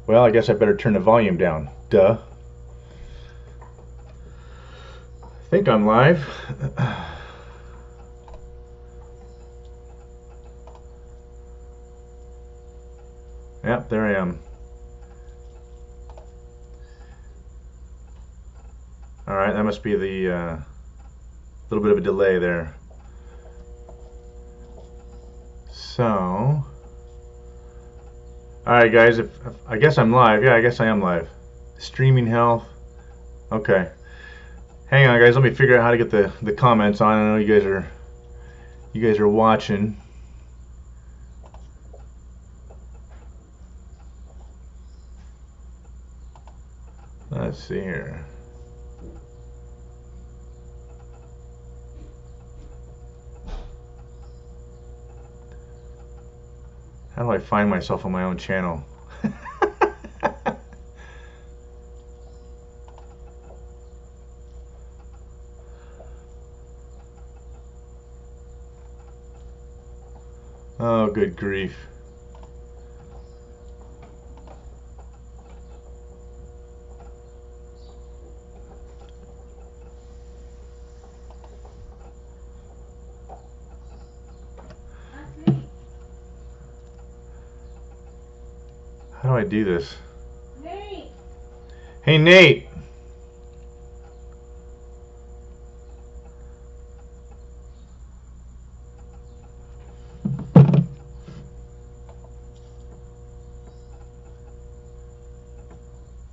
Well, I guess I better turn the volume down. Duh. I think I'm live. Yep, there I am. Alright, that must be the little bit of a delay there. So, alright guys, if I guess I'm live. Yeah, I guess I am live. Streaming health. Okay. Hang on guys, let me figure out how to get the comments on. I know you guys are watching. Let's see here. How do I find myself on my own channel? Oh, good grief. How do I do this? Nate. Hey, Nate.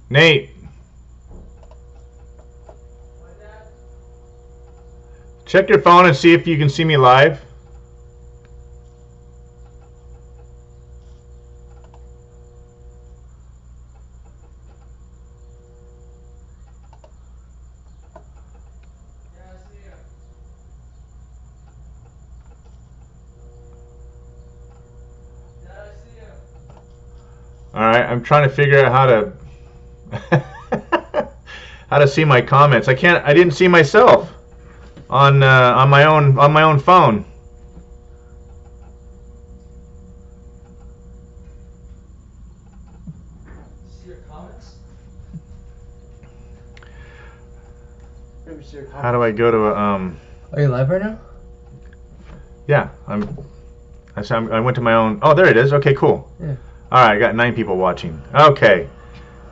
Nate. Check your phone and see if you can see me live. Alright, I'm trying to figure out how to how to see my comments. I didn't see myself on my own phone. See your comments? How do I go to Are you live right now? Yeah, I went to my own. Oh, there it is. Okay, cool. Yeah. All right, I got 9 people watching. Okay,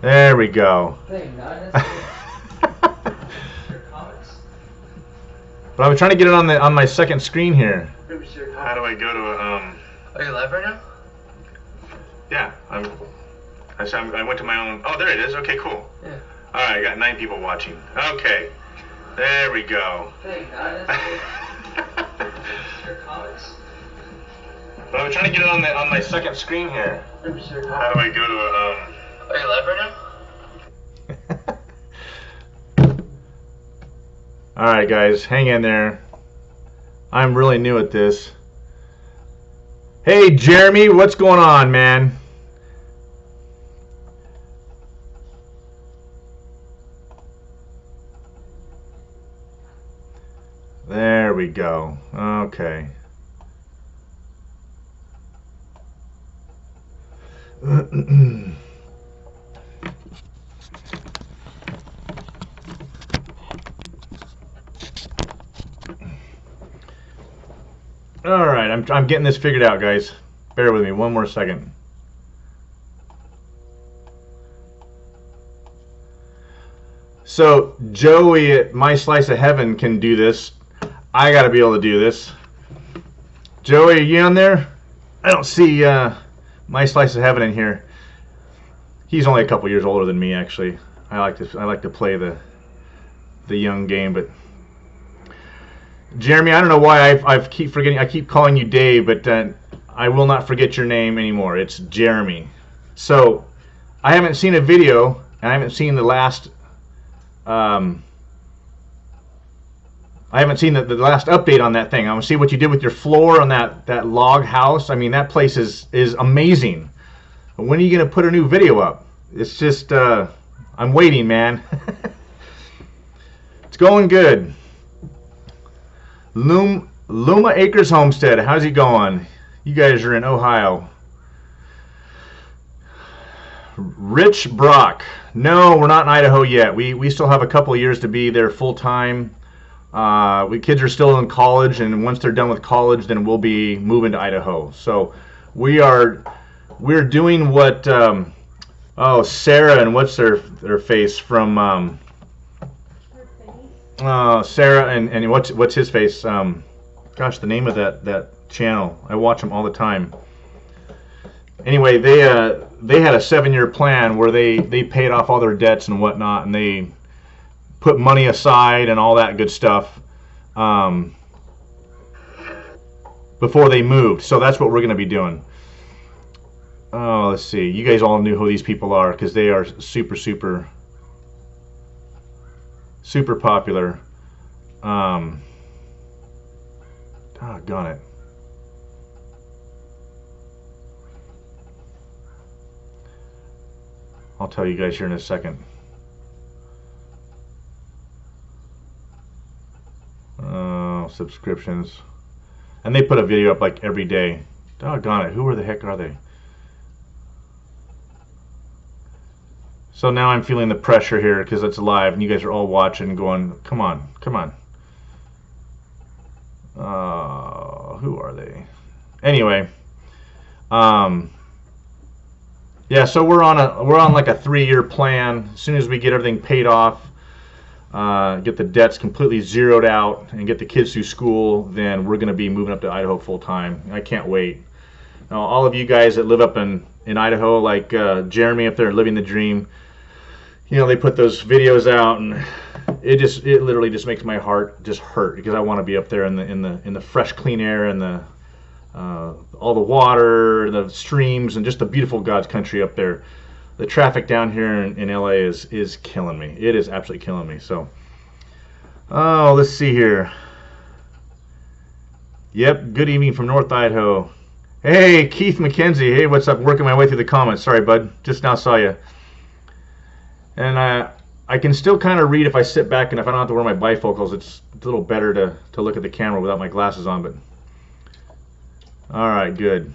there we go. Thank God. Your comments? But I was trying to get it on my second screen here. How do I go to Are you live right now? Yeah, I went to my own. Oh, there it is. Okay, cool. Yeah. All right, I got 9 people watching. Okay, there we go. Thank God. Your comments? But I was trying to get it on my second screen here. How do I go to Are you live right now? Alright guys, hang in there. I'm really new at this. Hey Jeremy, what's going on, man? There we go. Okay. Alright, I'm getting this figured out, guys. Bear with me one more second. So, Joey at My Slice of Heaven can do this. I gotta be able to do this. Joey, are you on there? I don't see My Slice of Heaven in here. He's only a couple years older than me, actually. I like to play the young game, but Jeremy, I don't know why I keep forgetting. I keep calling you Dave, but I will not forget your name anymore. It's Jeremy. So I haven't seen a video, and I haven't seen the last. I haven't seen the last update on that thing. I want to see what you did with your floor on that log house. I mean, that place is amazing. But when are you going to put a new video up? It's just I'm waiting, man. It's going good. Luma Acres Homestead, how's it going? You guys are in Ohio. Rich Brock. No, we're not in Idaho yet. We still have a couple of years to be there full time. We kids are still in college, and once they're done with college, then we'll be moving to Idaho. So we're doing what Sarah and what's their face from Sarah and what's his face? Gosh, the name of that channel. I watch them all the time. Anyway, they had a 7-year plan where they paid off all their debts and whatnot, and they put money aside and all that good stuff before they moved. So that's what we're going to be doing. Oh, let's see. You guys all knew who these people are because they are super popular. Doggone it. I'll tell you guys here in a second. Subscriptions. And they put a video up like every day. Doggone it. Who the heck are they? So now I'm feeling the pressure here because it's live and you guys are all watching and going, come on. Who are they? Anyway, yeah, so we're on like a 3-year plan. As soon as we get everything paid off, get the debts completely zeroed out, and get the kids through school, then we're going to be moving up to Idaho full time. I can't wait. Now, all of you guys that live up in Idaho, like Jeremy up there, living the dream, you know, they put those videos out, and it literally just makes my heart just hurt because I want to be up there in the fresh, clean air and the all the water, the streams, and just the beautiful God's country up there. The traffic down here in LA is killing me. It is absolutely killing me. So, let's see here. Yep, good evening from North Idaho. Hey, Keith McKenzie. Hey, what's up? Working my way through the comments. Sorry, bud. Just now saw you. And I can still kind of read if I sit back, and if I don't have to wear my bifocals, it's a little better to look at the camera without my glasses on. But all right, good.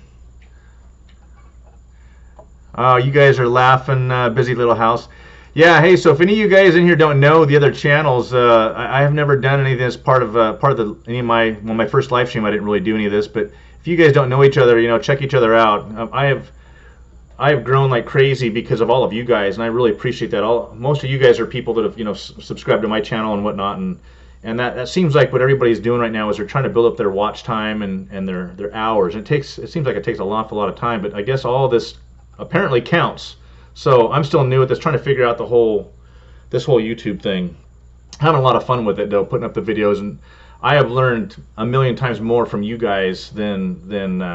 You guys are laughing, busy little house. Yeah, hey, so if any of you guys in here don't know the other channels, I have never done any of this part of my first live stream. I didn't really do any of this, but if you guys don't know each other, you know, check each other out. I have grown like crazy because of all of you guys, and I really appreciate that. Most of you guys are people that have, you know, subscribed to my channel and whatnot, and that seems like what everybody's doing right now is they're trying to build up their watch time and their hours. And it seems like it takes an awful lot of time, but I guess all of this apparently counts. So I'm still new at this, trying to figure out this whole YouTube thing. Having a lot of fun with it though, putting up the videos, and I have learned a million times more from you guys than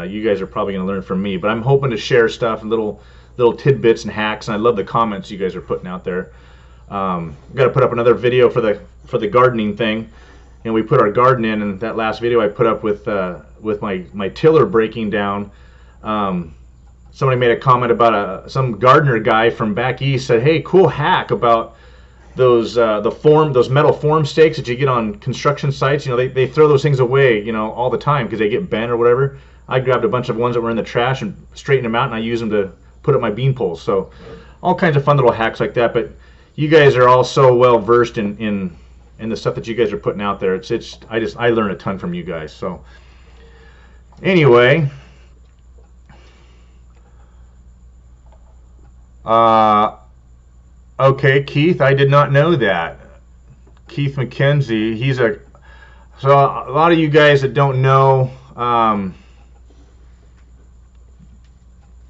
you guys are probably going to learn from me. But I'm hoping to share stuff and little tidbits and hacks, and I love the comments you guys are putting out there. I've got to put up another video for the gardening thing, and we put our garden in. And that last video I put up with my tiller breaking down. Somebody made a comment about some gardener guy from back east said, "Hey, cool hack about those those metal form stakes that you get on construction sites. You know, they throw those things away, you know, all the time because they get bent or whatever. I grabbed a bunch of ones that were in the trash and straightened them out, and I use them to put up my bean poles. So all kinds of fun little hacks like that. But you guys are all so well versed in the stuff that you guys are putting out there. I learn a ton from you guys. So anyway. Okay, Keith, I did not know that. Keith McKenzie, so a lot of you guys that don't know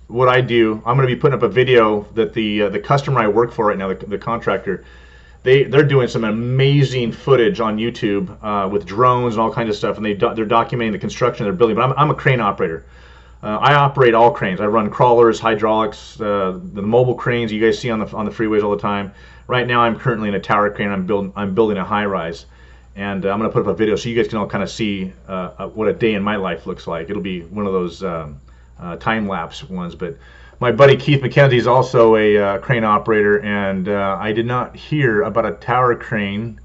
what I do, I'm going to be putting up a video that the customer I work for right now, the contractor, they're doing some amazing footage on YouTube with drones and all kinds of stuff, and they're documenting the construction of their building. But I'm a crane operator. I operate all cranes. I run crawlers, hydraulics, the mobile cranes you guys see on the freeways all the time. Right now, I'm currently in a tower crane. I'm building a high rise, and I'm going to put up a video so you guys can all kind of see what a day in my life looks like. It'll be one of those time lapse ones. But my buddy Keith McKenzie is also a crane operator, and I did not hear about a tower crane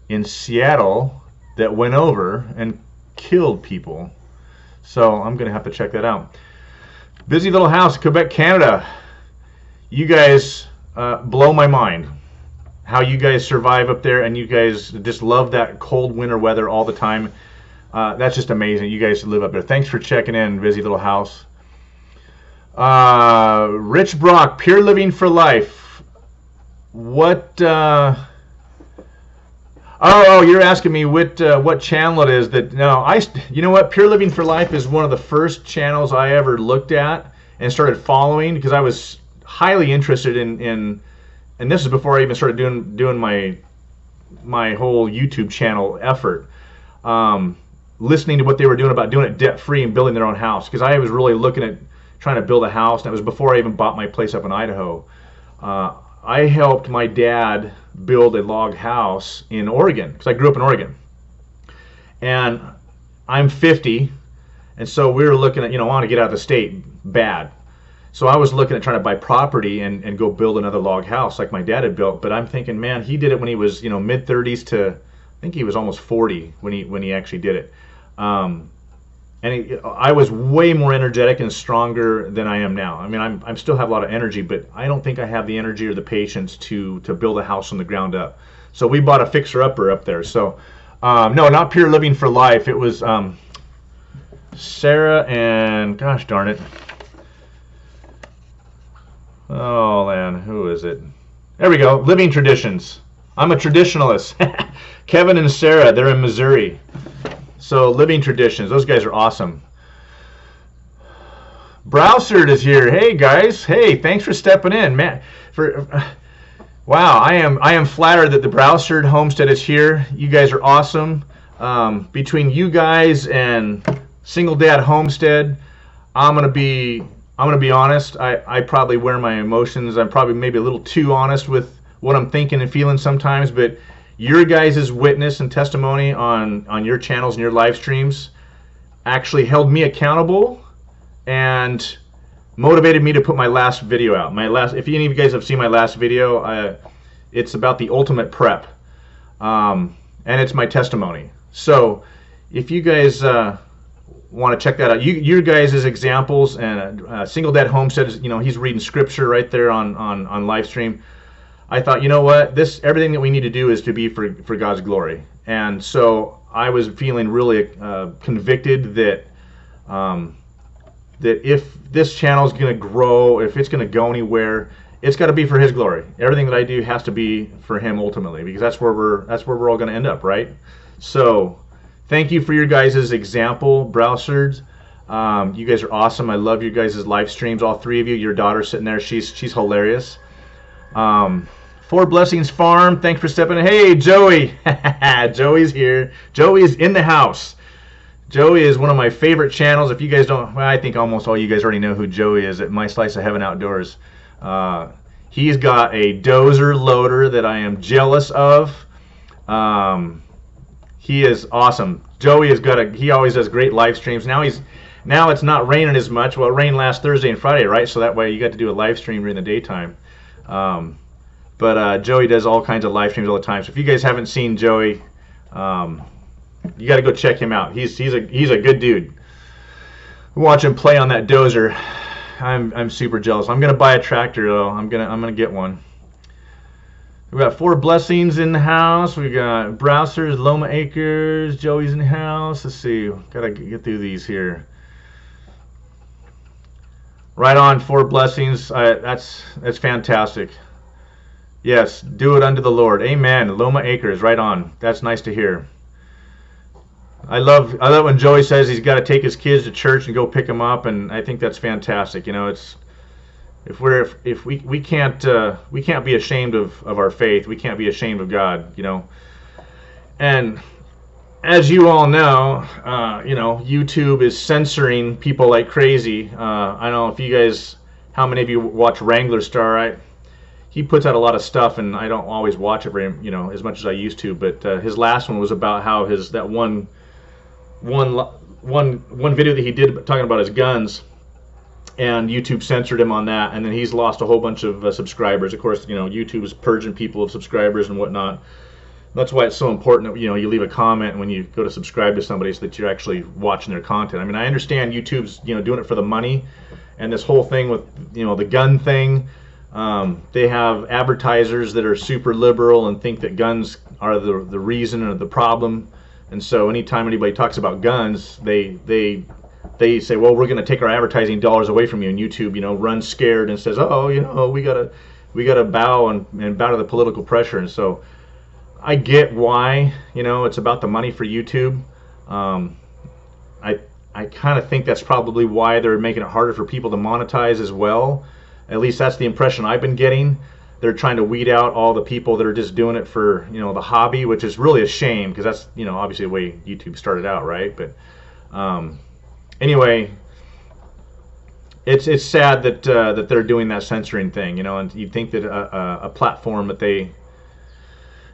in Seattle that went over and killed people. So I'm going to have to check that out. Busy little house, Quebec, Canada. you guys blow my mind. How you guys survive up there, and you guys just love that cold winter weather all the time. That's just amazing. You guys live up there. Thanks for checking in, busy little house. Rich Brock, Pure Living for Life. What? Oh, you're asking me what channel it is that? No, you know what? Pure Living for Life is one of the first channels I ever looked at and started following because I was highly interested in and this is before I even started doing my whole YouTube channel effort. Listening to what they were doing about doing it debt free and building their own house, because I was really looking at trying to build a house, and it was before I even bought my place up in Idaho. I helped my dad build a log house in Oregon, because I grew up in Oregon. And I'm 50, and so we were looking at, I want to get out of the state bad. So I was looking at trying to buy property and go build another log house like my dad had built. But I'm thinking, man, he did it when he was, mid-30s to, I think he was almost 40 when he actually did it. I was way more energetic and stronger than I am now. I mean, I still have a lot of energy, but I don't think I have the energy or the patience to build a house from the ground up. So we bought a fixer-upper up there. So no, not Pure Living for Life. It was Sarah and, gosh darn it. Oh man, who is it? There we go. Living Traditions. I'm a traditionalist. Kevin and Sarah, they're in Missouri. So Living Traditions, those guys are awesome. Browserd is here. Hey guys. Hey, thanks for stepping in, man. Wow, I am flattered that the Browserd Homestead is here. You guys are awesome. Between you guys and Single Dad Homestead, I'm gonna be honest. I probably wear my emotions. I'm probably maybe a little too honest with what I'm thinking and feeling sometimes, but your guys' witness and testimony on your channels and your live streams actually held me accountable and motivated me to put my last video out. If any of you guys have seen my last video, it's about the ultimate prep, and it's my testimony. So if you guys want to check that out, your guys' examples, and Single Dad Homestead is, he's reading scripture right there on live stream. I thought, you know what, everything that we need to do is to be for God's glory. And so I was feeling really convicted that if this channel is going to grow, if it's going to go anywhere, it's got to be for His glory. Everything that I do has to be for Him ultimately, because that's where we're all going to end up, right? So thank you for your guys' example, Browserds. You guys are awesome. I love you guys' live streams, all three of you. Your daughter sitting there, she's hilarious. Four Blessings Farm, thanks for stepping in. Hey, Joey. Joey's here. Joey is in the house. Joey is one of my favorite channels. If you guys don't, well, I think almost all you guys already know who Joey is at My Slice of Heaven Outdoors. He's got a dozer loader that I am jealous of. He is awesome. Joey he always does great live streams. Now it's not raining as much. Well, it rained last Thursday and Friday, right? So that way you got to do a live stream during the daytime. But Joey does all kinds of live streams all the time. So if you guys haven't seen Joey, you got to go check him out. He's a good dude. Watch him play on that dozer. I'm super jealous. I'm gonna buy a tractor though. I'm gonna get one. We got Four Blessings in the house. We got Browsers, Loma Acres. Joey's in the house. Let's see. Gotta get through these here. Right on, Four Blessings. That's fantastic. Yes, do it unto the Lord. Amen. Loma Acres, right on. That's nice to hear. I love when Joey says he's got to take his kids to church and go pick them up, and I think that's fantastic. It's if we can't be ashamed of our faith. We can't be ashamed of God. And as you all know, YouTube is censoring people like crazy. I don't know if you guys, how many of you watch Wrangler Star? He puts out a lot of stuff, and I don't always watch it very, as much as I used to. But his last one was about how that one video that he did talking about his guns, and YouTube censored him on that, and then he's lost a whole bunch of subscribers. Of course, YouTube is purging people of subscribers and whatnot. That's why it's so important that you leave a comment when you go to subscribe to somebody, so that you're actually watching their content. I mean, I understand YouTube's doing it for the money, and this whole thing with the gun thing. They have advertisers that are super liberal and think that guns are the reason or the problem. And so anytime anybody talks about guns, they say, well, we're going to take our advertising dollars away from you. And YouTube, runs scared and says, oh, we gotta bow and bow to the political pressure. And so I get why, it's about the money for YouTube. I kind of think that's probably why they're making it harder for people to monetize as well. At least that's the impression I've been getting. They're trying to weed out all the people that are just doing it for, the hobby, which is really a shame because that's, obviously the way YouTube started out, right? But anyway, it's sad that they're doing that censoring thing, and you'd think that a platform that they,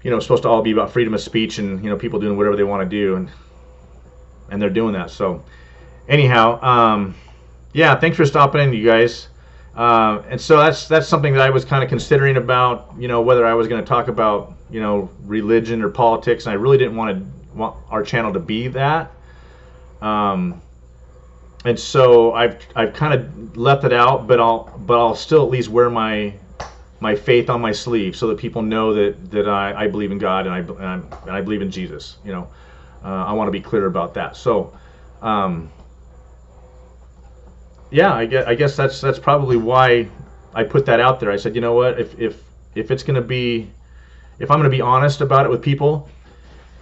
is supposed to all be about freedom of speech and, people doing whatever they want to do, and they're doing that. So anyhow, yeah, thanks for stopping in, you guys. And so that's something that I was kind of considering about, whether I was going to talk about, religion or politics, and I really didn't want our channel to be that. And so I've kind of left it out, but I'll still at least wear my faith on my sleeve so that people know that I believe in God and I believe in Jesus. I want to be clear about that. So. Yeah, I guess that's probably why I put that out there. I said, you know what, if it's going to be, if I'm going to be honest about it with people,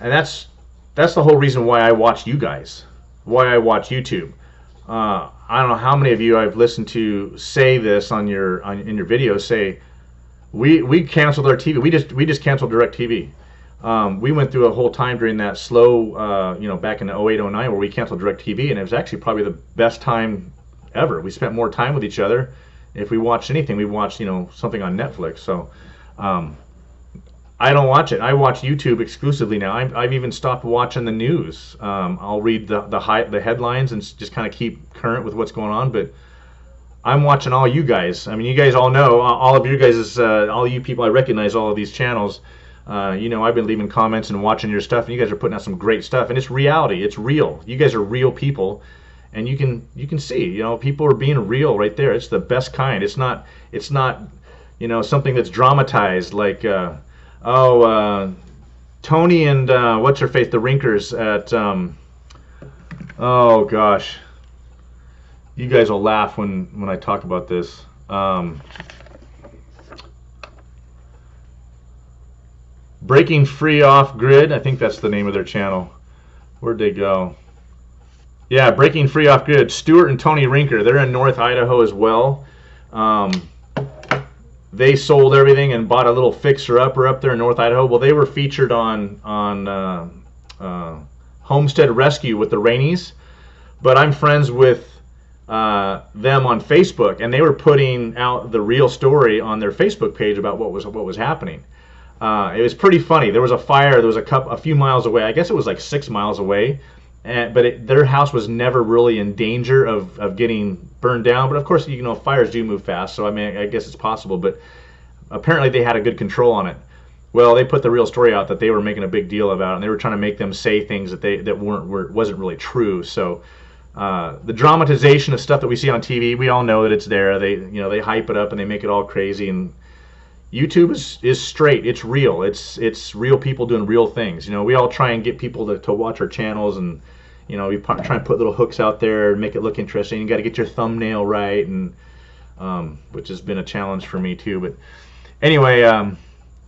and that's the whole reason why I watch you guys, why I watch YouTube. I don't know how many of you I've listened to say this in your videos. Say, we canceled our TV. We just canceled DirecTV. We went through a whole time during that slow, back in 08, 09, where we canceled DirecTV, and it was actually probably the best time ever. We spent more time with each other. If we watched anything, we watched something on Netflix. So I don't watch it. I watch YouTube exclusively now. I've even stopped watching the news. I'll read the headlines and just kind of keep current with what's going on. But I'm watching all you guys. I mean, you guys all know, all of you guys, all you people, I recognize all of these channels. I've been leaving comments and watching your stuff, and you guys are putting out some great stuff. And it's reality. It's real. You guys are real people. And you can see, people are being real right there. It's the best kind. It's not something that's dramatized like, Tony and what's her face, the Rinkers at, oh gosh, you guys will laugh when I talk about this. Breaking Free Off Grid, I think that's the name of their channel. Where'd they go? Yeah, Breaking Free Off Grid. Stuart and Tony Rinker. They're in North Idaho as well. They sold everything and bought a little fixer-upper up there in North Idaho. Well, they were featured on Homestead Rescue with the Rainies. But I'm friends with them on Facebook, and they were putting out the real story on their Facebook page about what was happening. It was pretty funny. There was a fire. There was a few miles away. I guess it was like 6 miles away. But their house was never really in danger of getting burned down. But of course, fires do move fast. So I mean, I guess it's possible. But apparently, they had a good control on it. Well, they put the real story out that they were making a big deal about, and they were trying to make them say things that wasn't really true. So the dramatization of stuff that we see on TV, we all know that it's there. They hype it up and they make it all crazy. And YouTube is straight. It's real. It's real people doing real things. We all try and get people to watch our channels, and we try and put little hooks out there and make it look interesting. You got to get your thumbnail right, and which has been a challenge for me too. But anyway,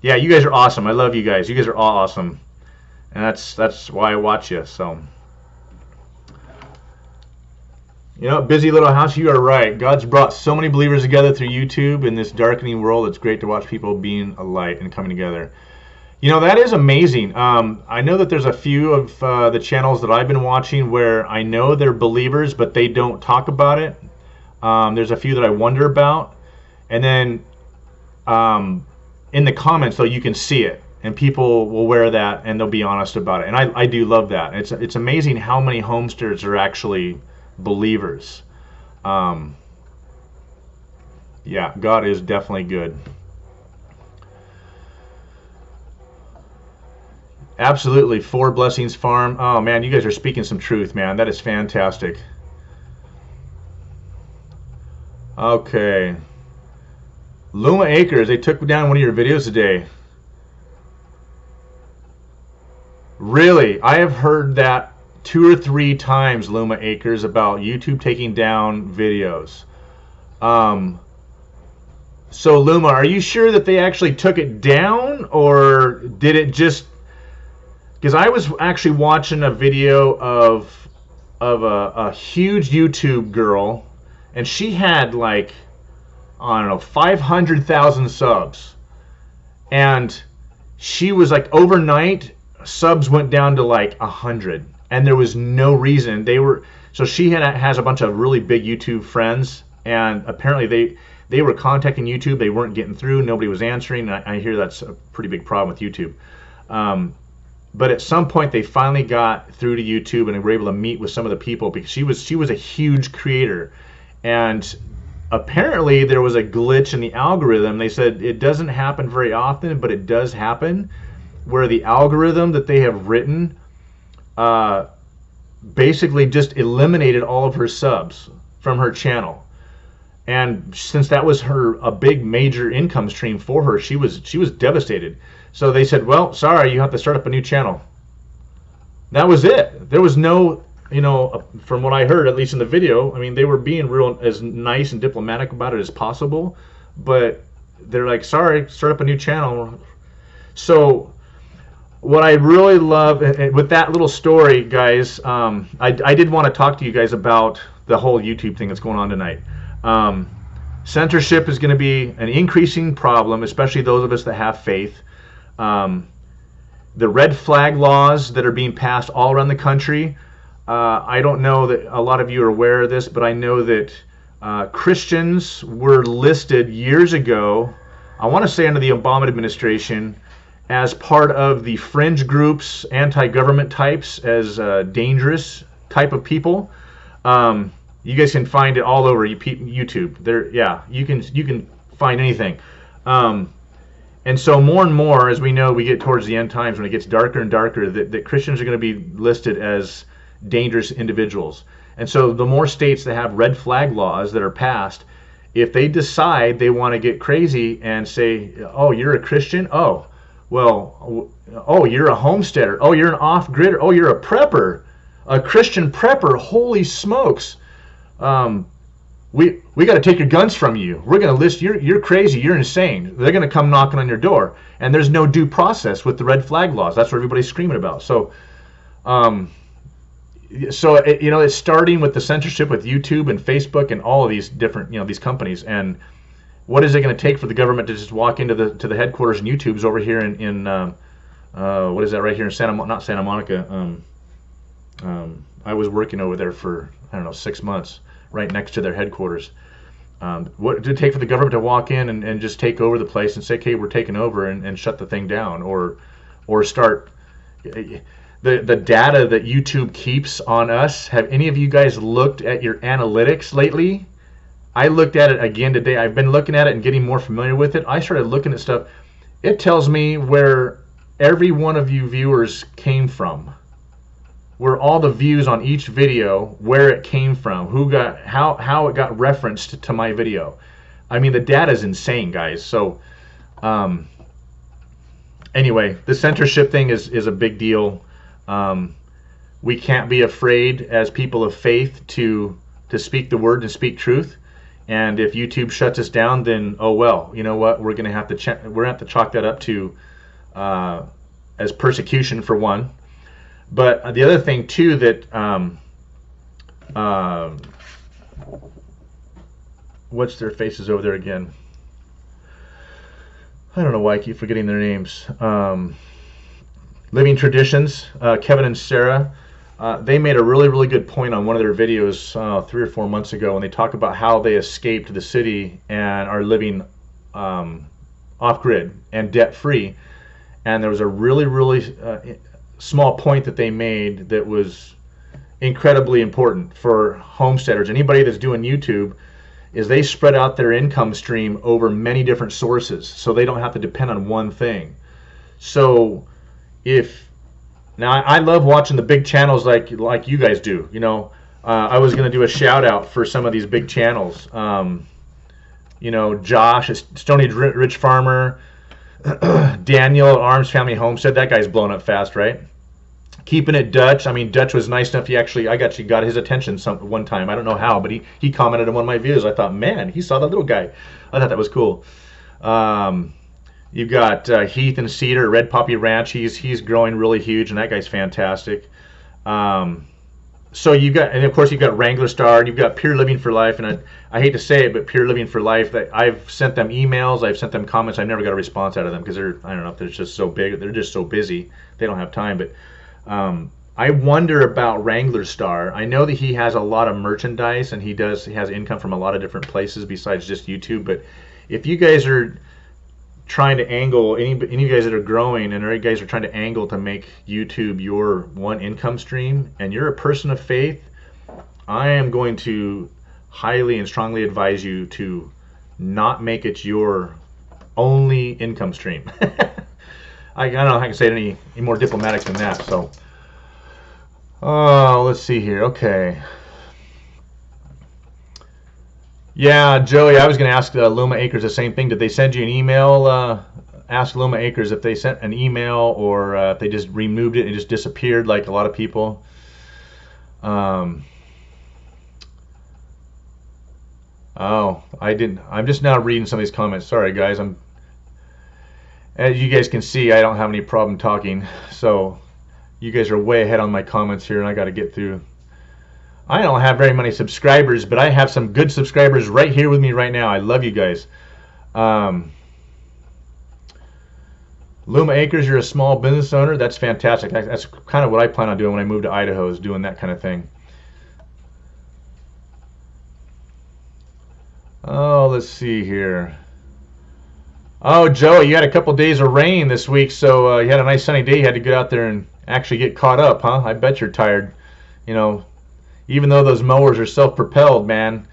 yeah, you guys are awesome. I love you guys. You guys are all awesome, and that's why I watch you. So. Busy little house, you are right. God's brought so many believers together through YouTube in this darkening world. It's great to watch people being a light and coming together. That is amazing. I know that there's a few of the channels that I've been watching where I know they're believers, but they don't talk about it. There's a few that I wonder about. And then in the comments, though, you can see it. And people will wear that, and they'll be honest about it. And I do love that. It's amazing how many homesteaders are actually believers. Yeah, God is definitely good. Absolutely. 4 Blessings Farm. Oh man, you guys are speaking some truth, man. That is fantastic. Okay. Luma Acres, they took down one of your videos today. Really? I have heard that 2 or 3 times, Luma Acres, about YouTube taking down videos. So Luma, are you sure that they actually took it down, or did it just... Because I was actually watching a video of a huge YouTube girl, and she had like, I don't know, 500,000 subs, and she was like, overnight subs went down to like 100, and there was no reason. So she has a bunch of really big YouTube friends, and apparently they were contacting YouTube. They weren't getting through. Nobody was answering. I hear that's a pretty big problem with YouTube. But at some point they finally got through to YouTube and were able to meet with some of the people, because she was a huge creator, and apparently there was a glitch in the algorithm. They said it doesn't happen very often, but it does happen, where the algorithm that they have written basically just eliminated all of her subs from her channel. And since that was a big major income stream for her, she was devastated. So they said, well, sorry, you have to start up a new channel. That was it. There was no, from what I heard, at least in the video, I mean, they were being real as nice and diplomatic about it as possible, but they're like, sorry, start up a new channel. So what I really love, with that little story, guys, I did want to talk to you guys about the whole YouTube thing that's going on tonight. Censorship is going to be an increasing problem, especially those of us that have faith. The red flag laws that are being passed all around the country. I don't know that a lot of you are aware of this, but I know that Christians were listed years ago, I want to say under the Obama administration, as part of the fringe groups, anti-government types, as dangerous type of people. You guys can find it all over YouTube. You can find anything. And so more and more, as we know, we get towards the end times, when it gets darker and darker, that Christians are going to be listed as dangerous individuals. And so the more states that have red flag laws that are passed, if they decide they want to get crazy and say, oh, you're a Christian? Oh, well, oh, you're a homesteader. Oh, you're an off-gridder. Oh, you're a prepper, a Christian prepper. Holy smokes. We got to take your guns from you. We're going to list, you're crazy, you're insane. They're going to come knocking on your door. And there's no due process with the red flag laws. That's what everybody's screaming about. So, it's starting with the censorship with YouTube and Facebook and all of these different, these companies. And what is it going to take for the government to just walk into the headquarters and YouTube's over here in what is that right here in not Santa Monica. I was working over there for, 6 months, right next to their headquarters. What did it take for the government to walk in and just take over the place and say, okay, we're taking over, and shut the thing down, or start the data that YouTube keeps on us? Have any of you guys looked at your analytics lately? I looked at it again today. I've been looking at it and getting more familiar with it. I started looking at stuff. It tells me where every one of you viewers came from, where all the views on each video, where it came from, how it got referenced to my video. I mean, the data is insane, guys. So anyway, the censorship thing is a big deal. We can't be afraid as people of faith to speak the word and speak truth. And if YouTube shuts us down, then oh well, you know what? We're gonna have to chalk that up to as persecution, for one. But the other thing too, that what's their faces over there again? I don't know why I keep forgetting their names. Living Traditions, Kevin and Sarah, they made a really, really good point on one of their videos 3 or 4 months ago, when they talk about how they escaped the city and are living off-grid and debt-free. And there was a really, really small point that they made that was incredibly important for homesteaders. Anybody that's doing YouTube, is they spread out their income stream over many different sources, so they don't have to depend on one thing. So now I love watching the big channels like you guys do. I was going to do a shout out for some of these big channels. You know, Josh, Stony Ridge Farmer, Daniel at Arms Family Homestead. That guy's blown up fast, right? Keeping it Dutch. I mean, Dutch was nice enough. I actually got his attention one time. I don't know how, but he commented on one of my videos. I thought, man, he saw that little guy. I thought that was cool. You've got Heath and Cedar at Red Poppy Ranch. He's growing really huge, and that guy's fantastic. So you've got, and of course you've got Wrangler Star, and you've got Pure Living for Life, and I hate to say it, but Pure Living for Life, I've sent them emails, I've sent them comments, I've never got a response out of them because I don't know if they're just so big, they're just so busy, they don't have time. But I wonder about Wrangler Star. I know that he has a lot of merchandise, and he has income from a lot of different places besides just YouTube. But if you guys are trying to angle, any of you guys that are growing and you guys are trying to angle to make YouTube your one income stream, and you're a person of faith, I am going to highly and strongly advise you to not make it your only income stream. I don't know if I can say it any more diplomatic than that. So, let's see here. Okay. Yeah, Joey, I was going to ask Luma Acres the same thing. Did they send you an email? Ask Luma Acres if they sent an email or if they just removed it and it just disappeared like a lot of people. Oh, I didn't. I'm just now reading some of these comments. Sorry, guys. As you guys can see, I don't have any problem talking. So you guys are way ahead on my comments here, and I got to get through. I don't have very many subscribers, but I have some good subscribers right here with me right now. I love you guys. Luma Acres, you're a small business owner. That's fantastic. That's kind of what I plan on doing when I move to Idaho, is doing that kind of thing. Oh, let's see here. Oh, Joey, you had a couple days of rain this week, so you had a nice sunny day. You had to get out there and actually get caught up, huh? I bet you're tired. You know, even though those mowers are self-propelled, man.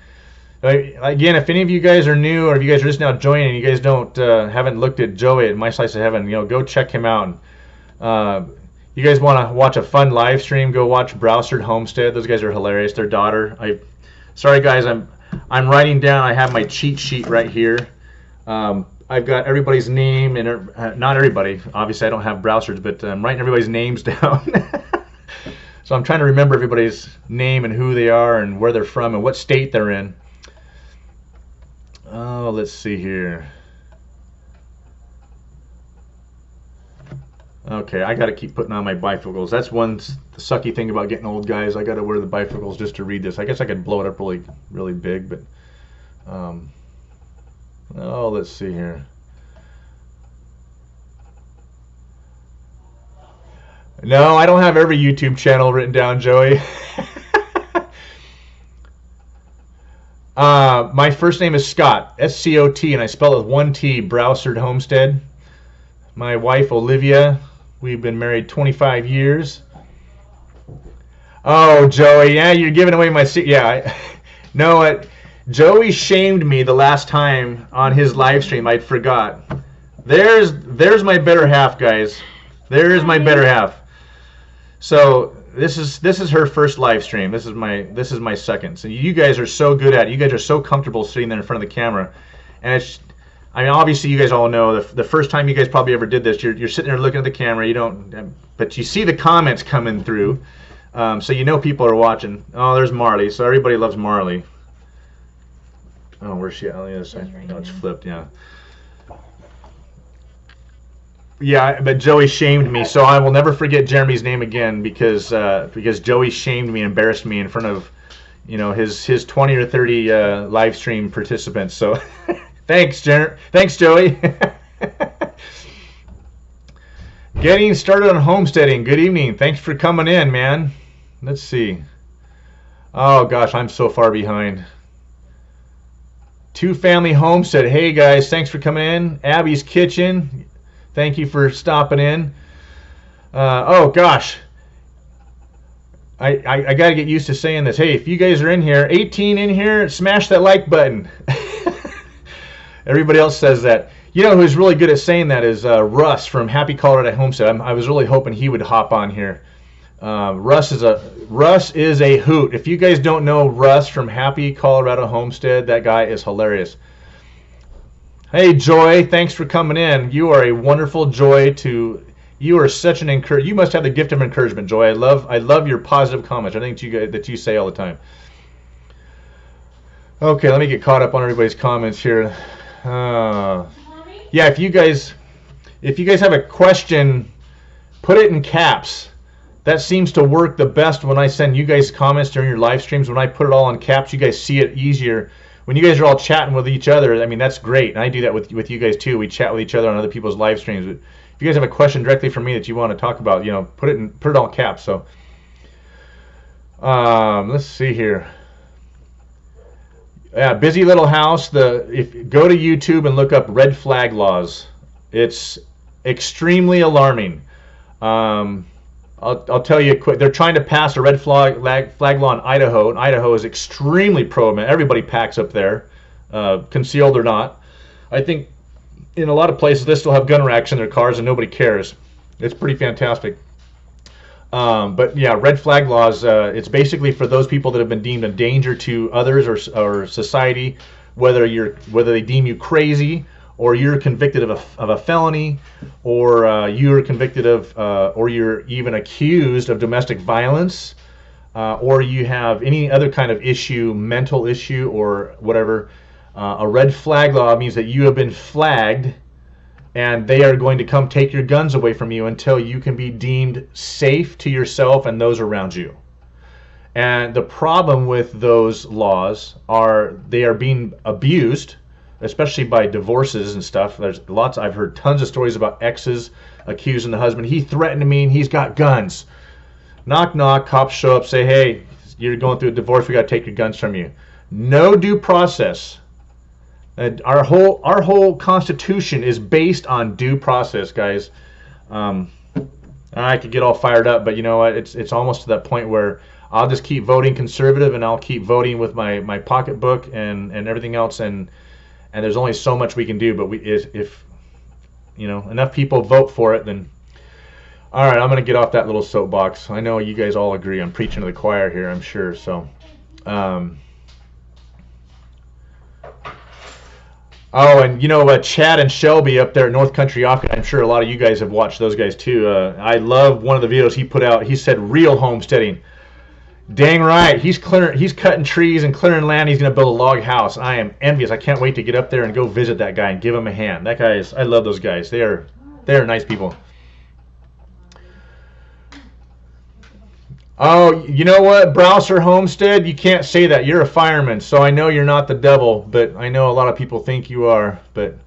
Again, if any of you guys are new, or if you guys are just now joining and you guys haven't looked at Joey at My Slice of Heaven, go check him out. You guys want to watch a fun live stream, go watch Browser Homestead. Those guys are hilarious. Their daughter. Sorry guys, I'm writing down. I have my cheat sheet right here. I've got everybody's name, and not everybody. Obviously, I don't have browsers, but I'm writing everybody's names down. So I'm trying to remember everybody's name and who they are and where they're from and what state they're in. Oh, let's see here. Okay, I got to keep putting on my bifocals. That's one sucky thing about getting old, guys. I got to wear the bifocals just to read this. I guess I could blow it up really, really big, but oh, let's see here. No, I don't have every YouTube channel written down, Joey. My first name is Scott, S-C-O-T, and I spell it with one T, Browser Homestead. My wife, Olivia, we've been married 25 years. Oh, Joey, yeah, you're giving away my secret. Yeah, no, Joey shamed me the last time on his live stream. I forgot. There's my better half, guys. There's my better half. So this is her first live stream. This is my second. So you guys are so good at it. You guys are so comfortable sitting there in front of the camera, and I mean, obviously you guys all know the first time you guys probably ever did this, you're sitting there looking at the camera. But you see the comments coming through, so you know people are watching. Oh, there's Marley. So everybody loves Marley. Oh, where's she at on the other side? No, it's flipped. Yeah. Yeah, but Joey shamed me, so I will never forget Jeremy's name again because Joey shamed me, embarrassed me in front of, his 20 or 30 live stream participants. So, thanks, Joey. Getting started on homesteading. Good evening. Thanks for coming in, man. Let's see. Oh gosh, I'm so far behind. Two Family Homestead. Hey guys, thanks for coming in. Abby's Kitchen. Thank you for stopping in. Oh gosh, I got to get used to saying this. Hey, if you guys are in here, 18 in here, smash that like button. Everybody else says that. You know who's really good at saying that is Russ from Happy Colorado Homestead. I was really hoping he would hop on here. Russ is a hoot. If you guys don't know Russ from Happy Colorado Homestead, that guy is hilarious. Hey, Joy, thanks for coming in. You are a wonderful joy to. You are such an encourage. You must have the gift of encouragement, Joy. I love your positive comments. I think that you say all the time. Okay, let me get caught up on everybody's comments here. Yeah, if you guys have a question, put it in caps. That seems to work the best when I send you guys comments during your live streams. When I put it all in caps, you guys see it easier. When you guys are all chatting with each other, I mean, that's great. And I do that with you guys too. We chat with each other on other people's live streams. But if you guys have a question directly from me that you want to talk about, put it all in caps. So, let's see here. Yeah, busy little house. Go to YouTube and look up red flag laws. It's extremely alarming. I'll tell you quick. They're trying to pass a red flag law in Idaho, and Idaho is extremely pro-man. Everybody packs up there, concealed or not. I think in a lot of places they still have gun racks in their cars, and nobody cares. It's pretty fantastic. But yeah, red flag laws. It's basically for those people that have been deemed a danger to others or society, whether they deem you crazy, or you're convicted of a felony, or you're convicted of, or you're even accused of domestic violence, or you have any other kind of issue, mental issue, or whatever. A red flag law means that you have been flagged, and they are going to come take your guns away from you until you can be deemed safe to yourself and those around you. And the problem with those laws they are being abused, especially by divorces and stuff. I've heard tons of stories about exes accusing the husband. He threatened me and he's got guns. Knock, knock, cops show up, say, hey, you're going through a divorce, we got to take your guns from you. No due process. And our whole Constitution is based on due process, guys. I could get all fired up, but you know what? It's almost to that point where I'll just keep voting conservative, and I'll keep voting with my pocketbook and everything else, and there's only so much we can do. But if enough people vote for it, then all right, I'm going to get off that little soapbox. I know you guys all agree. I'm preaching to the choir here, I'm sure. So, and Chad and Shelby up there at North Country Office, I'm sure a lot of you guys have watched those guys too. I love one of the videos he put out. He said real homesteading. Dang right. He's cutting trees and clearing land. He's going to build a log house. I am envious. I can't wait to get up there and go visit that guy and give him a hand. I love those guys. They're nice people. Oh, you know what? Browser Homestead, you can't say that. You're a fireman, so I know you're not the devil, but I know a lot of people think you are. But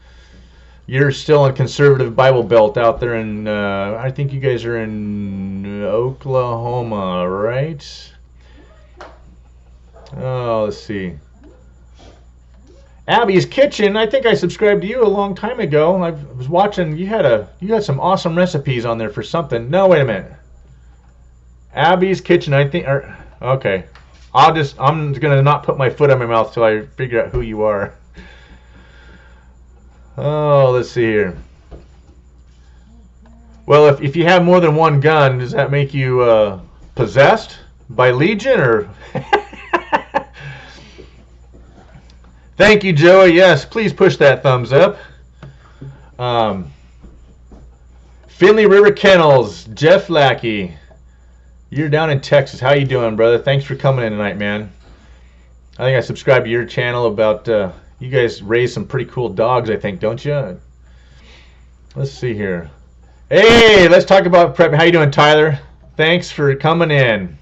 you're still in conservative Bible Belt out there in, I think you guys are in Oklahoma, right? Oh, let's see. Abby's Kitchen. I think I subscribed to you a long time ago. I was watching. You had some awesome recipes on there for something. No, wait a minute. Abby's Kitchen. I think. Okay. I'm gonna not put my foot in my mouth till I figure out who you are. Oh, let's see here. Well, if you have more than one gun, does that make you possessed by Legion or? Thank you, Joey. Yes, please push that thumbs up. Finley River Kennels, Jeff Lackey. You're down in Texas. How you doing, brother? Thanks for coming in tonight, man. I think I subscribed to your channel about, you guys raise some pretty cool dogs, I think, don't you? Let's see here. Hey, let's talk about prep. How you doing, Tyler? Thanks for coming in.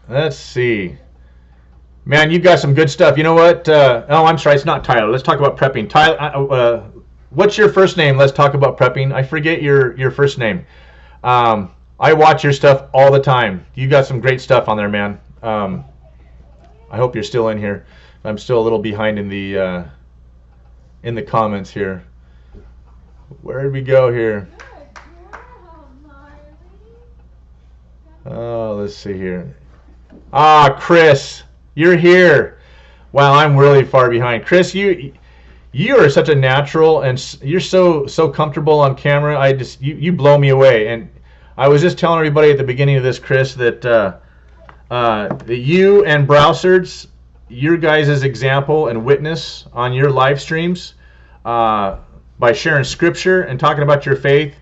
Let's see. Man, you've got some good stuff. You know what? Oh, I'm sorry. It's not Tyler. Let's talk about prepping. Tyler, what's your first name? Let's talk about prepping. I forget your first name. I watch your stuff all the time. You got some great stuff on there, man. I hope you're still in here. I'm still a little behind in the comments here. Where did we go here? Oh, let's see here. Ah, Chris, you're here. Wow, I'm really far behind. Chris, you are such a natural, and you're so comfortable on camera. You blow me away. And I was just telling everybody at the beginning of this, Chris, that you and Browsers, your guys' example and witness on your live streams, by sharing scripture and talking about your faith,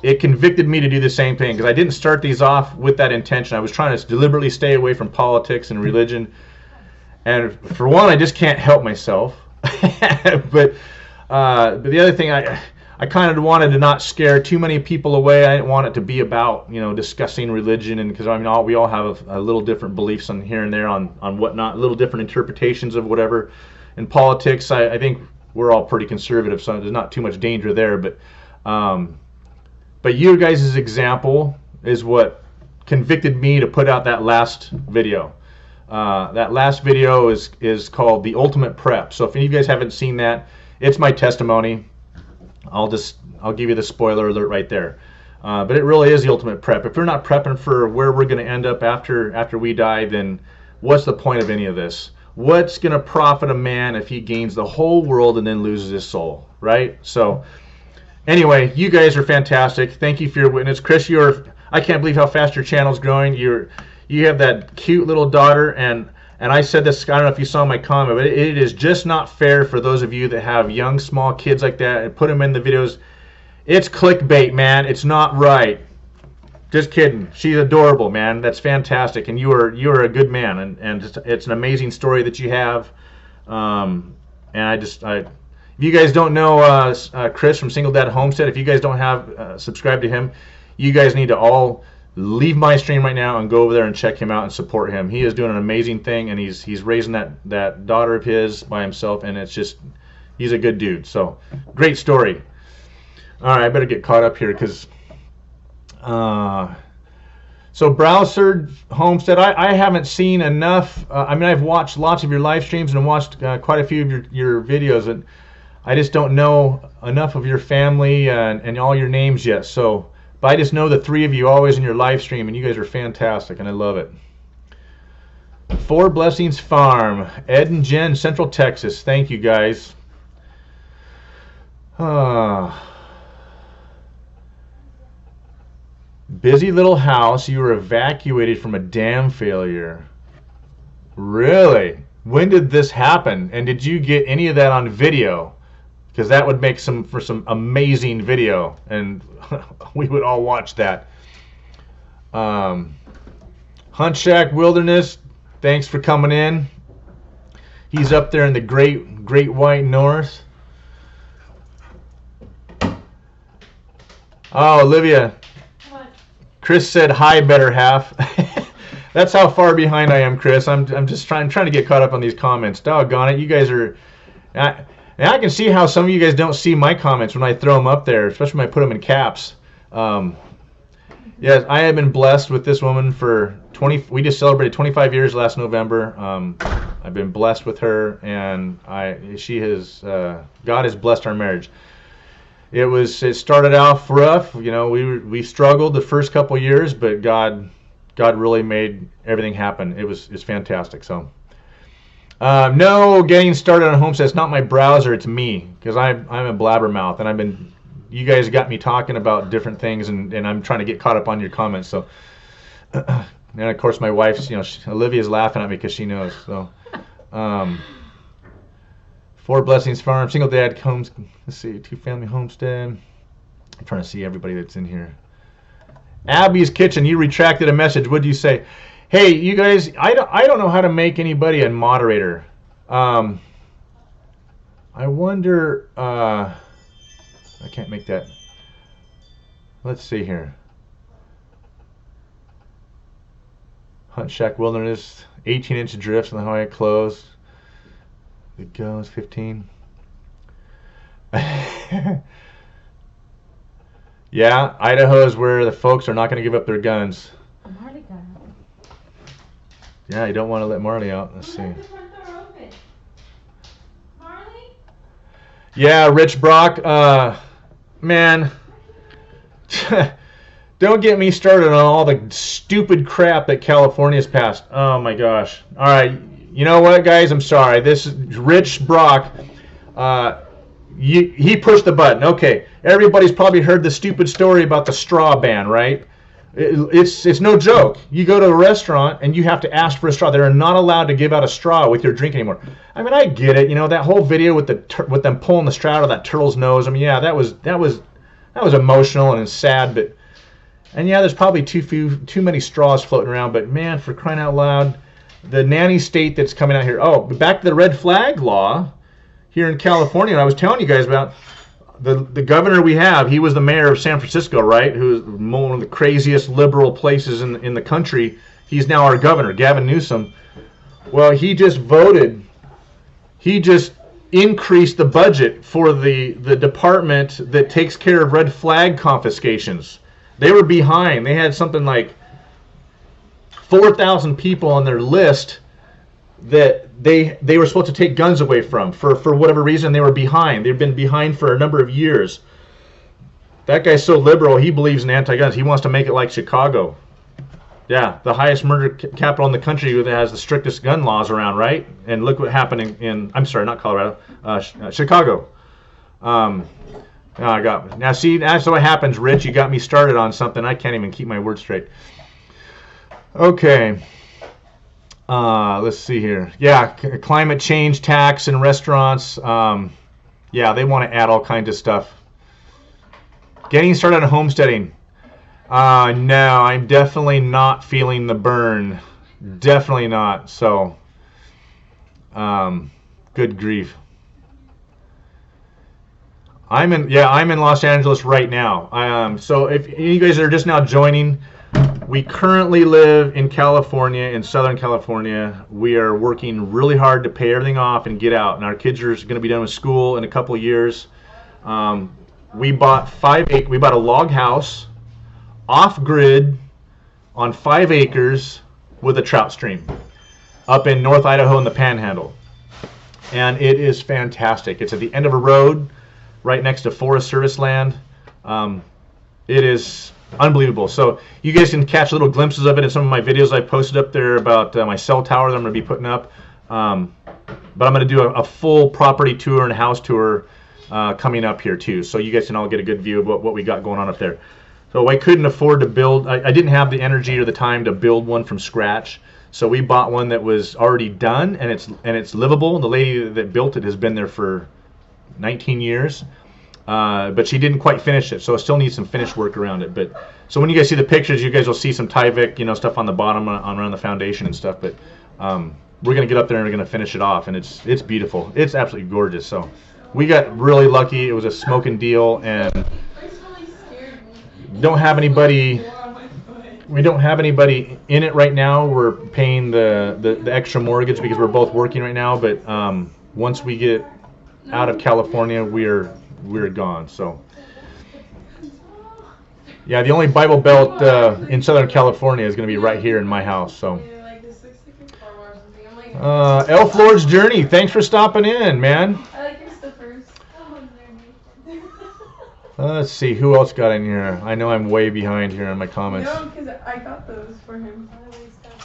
it convicted me to do the same thing, because I didn't start these off with that intention. I was trying to deliberately stay away from politics and religion. And for one, I just can't help myself. But the other thing, I kind of wanted to not scare too many people away. I didn't want it to be about, discussing religion, and because we all have a little different beliefs on here and there on whatnot, little different interpretations of whatever. In politics, I think we're all pretty conservative, so there's not too much danger there. But your guys' example is what convicted me to put out that last video. That last video is called The Ultimate Prep. So if any of you guys haven't seen that, it's my testimony. I'll give you the spoiler alert right there. But it really is the ultimate prep. If we're not prepping for where we're going to end up after we die, then what's the point of any of this? What's going to profit a man if he gains the whole world and then loses his soul, right? So anyway, you guys are fantastic. Thank you for your witness. Chris, I can't believe how fast your channel's growing. You have that cute little daughter, and I said this, I don't know if you saw my comment, but it is just not fair for those of you that have young, small kids like that and put them in the videos. It's clickbait, man. It's not right. Just kidding. She's adorable, man. That's fantastic, and you are a good man, and it's an amazing story that you have. And if you guys don't know Chris from Single Dad Homestead, if you guys don't have subscribed to him, you guys need to all leave my stream right now and go over there and check him out and support him. He is doing an amazing thing, and he's raising that daughter of his by himself, and he's a good dude. So great story. All right, I better get caught up here because so Browser Homestead, I haven't seen enough. I've watched lots of your live streams and watched quite a few of your videos, and I just don't know enough of your family and all your names yet. So, but I just know the three of you always in your live stream, and you guys are fantastic, and I love it. Four Blessings Farm, Ed and Jen, Central Texas. Thank you, guys. Busy little house. You were evacuated from a dam failure. Really? When did this happen? And did you get any of that on video? Because that would make for some amazing video, and we would all watch that. Hunt Shack Wilderness, thanks for coming in. He's up there in the great white north. Oh, Olivia. What? Chris said hi, better half. That's how far behind I am, Chris. I'm just trying to get caught up on these comments. Doggone it, you guys are. And I can see how some of you guys don't see my comments when I throw them up there, especially when I put them in caps. Yes, I have been blessed with this woman for 20. We just celebrated 25 years last November. I've been blessed with her, and God has blessed our marriage. It started off rough. We struggled the first couple years, but God really made everything happen. It's fantastic. So. No, getting started on Homestead. It's not my browser, it's me, because I'm a blabbermouth, and you guys got me talking about different things, and I'm trying to get caught up on your comments. So, and of course my wife's, Olivia's laughing at me because she knows. So, Four Blessings Farm, Single Dad Homes. Let's see, 2-family homestead. I'm trying to see everybody that's in here. Abby's Kitchen. You retracted a message. What did you say? Hey, you guys, I don't know how to make anybody a moderator. I wonder, I can't make that. Let's see here. Hunt Shack Wilderness, 18-inch drifts on the highway closed. It goes 15. Yeah, Idaho is where the folks are not going to give up their guns. Marley got out. Yeah, you don't want to let Marley out. Let's see. Marley? Yeah, Rich Brock. Man, don't get me started on all the stupid crap that California's passed. Oh my gosh. All right, you know what, guys? I'm sorry. This is Rich Brock. He pushed the button. Okay, everybody's probably heard the stupid story about the straw ban, right? It's no joke. You go to a restaurant and you have to ask for a straw. They're not allowed to give out a straw with your drink anymore. I mean, I get it. You know, that whole video with them pulling the straw out of that turtle's nose. I mean, yeah, that was emotional and sad, but and yeah, there's probably too many straws floating around. But man, for crying out loud, the nanny state that's coming out here. Oh, back to the red flag law here in California. I was telling you guys about. The governor we have, he was the mayor of San Francisco, right? Who's one of the craziest liberal places in the country. He's now our governor, Gavin Newsom. Well, he just increased the budget for the department that takes care of red flag confiscations. They were behind. They had something like 4,000 people on their list that they were supposed to take guns away from. For whatever reason, they were behind. They've been behind for a number of years. That guy's so liberal, he believes in anti-guns. He wants to make it like Chicago. Yeah, the highest murder capital in the country that has the strictest gun laws around, right? And look what happened in I'm sorry, not Colorado, Chicago. Now see, that's what happens, Rich. You got me started on something. I can't even keep my words straight. Okay. Let's see here. Yeah, climate change tax in restaurants. Yeah, they want to add all kinds of stuff. Getting started on homesteading. No, I'm definitely not feeling the burn. Definitely not. So, good grief. I'm in Los Angeles right now. So if you guys are just now joining, we currently live in California, in Southern California. We are working really hard to pay everything off and get out. And our kids are going to be done with school in a couple of years. We bought a log house off-grid on 5 acres with a trout stream up in North Idaho in the Panhandle. And it is fantastic. It's at the end of a road right next to Forest Service land. It is unbelievable. So you guys can catch little glimpses of it in some of my videos I posted up there about my cell tower that I'm going to be putting up. But I'm going to do a full property tour and house tour coming up here too. So you guys can all get a good view of what we got going on up there. So I couldn't afford to build. I didn't have the energy or the time to build one from scratch. So we bought one that was already done and it's livable. The lady that built it has been there for 19 years. But she didn't quite finish it, so it still needs some finish work around it. But so when you guys see the pictures, you guys will see some Tyvek, stuff on the bottom, around the foundation and stuff. But we're gonna get up there and we're gonna finish it off, and it's beautiful. It's absolutely gorgeous. So we got really lucky. It was a smoking deal, and don't have anybody. We don't have anybody in it right now. We're paying the extra mortgage because we're both working right now. But once we get out of California, we're gone. So yeah, the only Bible Belt in Southern California is going to be right here in my house. So Elf Lord's Journey, thanks for stopping in, man. I like your slippers. Let's see who else got in here. I know I'm way behind here in my comments. No, because I got those for him.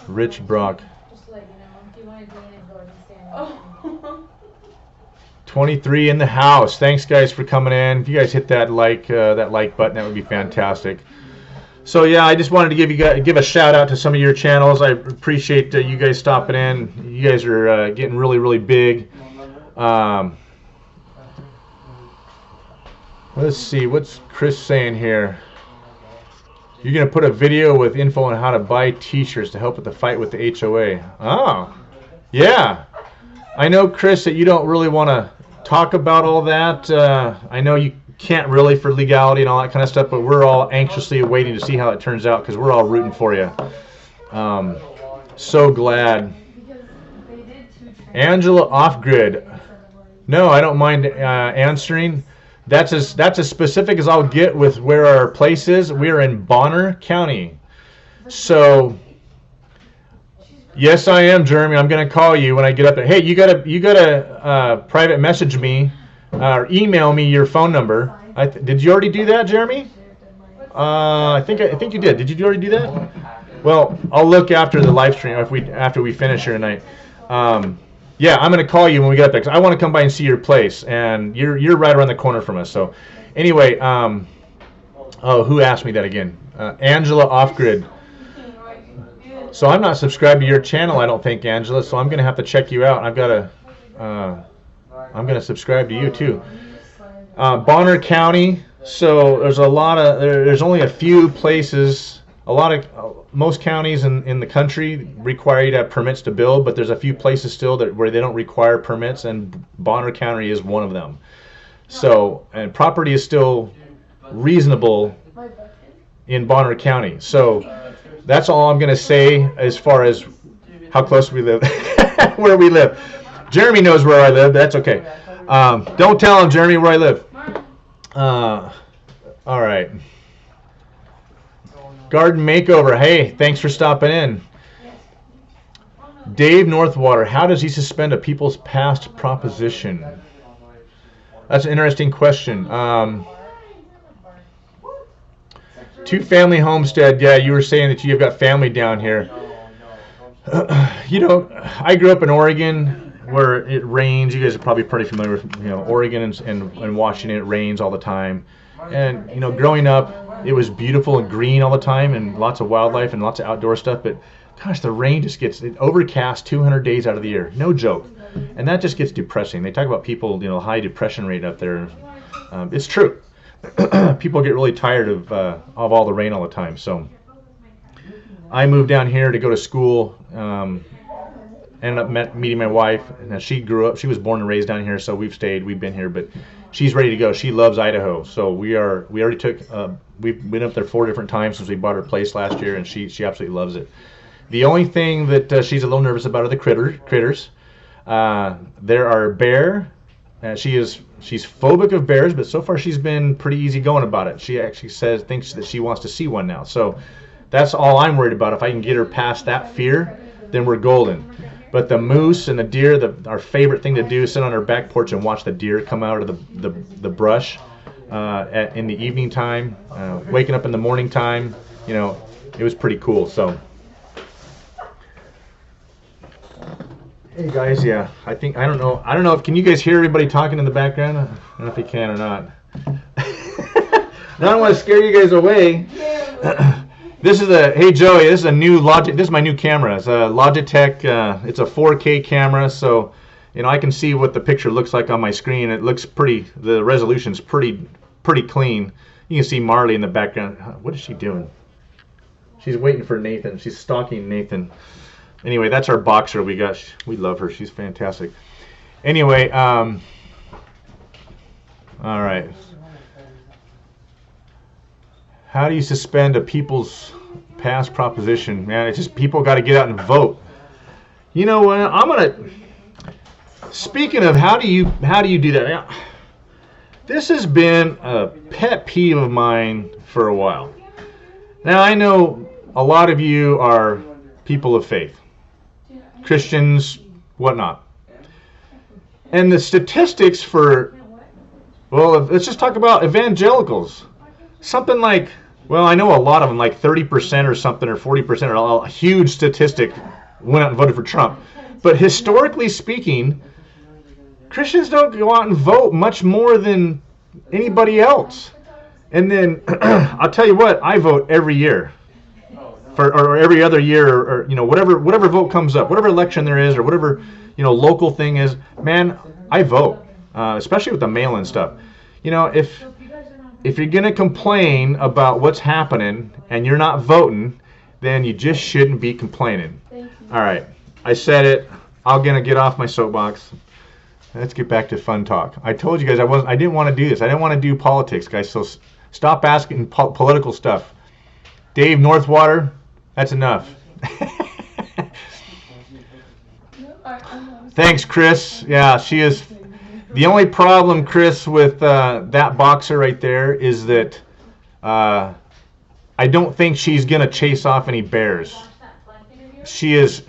Rich Brock. Just to let you know, if you want to be in his Lord and stand. Oh. 23 in the house. Thanks guys for coming in. If you guys hit that like button, that would be fantastic. So yeah, I just wanted to give a shout out to some of your channels. I appreciate you guys stopping in. You guys are getting really big. Let's see, what's Chris saying here? You're gonna put a video with info on how to buy t-shirts to help with the fight with the HOA. Oh, yeah. I know, Chris, that you don't really want to talk about all that. I know you can't really for legality and all that kind of stuff, but we're all anxiously waiting to see how it turns out because we're all rooting for you. So glad. Angela Off-Grid. No, I don't mind answering. That's as specific as I'll get with where our place is. We are in Bonner County. So yes, I am, Jeremy. I'm going to call you when I get up there. Hey, you gotta private message me or email me your phone number. Did you already do that, Jeremy? I think you did. Did you already do that? Well, I'll look after the live stream after we finish here tonight. Yeah, I'm going to call you when we get up there because I want to come by and see your place, and you're right around the corner from us. So, anyway, oh, who asked me that again? Angela Offgrid. So I'm not subscribed to your channel, I don't think, Angela. So I'm going to have to check you out. I'm going to subscribe to you too. Bonner County. So there's there's only a few places. Most counties in the country require you to have permits to build, but there's a few places still where they don't require permits, and Bonner County is one of them. So, and property is still reasonable in Bonner County. So that's all I'm going to say as far as how close we live, where we live. Jeremy knows where I live. That's okay. Don't tell him, Jeremy, where I live. All right. Garden Makeover. Hey, thanks for stopping in. Dave Northwater. How does he suspend a people's past proposition? That's an interesting question. Two-family homestead. Yeah, you were saying that you've got family down here. I grew up in Oregon where it rains. You guys are probably pretty familiar with Oregon and Washington. It rains all the time. And growing up, it was beautiful and green all the time, and lots of wildlife and lots of outdoor stuff. But gosh, the rain just gets overcast 200 days out of the year. No joke. And that just gets depressing. They talk about people, high depression rate up there. It's true. People get really tired of all the rain all the time. So I moved down here to go to school. Ended up meeting my wife. And she was born and raised down here, so we've been here. But she's ready to go. She loves Idaho. So we've been up there 4 different times since we bought her place last year, and she absolutely loves it. The only thing that she's a little nervous about are the critters. There are bear. She's phobic of bears, but so far she's been pretty easygoing about it. She actually thinks that she wants to see one now. So that's all I'm worried about. If I can get her past that fear, then we're golden. But the moose and the deer, our favorite thing to do is sit on our back porch and watch the deer come out of the brush in the evening time, waking up in the morning time. It was pretty cool. So. Hey guys, yeah, I don't know. Can you guys hear everybody talking in the background? I don't know if you can or not. I don't want to scare you guys away. Hey Joey, this is a new this is my new camera. It's a Logitech, it's a 4K camera, so I can see what the picture looks like on my screen. It looks the resolution's pretty clean. You can see Marley in the background. What is she doing? She's waiting for Nathan. She's stalking Nathan. Anyway, that's our boxer we got. We love her. She's fantastic. Anyway, all right. How do you suspend a people's past proposition? Man, it's just people got to get out and vote. You know what? Speaking of how do you do that? This has been a pet peeve of mine for a while. Now I know a lot of you are people of faith. Christians, whatnot. And the statistics let's just talk about evangelicals. Something like, I know a lot of them, like 30% or something, or 40%, or a huge statistic, went out and voted for Trump. But historically speaking, Christians don't go out and vote much more than anybody else. And then, I'll tell you what, I vote every year. Or every other year, or whatever vote comes up, whatever election there is, or whatever local thing is, man, I vote, especially with the mail-in stuff. If you're gonna complain about what's happening and you're not voting, then you just shouldn't be complaining. All right, I said it. I'm gonna get off my soapbox. Let's get back to fun talk. I told you guys I didn't want to do this. I didn't want to do politics, guys. So stop asking political stuff. Dave Northwater. That's enough. Thanks, Chris. Yeah, she is. The only problem, Chris, with that boxer right there is that I don't think she's going to chase off any bears. She doesn't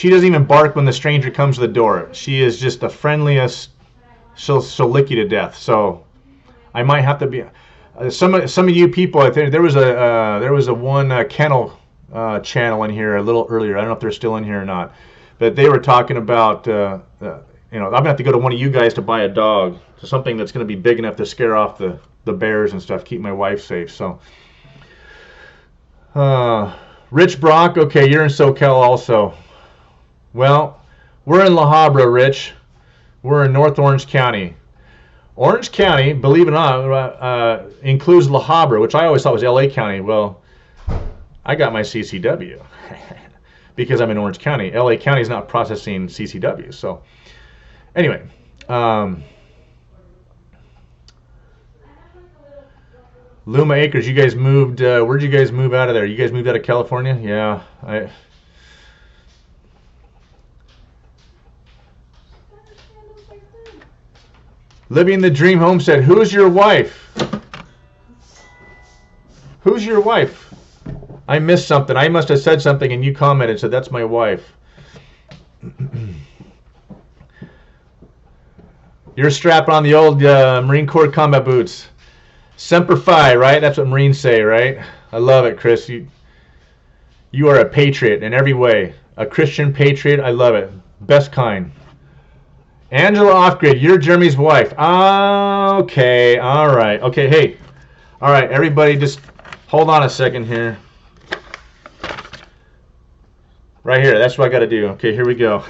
even bark when the stranger comes to the door. She is just the friendliest. She'll lick you to death. So I might have to be. Some of you people, I think there was a one kennel channel in here a little earlier. I don't know if they're still in here or not, but they were talking about I'm gonna have to go to one of you guys to buy a dog, so something that's gonna be big enough to scare off the bears and stuff, keep my wife safe. So Rich Brock, okay, you're in SoCal also. Well, we're in La Habra, Rich. We're in North Orange County. Orange County, believe it or not, includes La Habra, which I always thought was LA County. Well, I got my CCW because I'm in Orange County. LA County is not processing CCW. So, anyway. Luma Acres, you guys moved, where'd you guys move out of there? You guys moved out of California? Yeah. Living the Dream Homestead. Who's your wife? Who's your wife? I missed something. I must have said something and you commented, so that's my wife. You're strapping on the old Marine Corps combat boots. Semper Fi, right? That's what Marines say, right? I love it, Chris. You are a patriot in every way. A Christian patriot. I love it. Best kind. Angela Offgrid, you're Jeremy's wife. Okay, all right. Okay, hey. All right, everybody just hold on a second here. Right here, that's what I got to do. Okay, here we go.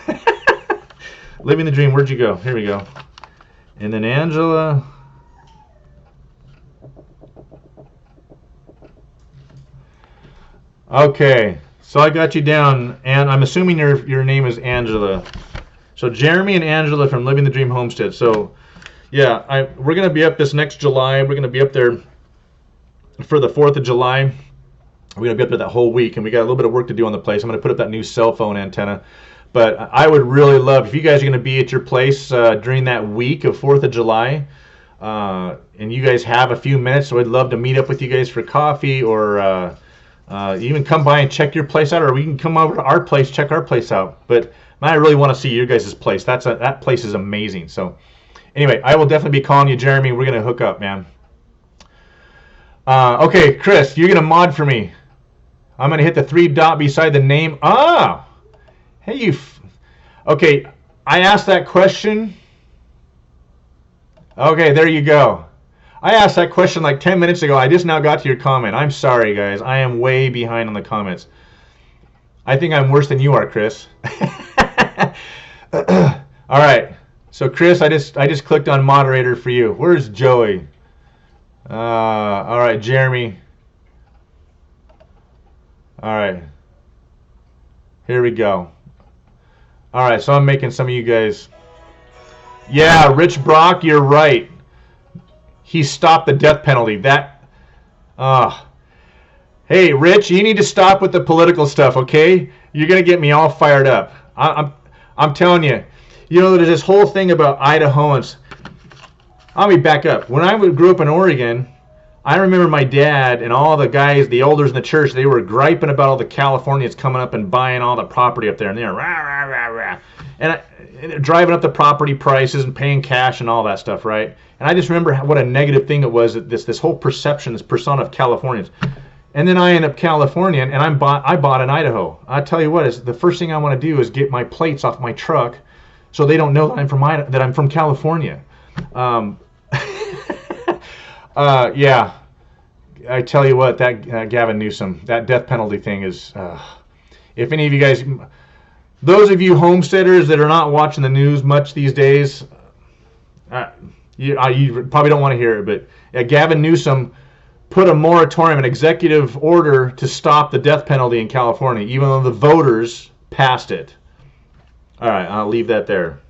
Living the dream, where'd you go? Here we go. And then Angela. Okay, so I got you down, and I'm assuming your name is Angela. So Jeremy and Angela from Living the Dream Homestead. So, yeah, we're going to be up this next July. We're going to be up there for the 4th of July. We're going to be up there that whole week, and we got a little bit of work to do on the place. I'm going to put up that new cell phone antenna. But I would really love, if you guys are going to be at your place during that week of 4th of July, and you guys have a few minutes, so I'd love to meet up with you guys for coffee, or even come by and check your place out, or we can come over to our place, check our place out. But I really want to see your guys' place. That place is amazing. So anyway, I will definitely be calling you, Jeremy. We're going to hook up, man. Okay, Chris, you're going to mod for me. I'm going to hit the 3 dot beside the name. Hey, okay, I asked that question. Okay, there you go. I asked that question like 10 minutes ago. I just now got to your comment. I'm sorry, guys. I am way behind on the comments. I think I'm worse than you are, Chris. All right. So, Chris, I just clicked on moderator for you. Where's Joey? All right, Jeremy. All right. Here we go. All right, so I'm making some of you guys. Yeah, Rich Brock, you're right. He stopped the death penalty. Hey, Rich, you need to stop with the political stuff, okay? You're gonna get me all fired up. I'm telling you. You know, there's this whole thing about Idahoans. Let me back up. When I grew up in Oregon, I remember my dad and all the guys, the elders in the church, they were griping about all the Californians coming up and buying all the property up there, and they're rah, rah, rah, rah. And driving up the property prices and paying cash and all that stuff, right? And I just remember what a negative thing it was, that this whole perception, this persona of Californians. And then I end up Californian, and I bought in Idaho. I tell you what, is the first thing I want to do is get my plates off my truck, so they don't know that I'm from California. Yeah, I tell you what, that Gavin Newsom, that death penalty thing is. If any of you guys, those of you homesteaders that are not watching the news much these days, you probably don't want to hear it, but Gavin Newsom put a moratorium, an executive order to stop the death penalty in California, even though the voters passed it. All right, I'll leave that there.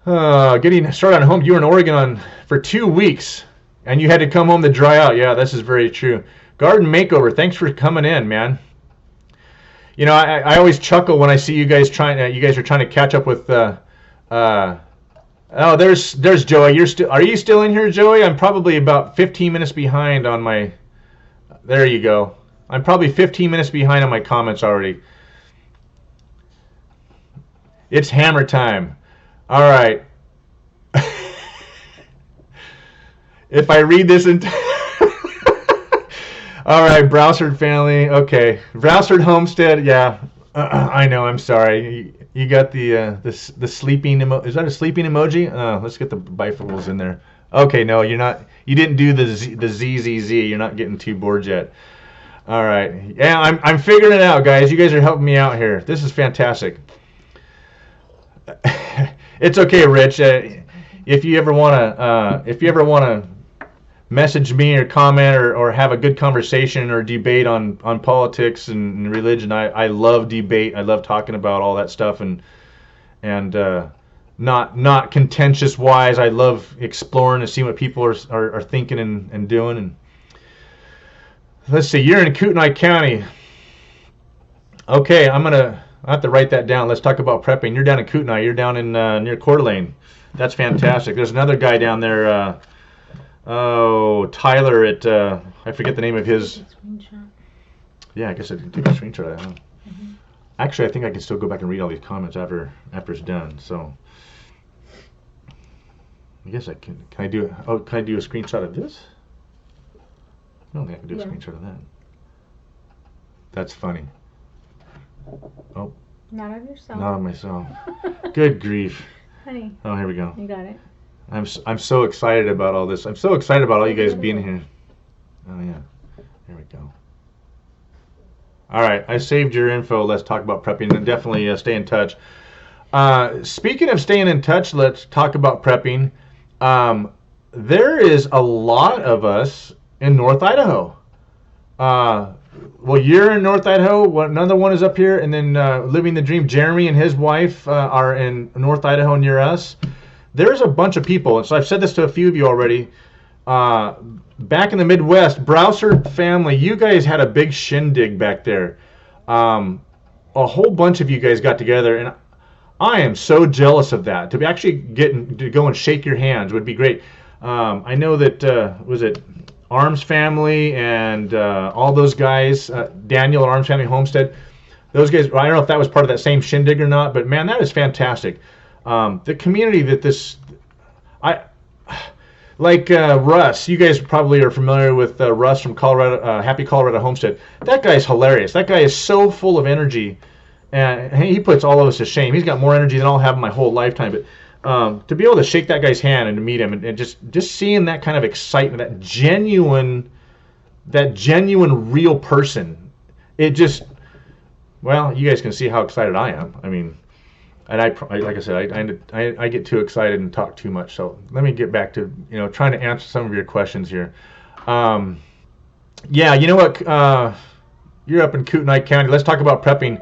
Getting started on home. You were in Oregon for 2 weeks, and you had to come home to dry out. Yeah, this is very true. Garden Makeover, thanks for coming in, man. You know, I always chuckle when I see you guys you guys are trying to catch up with. Oh, there's Joey. Are you still in here, Joey? I'm probably about 15 minutes behind on my. There you go. I'm probably 15 minutes behind on my comments already. It's hammer time. All right. If I read this in. All right, Browsard family. Okay, Browsard Homestead. Yeah, I know. I'm sorry. You got the sleeping emoji. Is that a sleeping emoji? Let's get the bifocals in there. Okay, no, you're not. You didn't do the ZZZ. You're not getting too bored yet. All right. Yeah, I'm figuring it out, guys. You guys are helping me out here. This is fantastic. It's okay, Rich. If you ever wanna message me or comment or have a good conversation or debate on politics and religion, I love debate. I love talking about all that stuff and not contentious wise. I love exploring and seeing what people are thinking and doing. And let's see, you're in Kootenai County. Okay, I have to write that down. Let's talk about prepping. You're down in Kootenai. You're down in near Coeur d'Alene. That's fantastic. There's another guy down there. Tyler at I forget the name of his. Yeah, I guess I can take a screenshot of that. Huh? Mm-hmm. Actually, I think I can still go back and read all these comments after it's done. So I guess I can. Can I do? Oh, can I do a screenshot of this? I don't think I can do a screenshot of that. That's funny. Oh. Not of yourself. Not of myself. Good grief. Honey. Oh, here we go. You got it. I'm so excited about all this. I'm so excited about all you guys being here. Oh yeah. Here we go. All right, I saved your info. Let's talk about prepping and definitely stay in touch. Speaking of staying in touch, let's talk about prepping. There is a lot of us in North Idaho. Well, you're in North Idaho. Another one is up here, and then Living the Dream. Jeremy and his wife are in North Idaho near us. There's a bunch of people, and so I've said this to a few of you already. Back in the Midwest, Browser family, you guys had a big shindig back there. A whole bunch of you guys got together, and I am so jealous of that. To actually to go and shake your hands would be great. I know that was it Arms Family and all those guys, Daniel at Arms Family Homestead. Those guys, I don't know if that was part of that same shindig or not, but man, that is fantastic. The community that Russ, you guys probably are familiar with Russ from Colorado, Happy Colorado Homestead. That guy's hilarious. That guy is so full of energy, and he puts all of us to shame. He's got more energy than I'll have in my whole lifetime. But to be able to shake that guy's hand and to meet him and just seeing that kind of excitement, that genuine real person, it just, well, you guys can see how excited I am. I mean, and like I said, I get too excited and talk too much. So let me get back to trying to answer some of your questions here. Yeah, you know what? You're up in Kootenai County. Let's talk about prepping.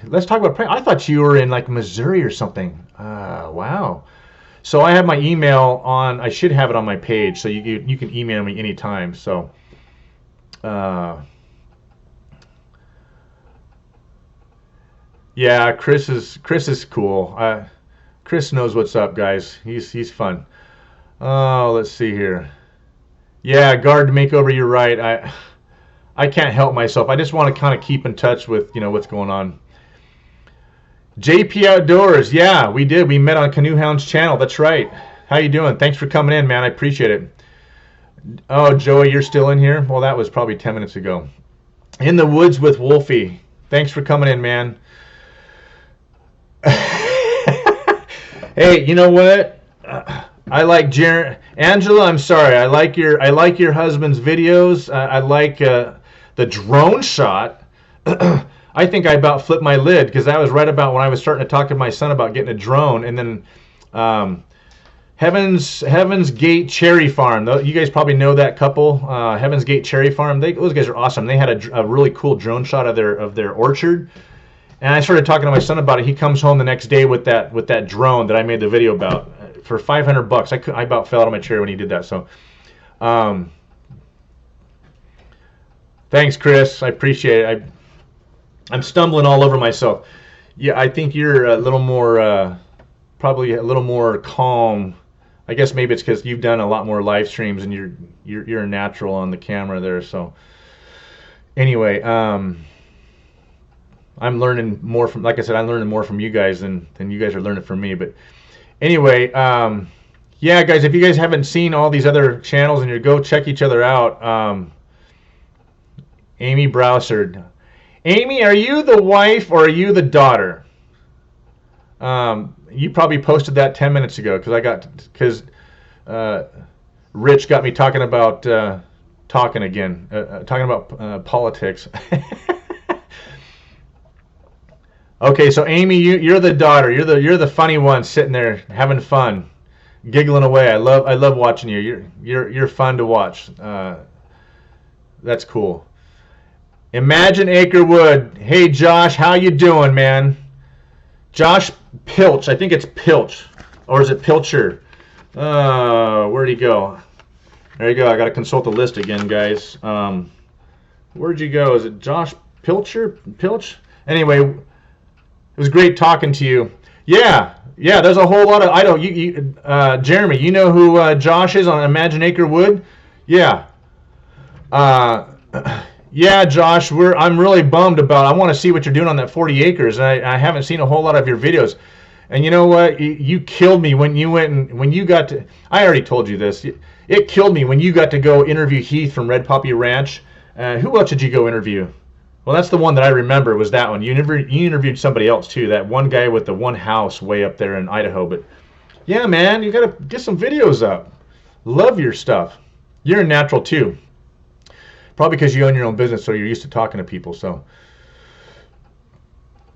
Let's talk about prepping. I thought you were in like Missouri or something. Wow. So I have my email on. I should have it on my page, so you can email me anytime. So. Yeah, Chris is cool. Chris knows what's up, guys. He's fun. Oh, let's see here. Yeah, Guard Makeover, you're right. I can't help myself. I just want to kind of keep in touch with what's going on. JP Outdoors, yeah, we did. We met on Canoe Hound's channel. That's right. How you doing? Thanks for coming in, man. I appreciate it. Oh, Joey, you're still in here? Well, that was probably 10 minutes ago. In the Woods with Wolfie. Thanks for coming in, man. Hey, you know what? I like Angela. I'm sorry. I like your husband's videos. I like the drone shot. I think I about flipped my lid because that was right about when I was starting to talk to my son about getting a drone, and then Heaven's Gate Cherry Farm. You guys probably know that couple, Heaven's Gate Cherry Farm. Those guys are awesome. They had a really cool drone shot of their orchard. And I started talking to my son about it. He comes home the next day with that drone that I made the video about for $500. I about fell out of my chair when he did that. So, thanks, Chris. I appreciate it. I'm stumbling all over myself. Yeah, I think you're a little more, probably a little more calm. I guess maybe it's because you've done a lot more live streams and you're a natural on the camera there. So, anyway, I'm learning more from, like I said, I'm learning more from you guys than you guys are learning from me. But anyway, yeah, guys, if you guys haven't seen all these other channels and you go check each other out, Amy Browsard. Amy, are you the wife or are you the daughter? You probably posted that 10 minutes ago because Rich got me talking about talking again, talking about politics. Okay, so Amy, you're the daughter. You're the funny one sitting there having fun, giggling away. I love watching you. You're fun to watch. That's cool. Imagine Acre Wood. Hey Josh, how you doing, man? Josh Pilch. I think it's Pilch, or is it Pilcher? Where'd he go? There you go. I got to consult the list again, guys. Where'd you go? Is it Josh Pilcher? Pilch? Anyway, it was great talking to you. Yeah. There's a whole lot of Jeremy, you know who Josh is on Imagine Acre Wood? Yeah. Yeah, Josh. I'm really bummed about. I want to see what you're doing on that 40 acres. I haven't seen a whole lot of your videos. And you know what? You killed me when you went and when you got to. I already told you this. It killed me when you got to go interview Heath from Red Poppy Ranch. Who else did you go interview? Well, that's the one that I remember was that one. You interviewed somebody else too. That one guy with the one house way up there in Idaho. But yeah, man, you got to get some videos up. Love your stuff. You're a natural too. Probably because you own your own business, so you're used to talking to people. So.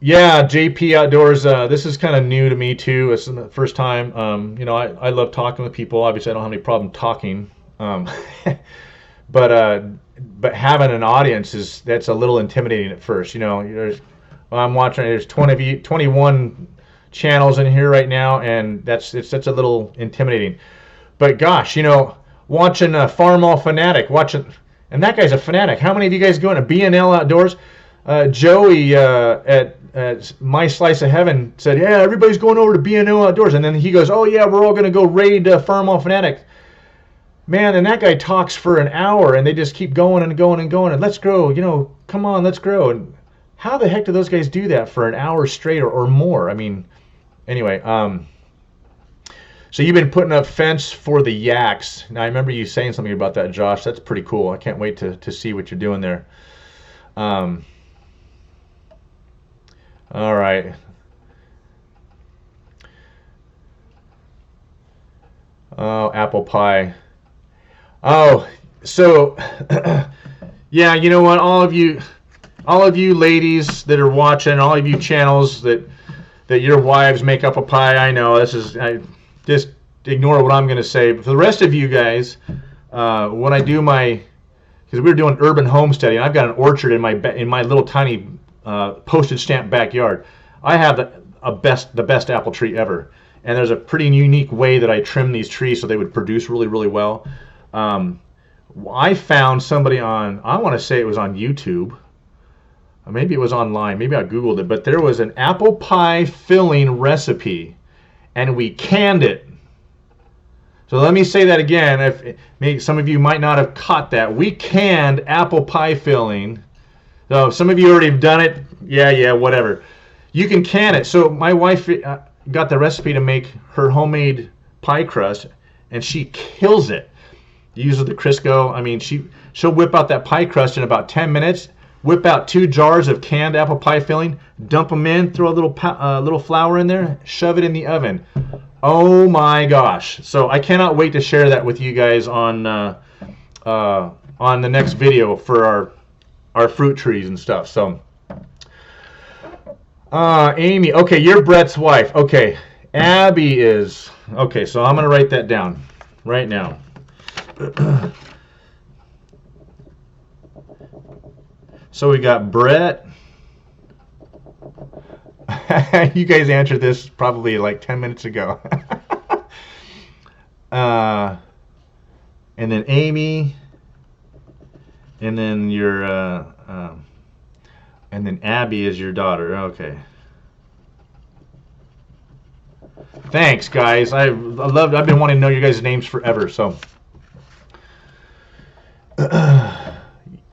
Yeah, JP Outdoors. This is kind of new to me too. It's the first time. I love talking with people. Obviously, I don't have any problem talking. But having an audience that's a little intimidating at first. I'm watching. There's 21 channels in here right now, and that's a little intimidating. But gosh, watching Farmall Fanatic, and that guy's a fanatic. How many of you guys go into B&L Outdoors? Joey at My Slice of Heaven said, yeah, everybody's going over to B&O Outdoors. And then he goes, oh, yeah, we're all going to go raid Farmall Fanatic. Man, and that guy talks for an hour, and they just keep going and going and going. And let's grow, come on, let's grow. And how the heck do those guys do that for an hour straight or more? I mean, anyway, so you've been putting up fence for the yaks. Now, I remember you saying something about that, Josh. That's pretty cool. I can't wait to see what you're doing there. All right. Oh, apple pie. Oh, so yeah, you know what? All of you ladies that are watching, all of you channels that your wives make apple pie. I know I just ignore what I'm going to say. But for the rest of you guys, when I do because we're doing urban homesteading, I've got an orchard in my little tiny postage stamp backyard. I have the best apple tree ever, and there's a pretty unique way that I trim these trees so they would produce really, really well. I found somebody I want to say it was on YouTube, or maybe it was online, maybe I googled it, but there was an apple pie filling recipe, and we canned it. So let me say that again. Maybe some of you might not have caught that. We canned apple pie filling. So some of you already have done it. Yeah, whatever. You can can it. So my wife got the recipe to make her homemade pie crust, and she kills it. Uses the Crisco. I mean, she'll whip out that pie crust in about 10 minutes. Whip out 2 jars of canned apple pie filling. Dump them in. Throw a little flour in there. Shove it in the oven. Oh my gosh! So I cannot wait to share that with you guys on the next video for our fruit trees and stuff. So, Amy, okay, you're Brett's wife. Okay, Abby is. Okay, so I'm gonna write that down right now. So we got Brett. You guys answered this probably like 10 minutes ago. And then Amy. And then and then Abby is your daughter. Okay. Thanks, guys. I've been wanting to know your guys' names forever. So.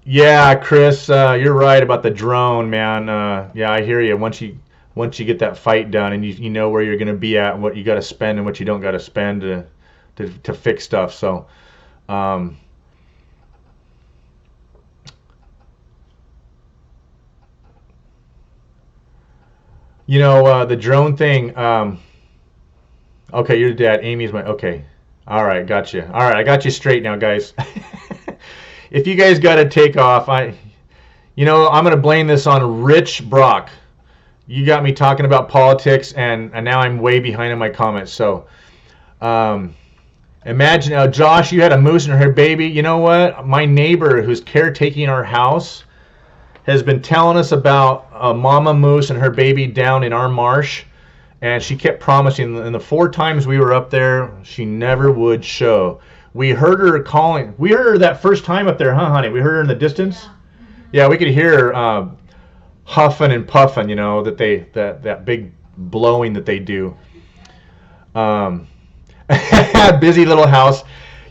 Yeah, Chris, you're right about the drone, man. Yeah, I hear you. Once you get that fight done and you know where you're going to be at, and what you got to spend and what you don't got to spend to fix stuff. So, the drone thing. Okay, your dad. Amy's my. Okay, all right, got you. All right, I got you straight now, guys. if you guys got to take off, I'm going to blame this on Rich Brock. You got me talking about politics, and now I'm way behind in my comments. So, imagine, Josh, you had a moose and her baby. You know what? My neighbor who's caretaking our house has been telling us about a mama moose and her baby down in our marsh, and she kept promising. And the 4 times we were up there, she never would show. We heard her calling. We heard her that first time up there, huh, honey? We heard her in the distance. Yeah, we could hear her huffing and puffing. That big blowing that they do. Busy little house.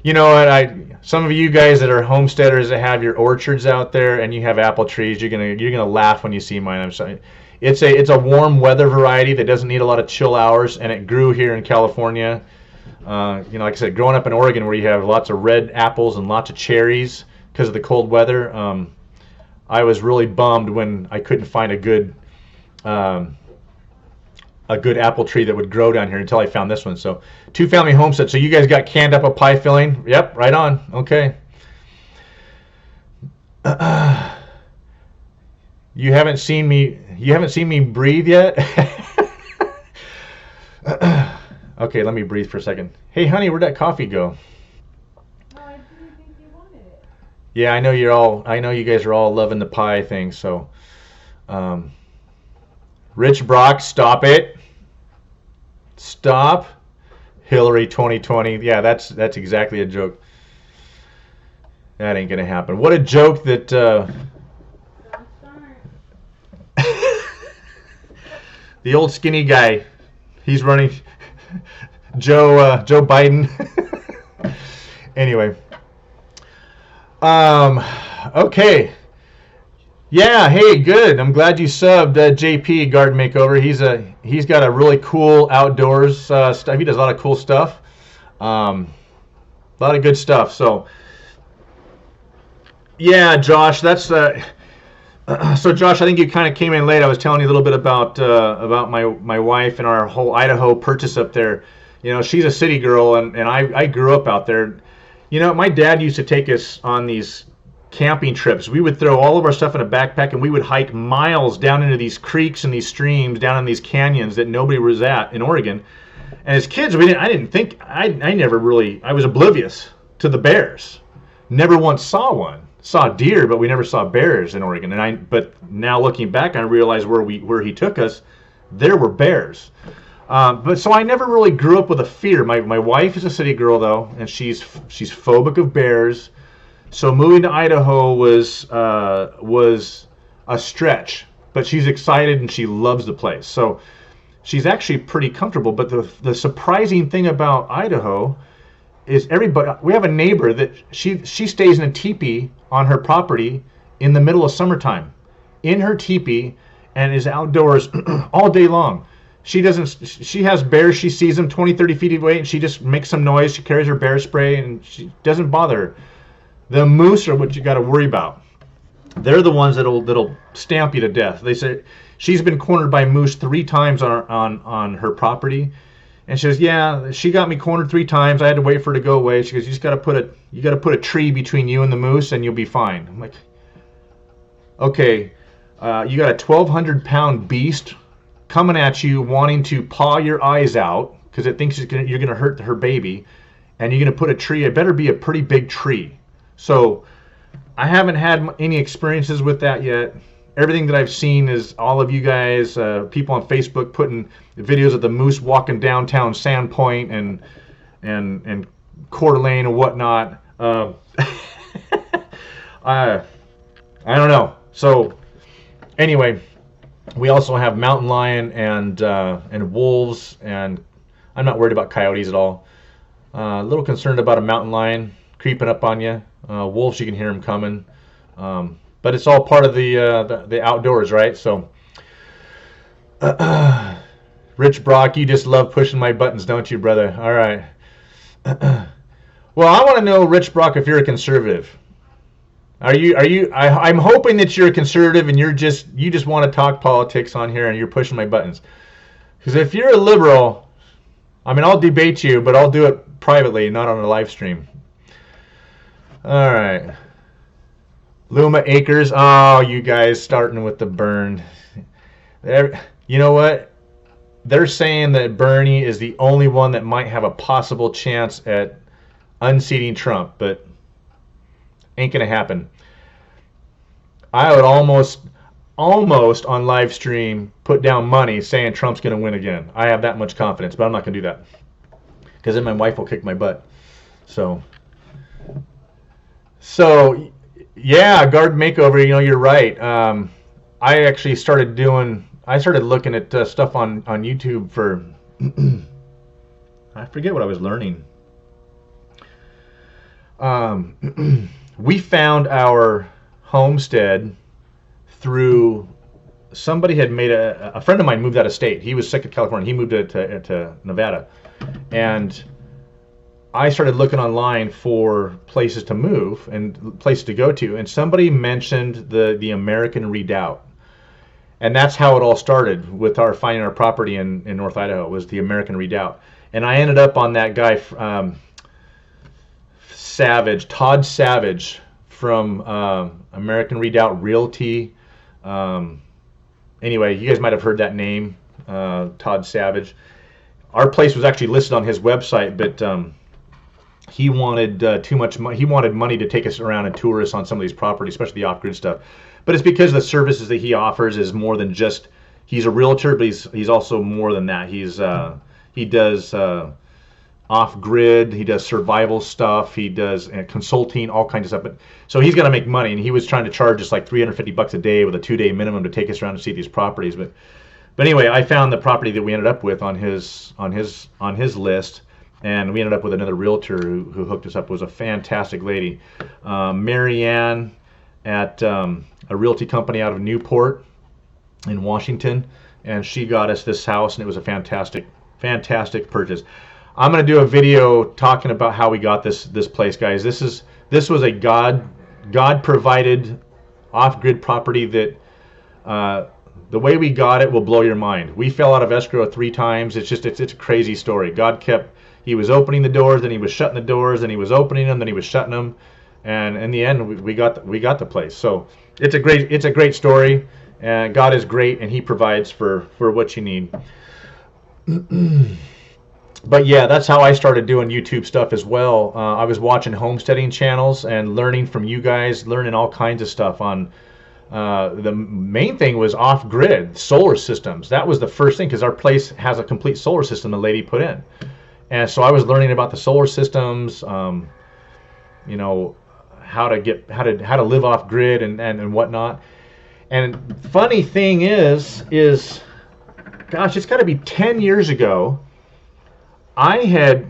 You know what? Some of you guys that are homesteaders that have your orchards out there and you have apple trees, you're gonna laugh when you see mine. I'm sorry. It's a warm weather variety that doesn't need a lot of chill hours, and it grew here in California. Like I said, growing up in Oregon where you have lots of red apples and lots of cherries because of the cold weather, I was really bummed when I couldn't find a good apple tree that would grow down here until I found this one. So 2-family homestead. So you guys got canned apple pie filling? Yep, right on. Okay. You haven't seen me breathe yet? Okay, let me breathe for a second. Hey honey, where'd that coffee go? No, I didn't think you wanted it. Yeah, I know you guys are all loving the pie thing, so Rich Brock, stop it. Stop. Hillary 2020. Yeah, that's exactly a joke. That ain't gonna happen. What a joke that the old skinny guy, he's running Joe Biden. Anyway. Okay. Yeah, hey, good. I'm glad you subbed JP Garden Makeover. He's got a really cool outdoors stuff. He does a lot of cool stuff. A lot of good stuff. So, yeah, Josh, that's so Josh, I think you kind of came in late. I was telling you a little bit about my wife and our whole Idaho purchase up there. She's a city girl, and I grew up out there. My dad used to take us on these camping trips. We would throw all of our stuff in a backpack and we would hike miles down into these creeks and these streams, down in these canyons that nobody was at in Oregon. And as kids, I was oblivious to the bears. Never once saw one. Saw deer, but we never saw bears in Oregon. But now looking back, I realized where he took us, there were bears. But so I never really grew up with a fear. My wife is a city girl though, and she's phobic of bears. So moving to Idaho was a stretch, but she's excited and she loves the place. So she's actually pretty comfortable. But the surprising thing about Idaho is we have a neighbor that she stays in a teepee on her property in the middle of summertime, in her teepee, and is outdoors all day long. She has bears, she sees them 20, 30 feet away, and she just makes some noise. She carries her bear spray, and she doesn't bother her. The moose are what you got to worry about. They're the ones that'll stamp you to death. They say she's been cornered by moose 3 times on her property, and she says, "Yeah, she got me cornered 3 times. I had to wait for her to go away." She goes, "You got to put a tree between you and the moose, and you'll be fine." I'm like, "Okay, you got a 1,200-pound beast coming at you, wanting to paw your eyes out because it thinks you're gonna hurt her baby, and you're gonna put a tree. It better be a pretty big tree." So I haven't had any experiences with that yet. Everything that I've seen is all of you guys, people on Facebook putting videos of the moose walking downtown Sandpoint and Coeur d'Alene and whatnot. I don't know. So anyway, we also have mountain lion and wolves, and I'm not worried about coyotes at all. A little concerned about a mountain lion creeping up on you. Wolves, you can hear them coming. But it's all part of the outdoors, right? So, Rich Brock, you just love pushing my buttons, don't you, brother? All right. Well, I want to know, Rich Brock, if you're a conservative. I'm hoping that you're a conservative and you just want to talk politics on here and you're pushing my buttons. Because if you're a liberal, I'll debate you, but I'll do it privately, not on a live stream. All right. Luma Acres. Oh, you guys starting with the burn. You know what? They're saying that Bernie is the only one that might have a possible chance at unseating Trump, but ain't gonna happen. I would almost on live stream put down money saying Trump's gonna win again. I have that much confidence, but I'm not gonna do that because then my wife will kick my butt. So yeah, garden makeover. You know, you're right. I actually started looking at stuff on YouTube for. I forget what I was learning. We found our homestead through somebody had made a friend of mine moved out of state. He was sick of California. He moved to Nevada, and I started looking online for places to move and places to go to, and somebody mentioned the American Redoubt, and that's how it all started with our finding our property in North Idaho was the American Redoubt, and I ended up on that guy Todd Savage from American Redoubt Realty. Anyway, you guys might have heard that name, Todd Savage. Our place was actually listed on his website, but he wanted too much money. He wanted money to take us around and tour us on some of these properties, especially the off-grid stuff. But it's because the services that he offers is more than just. He's a realtor, but he's also more than that. He does off-grid. He does survival stuff. He does consulting, all kinds of stuff. But so he's got to make money, and he was trying to charge us like $350 a day with a 2-day minimum to take us around and see these properties. But anyway, I found the property that we ended up with on his list. And we ended up with another realtor who hooked us up. It was a fantastic lady, Mary Ann, at a realty company out of Newport in Washington, and she got us this house, and it was a fantastic purchase. I'm going to do a video talking about how we got this place, guys. This was a God provided off-grid property that the way we got it will blow your mind. We fell out of escrow 3 times. It's a crazy story. He was opening the doors, then he was shutting the doors, then he was opening them, then he was shutting them, and in the end, we got the place. So it's a great story, and God is great, and He provides for what you need. But yeah, that's how I started doing YouTube stuff as well. I was watching homesteading channels and learning from you guys, learning all kinds of stuff on. The main thing was off-grid solar systems. That was the first thing because our place has a complete solar system the lady put in. And so I was learning about the solar systems, you know, how to live off grid and whatnot. And funny thing is, gosh, it's got to be 10 years ago. The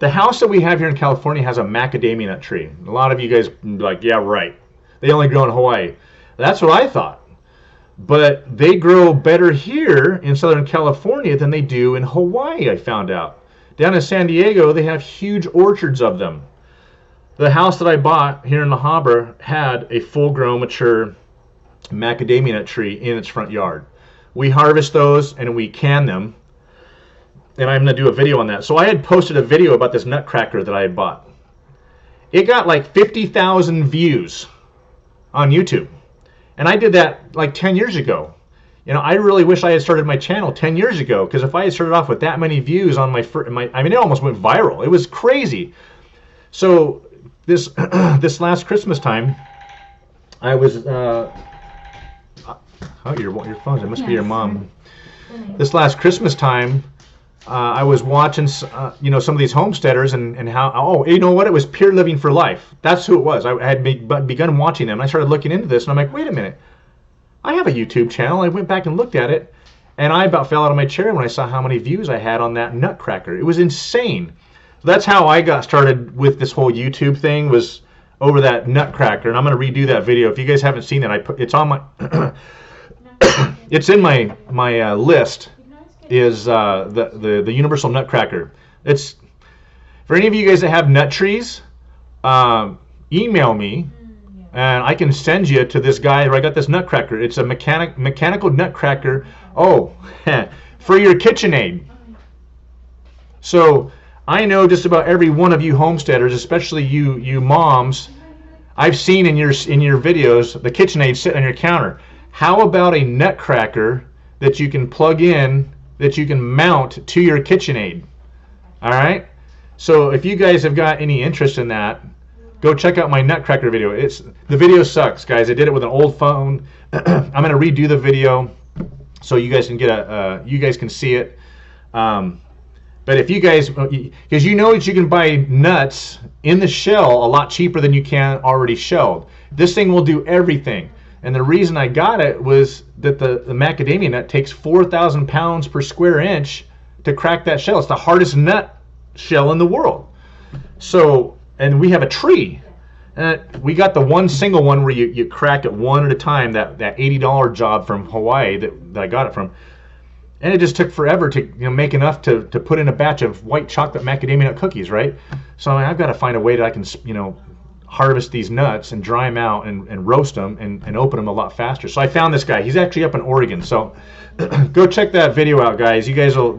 house that we have here in California has a macadamia nut tree. A lot of you guys be like, yeah, right. They only grow in Hawaii. That's what I thought. But they grow better here in Southern California than they do in Hawaii, I found out. Down in San Diego, they have huge orchards of them. The house that I bought here in La Habra had a full-grown, mature macadamia nut tree in its front yard. We harvest those and we can them, and I'm going to do a video on that. So I had posted a video about this nutcracker that I had bought. It got like 50,000 views on YouTube, and I did that like 10 years ago. You know, I really wish I had started my channel 10 years ago, because if I had started off with that many views on it almost went viral. It was crazy. So this this last Christmas time, I was your phone. It must be your mom. This last Christmas time, I was watching some of these homesteaders and how you know what, it was Pure Living for Life. That's who it was. I had begun watching them. I started looking into this, and I'm like, wait a minute. I have a YouTube channel. I went back and looked at it, and I about fell out of my chair when I saw how many views I had on that nutcracker. It was insane. That's how I got started with this whole YouTube thing, was over that nutcracker, and I'm going to redo that video. If you guys haven't seen that, it's on my it's in my list, is the Universal Nutcracker. It's for any of you guys that have nut trees, email me. And I can send you to this guy where I got this nutcracker. It's a mechanical nutcracker. Oh, for your KitchenAid. So I know just about every one of you homesteaders, especially you moms. I've seen in your videos the KitchenAid sitting on your counter. How about a nutcracker that you can plug in, that you can mount to your KitchenAid? All right. So if you guys have got any interest in that, go check out my nutcracker video. The video sucks, guys. I did it with an old phone. I'm gonna redo the video so you guys can get you guys can see it. But if you guys, because you know that you can buy nuts in the shell a lot cheaper than you can already shelled. This thing will do everything. And the reason I got it was that the macadamia nut takes 4,000 pounds per square inch to crack that shell. It's the hardest nut shell in the world. So, and we have a tree. We got the one single one where you crack it one at a time, that $80 job from Hawaii that I got it from. And it just took forever to make enough to put in a batch of white chocolate macadamia nut cookies, right? So I've got to find a way that I can harvest these nuts and dry them out and roast them and open them a lot faster. So I found this guy. He's actually up in Oregon. So go check that video out, guys. You guys will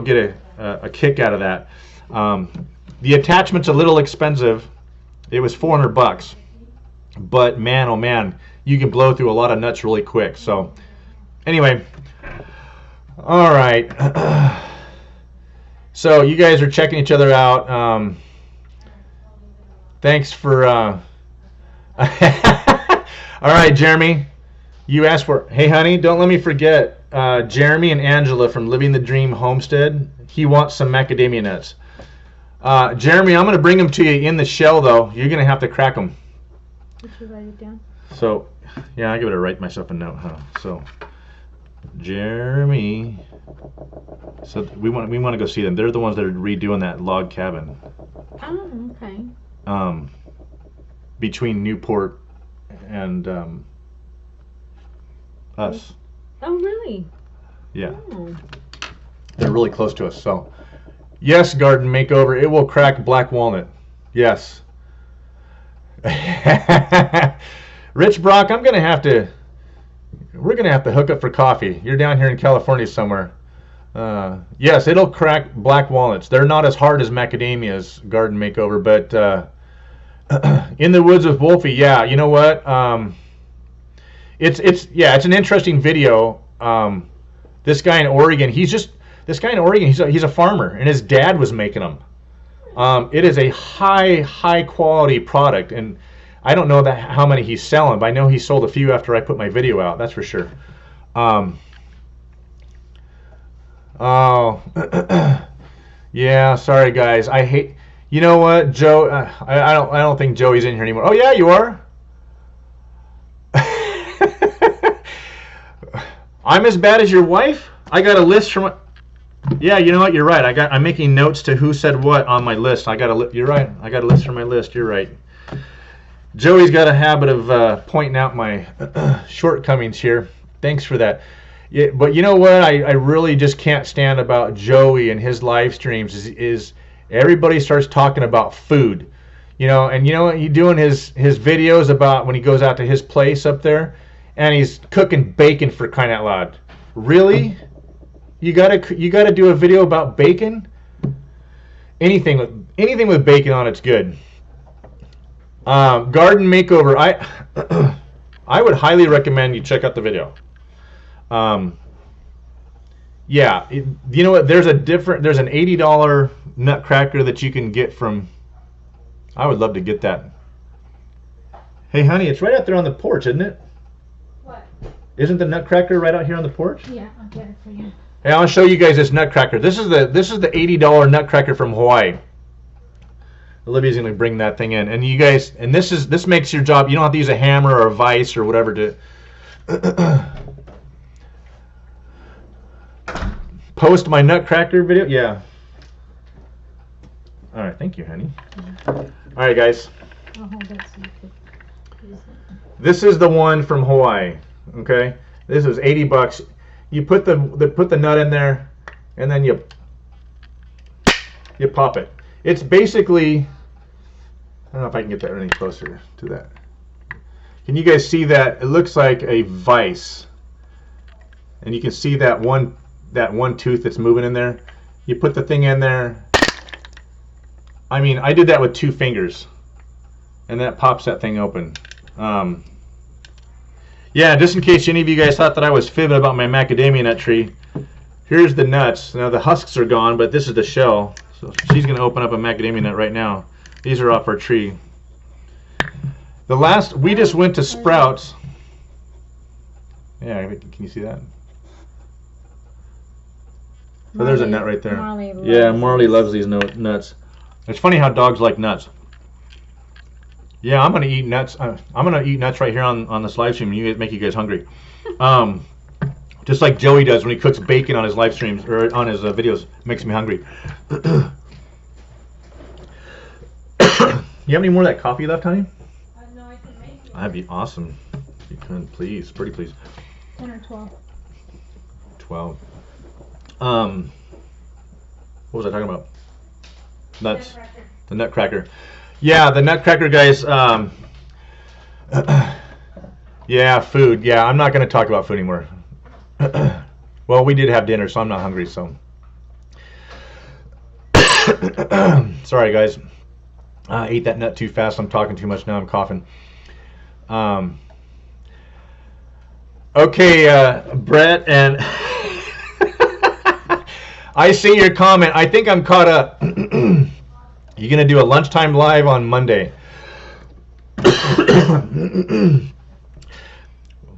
get a kick out of that. The attachment's a little expensive. It was $400, but man, oh man, you can blow through a lot of nuts really quick. So anyway. All right. So you guys are checking each other out. Thanks for. All right, Jeremy. You asked for. Hey, honey, don't let me forget. Jeremy and Angela from Living the Dream Homestead. He wants some macadamia nuts. Jeremy, I'm going to bring them to you in the shell, though. You're going to have to crack them. Did you write it down? So, yeah, I got to write myself a note, huh? So. Jeremy. So we want to go see them. They're the ones that are redoing that log cabin. Oh, okay. Between Newport and us. Oh, really? Yeah. Oh. They're really close to us. So, yes, garden makeover. It will crack black walnut. Yes. Rich Brock, we're gonna have to hook up for coffee. You're down here in California somewhere. Yes, it'll crack black walnuts. They're not as hard as macadamia's garden makeover, but in the woods with Wolfie, yeah. You know what? It's an interesting video. This guy in Oregon, he's a farmer, and his dad was making them. It is a high quality product, and I don't know how many he's selling, but I know he sold a few after I put my video out. That's for sure. Oh, yeah. Sorry, guys. I hate. You know what, Joe? I don't think Joey's in here anymore. Oh yeah, you are. I'm as bad as your wife. I got a list from. Yeah, you know what? You're right. I'm making notes to who said what on my list. You're right. I got a list from my list. You're right. Joey's got a habit of pointing out my shortcomings here. Thanks for that. Yeah, but you know what? I really just can't stand about Joey and his live streams is everybody starts talking about food. And you know what? He's doing his videos about when he goes out to his place up there, and he's cooking bacon, for crying out loud. Really? You gotta do a video about bacon? Anything with bacon on it's good. Garden makeover. I would highly recommend you check out the video. Yeah, you know what? There's an $80 nutcracker that you can get from. I would love to get that. Hey, honey, it's right out there on the porch, isn't it? What? Isn't the nutcracker right out here on the porch? Yeah, I'll get it for you. Hey, I'll show you guys this nutcracker. This is the $80 nutcracker from Hawaii. Olivia's gonna bring that thing in, and you guys, and this makes your job. You don't have to use a hammer or a vise or whatever to post my nutcracker video. Yeah. All right, thank you, honey. All right, guys. I'll hold that so you could use it. This is the one from Hawaii. Okay, this is $80. You put the nut in there, and then you pop it. It's basically. I don't know if I can get that any closer to that. Can you guys see that? It looks like a vise, and you can see that one tooth that's moving in there. You put the thing in there. I mean, I did that with 2 fingers. and that pops that thing open. Yeah, just in case any of you guys thought that I was fibbing about my macadamia nut tree, here's the nuts. Now the husks are gone, but this is the shell. So she's going to open up a macadamia nut right now. These are off our tree. We just went to Sprouts. Yeah, can you see that? So there's a nut right there. Marley loves these nuts. It's funny how dogs like nuts. Yeah, I'm gonna eat nuts. I'm gonna eat nuts right here on this live stream. And make you guys hungry. Just like Joey does when he cooks bacon on his live streams or on his videos. Makes me hungry. You have any more of that coffee left, honey? No, I can make it. That'd be awesome. If you could, please, pretty please. 10 or 12. 12. What was I talking about? Nuts. Nutcracker. The Nutcracker. Yeah, the Nutcracker, guys. Yeah, food. Yeah, I'm not going to talk about food anymore. Well, we did have dinner, so I'm not hungry. So, sorry, guys. I ate that nut too fast. I'm talking too much now. I'm coughing. Okay, Brett, and I see your comment. I think I'm caught up. You're going to do a lunchtime live on Monday.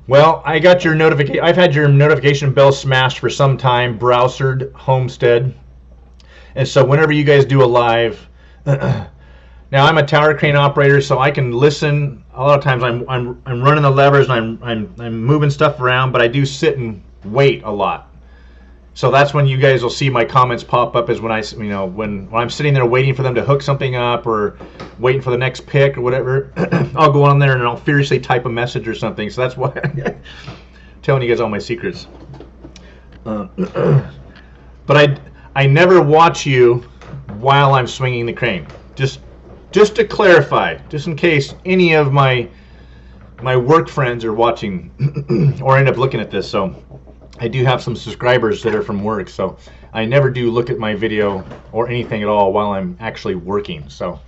Well, I got your notification. I've had your notification bell smashed for some time, browsered Homestead. And so whenever you guys do a live, now I'm a tower crane operator, so I can listen. A lot of times I'm running the levers and I'm moving stuff around, but I do sit and wait a lot. So that's when you guys will see my comments pop up, is when when I'm sitting there waiting for them to hook something up or waiting for the next pick or whatever. I'll go on there and I'll furiously type a message or something. So that's why I'm telling you guys all my secrets. But I never watch you while I'm swinging the crane. Just to clarify, just in case any of my work friends are watching or end up looking at this. So I do have some subscribers that are from work, so I never do look at my video or anything at all while I'm actually working. So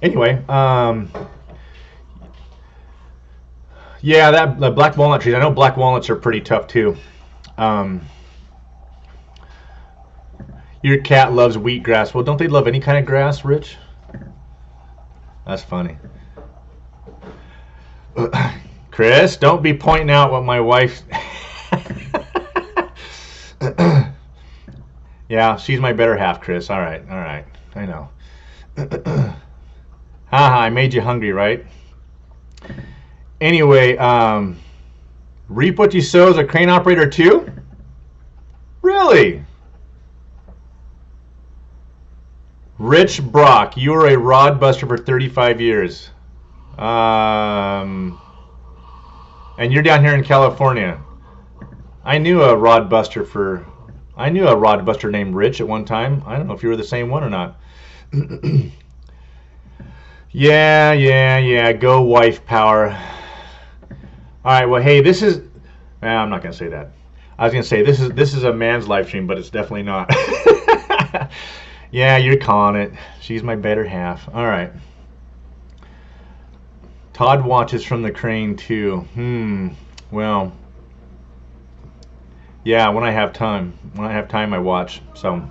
anyway, yeah, the black walnut trees. I know black walnuts are pretty tough too. Your cat loves wheatgrass. Well, don't they love any kind of grass, Rich? That's funny. Chris, don't be pointing out what my wife... Yeah, she's my better half, Chris. All right. I know. Haha, I made you hungry, right? Anyway, reap what you sow as a crane operator too? Really? Rich Brock, you were a rod buster for 35 years. And you're down here in California. I knew a rod buster named Rich at one time. I don't know if you were the same one or not. Yeah. Go wife power. All right. Well, hey, this is. I'm not gonna say that. I was gonna say this is a man's live stream, but it's definitely not. Yeah, you're calling it. She's my better half. All right. Todd watches from the crane too. Well, yeah, when I have time. I watch. So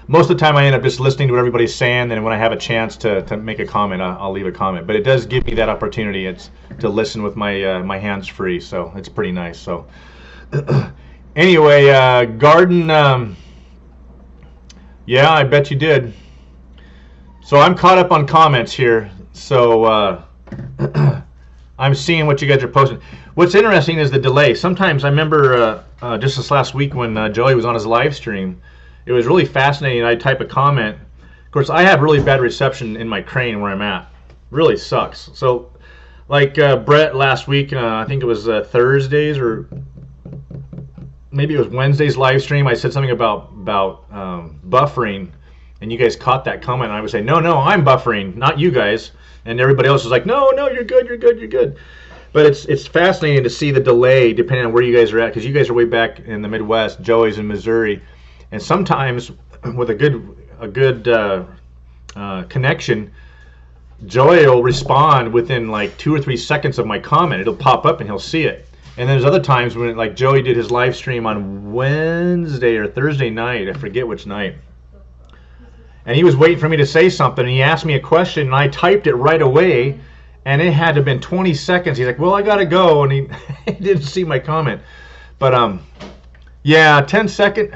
most of the time I end up just listening to what everybody's saying, and when I have a chance to make a comment, I'll leave a comment. But it does give me that opportunity. It's to listen with my hands free, so it's pretty nice. So anyway, garden. Yeah, I bet you did. So I'm caught up on comments here. So I'm seeing what you guys are posting. What's interesting is the delay. Sometimes I remember just this last week when Joey was on his live stream, it was really fascinating. I'd type a comment. Of course, I have really bad reception in my crane where I'm at. Really sucks. So like Brett last week, I think it was Thursdays or maybe it was Wednesday's live stream. I said something about buffering, and you guys caught that comment. And I would say, no, I'm buffering, not you guys. And everybody else was like, no, you're good. But it's fascinating to see the delay depending on where you guys are at, because you guys are way back in the Midwest. Joey's in Missouri, and sometimes with a good connection, Joey will respond within like 2 or 3 seconds of my comment. It'll pop up and he'll see it. And there's other times when, like, Joey did his live stream on Wednesday or Thursday night. I forget which night. And he was waiting for me to say something, and he asked me a question, and I typed it right away, and it had to have been 20 seconds. He's like, well, I got to go, and he, he didn't see my comment. But, yeah, 10-second.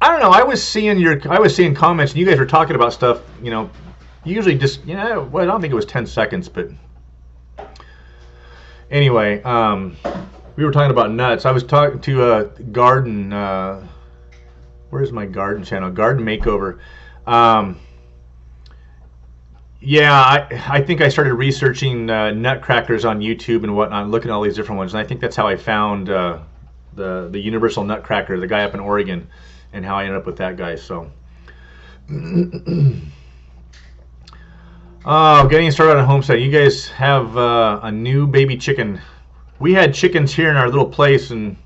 I don't know. I was seeing comments, and you guys were talking about stuff, you know, usually just, you know, well, I don't think it was 10 seconds, but anyway, we were talking about nuts. I was talking to Garden, where's my garden channel? Garden Makeover. Yeah, I think I started researching nutcrackers on YouTube and whatnot, looking at all these different ones, and I think that's how I found the Universal Nutcracker, the guy up in Oregon, and how I ended up with that guy. So, oh, getting started on Homestead. You guys have a new baby chicken. We had chickens here in our little place in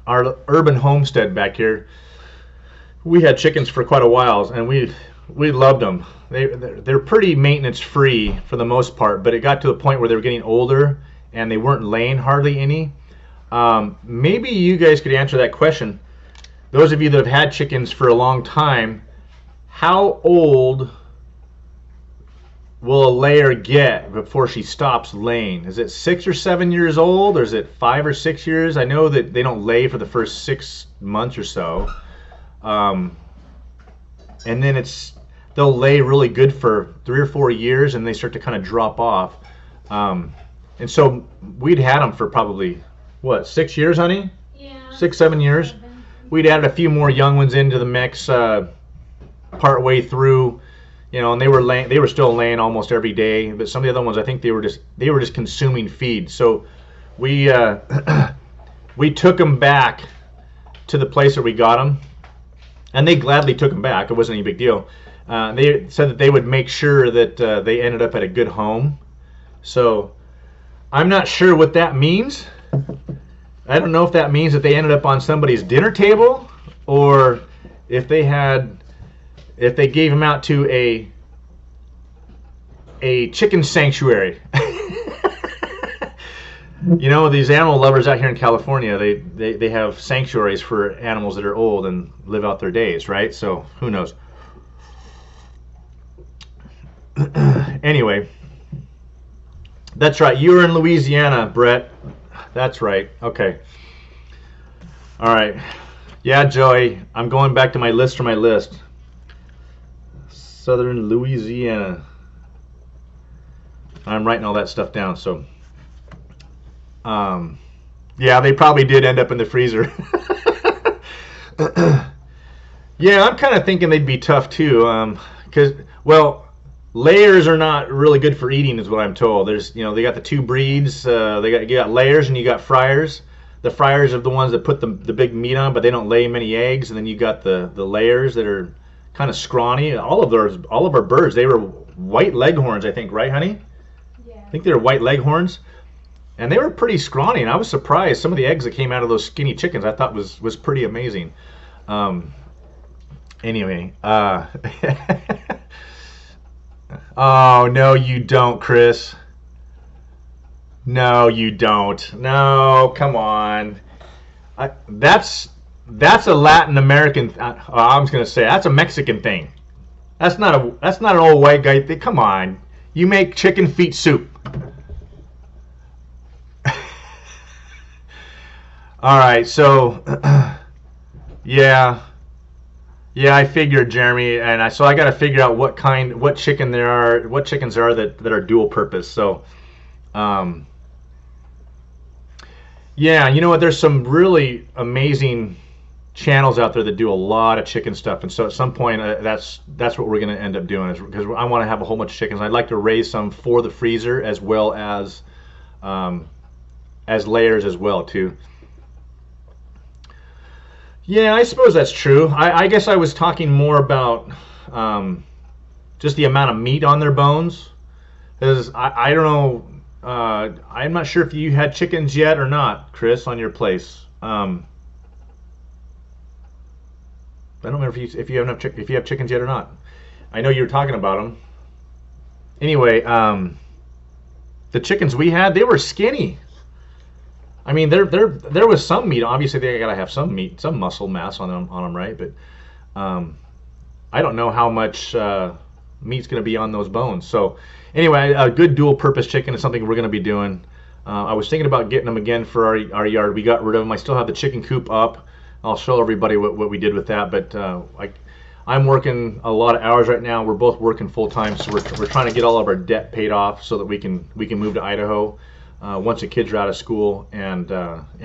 our urban homestead back here. We had chickens for quite a while, and we loved them. They're pretty maintenance free for the most part, but it got to the point where they were getting older and they weren't laying hardly any. Maybe you guys could answer that question. Those of you that have had chickens for a long time, how old will a layer get before she stops laying? Is it 6 or 7 years old, or is it 5 or 6 years? I know that they don't lay for the first 6 months or so, and then they'll lay really good for 3 or 4 years, and they start to kind of drop off. And so we'd had them for probably, what, 6 years, honey? Yeah. 6, 7 years. We'd added a few more young ones into the mix part way through, you know, and they were still laying almost every day. But some of the other ones, I think they were just consuming feed. So we we took them back to the place that we got them, and they gladly took them back. It wasn't any big deal. They said that they would make sure that they ended up at a good home. So I'm not sure what that means. I don't know if that means that they ended up on somebody's dinner table, or if they gave them out to a chicken sanctuary. You know, these animal lovers out here in California, they have sanctuaries for animals that are old and live out their days, right? So who knows? Anyway, that's right. You were in Louisiana, Brett. That's right. Okay. All right. Yeah, Joey, I'm going back to my list for my list. Southern Louisiana. I'm writing all that stuff down. So, yeah, they probably did end up in the freezer. Yeah, I'm kind of thinking they'd be tough too. Because, well, layers are not really good for eating, is what I'm told. There's, you know, they got the two breeds. You got layers and you got fryers. The fryers are the ones that put the big meat on, but they don't lay many eggs. And then you got the layers that are kind of scrawny. All of our birds, they were white leghorns, I think, right, honey? Yeah. I think they were white leghorns, and they were pretty scrawny. And I was surprised. Some of the eggs that came out of those skinny chickens, I thought was pretty amazing. Anyway. Oh, no, you don't, Chris. No, you don't. No, come on. That's a Latin American. I was gonna say that's a Mexican thing. That's not an old white guy thing. Come on, you make chicken feet soup. All right, so yeah, I figured, Jeremy, and so I got to figure out what chickens there are that are dual purpose. So, yeah, you know what? There's some really amazing channels out there that do a lot of chicken stuff, and so at some point, that's what we're going to end up doing, is because I want to have a whole bunch of chickens. I'd like to raise some for the freezer as well as layers as well too. Yeah, I suppose that's true. I guess I was talking more about just the amount of meat on their bones, because I don't know. I'm not sure if you had chickens yet or not, Chris, on your place. I don't remember if you have chickens yet or not. I know you were talking about them. Anyway, the chickens we had, they were skinny. I mean, there was some meat. Obviously, they gotta have some meat, some muscle mass on them, right? But I don't know how much meat's gonna be on those bones. So anyway, a good dual-purpose chicken is something we're gonna be doing. I was thinking about getting them again for our yard. We got rid of them. I still have the chicken coop up. I'll show everybody what we did with that. But I'm working a lot of hours right now. We're both working full time, so we're trying to get all of our debt paid off so that we can move to Idaho once the kids are out of school and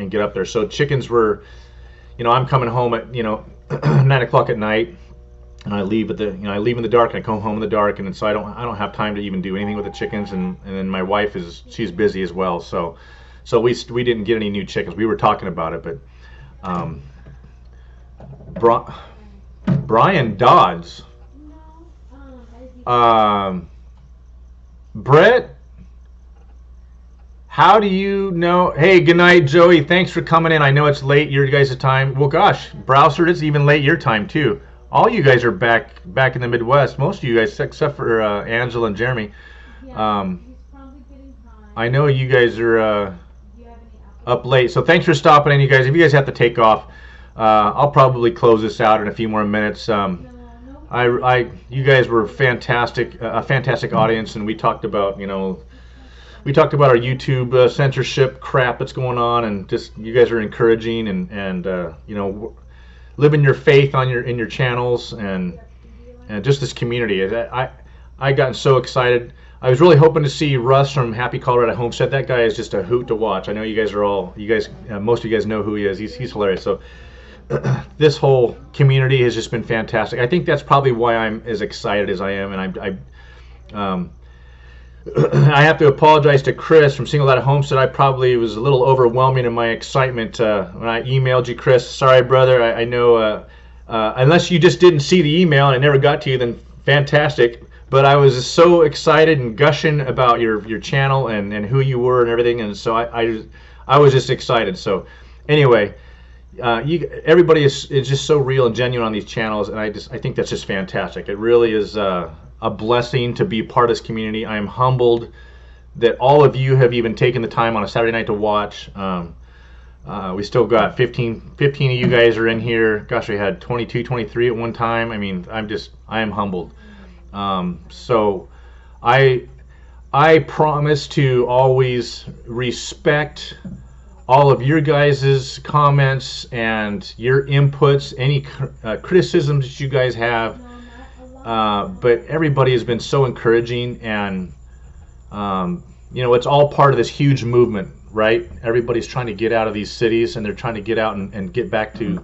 get up there. So chickens were, I'm coming home at 9 o'clock at night, and I leave I leave in the dark and I come home in the dark, and so I don't have time to even do anything with the chickens. And then my wife she's busy as well. So we didn't get any new chickens. We were talking about it, but Brian Dodds. Brett, how do you know? Hey, good night, Joey. Thanks for coming in. I know it's late your guys' time. Well, gosh, Browser, it's even late your time too. All you guys are back in the Midwest. Most of you guys, except for Angela and Jeremy. I know you guys are up late. So thanks for stopping in, you guys. If you guys have to take off, I'll probably close this out in a few more minutes. You guys were fantastic, a fantastic audience, and we talked about our YouTube censorship crap that's going on, and just you guys are encouraging and living your faith in your channels and just this community. I gotten so excited. I was really hoping to see Russ from Happy Colorado Homestead. That guy is just a hoot to watch. I know most of you guys know who he is. He's hilarious. So this whole community has just been fantastic. I think that's probably why I'm as excited as I am, and I have to apologize to Chris from Single Out of Homestead. I probably was a little overwhelming in my excitement when I emailed you, Chris. Sorry, brother. I know unless you just didn't see the email and it never got to you, then fantastic. But I was so excited and gushing about your channel and who you were and everything, and so I was just excited. So anyway. Everybody is just so real and genuine on these channels, and I think that's just fantastic. It really is a blessing to be part of this community. I am humbled that all of you have even taken the time on a Saturday night to watch. We still got 15 of you guys are in here. Gosh, we had 22, 23 at one time. I mean, I am humbled. So I promise to always respect all of your guys' comments and your inputs, any criticisms that you guys have. But everybody has been so encouraging, and it's all part of this huge movement, right? Everybody's trying to get out of these cities, and they're trying to get out and get back to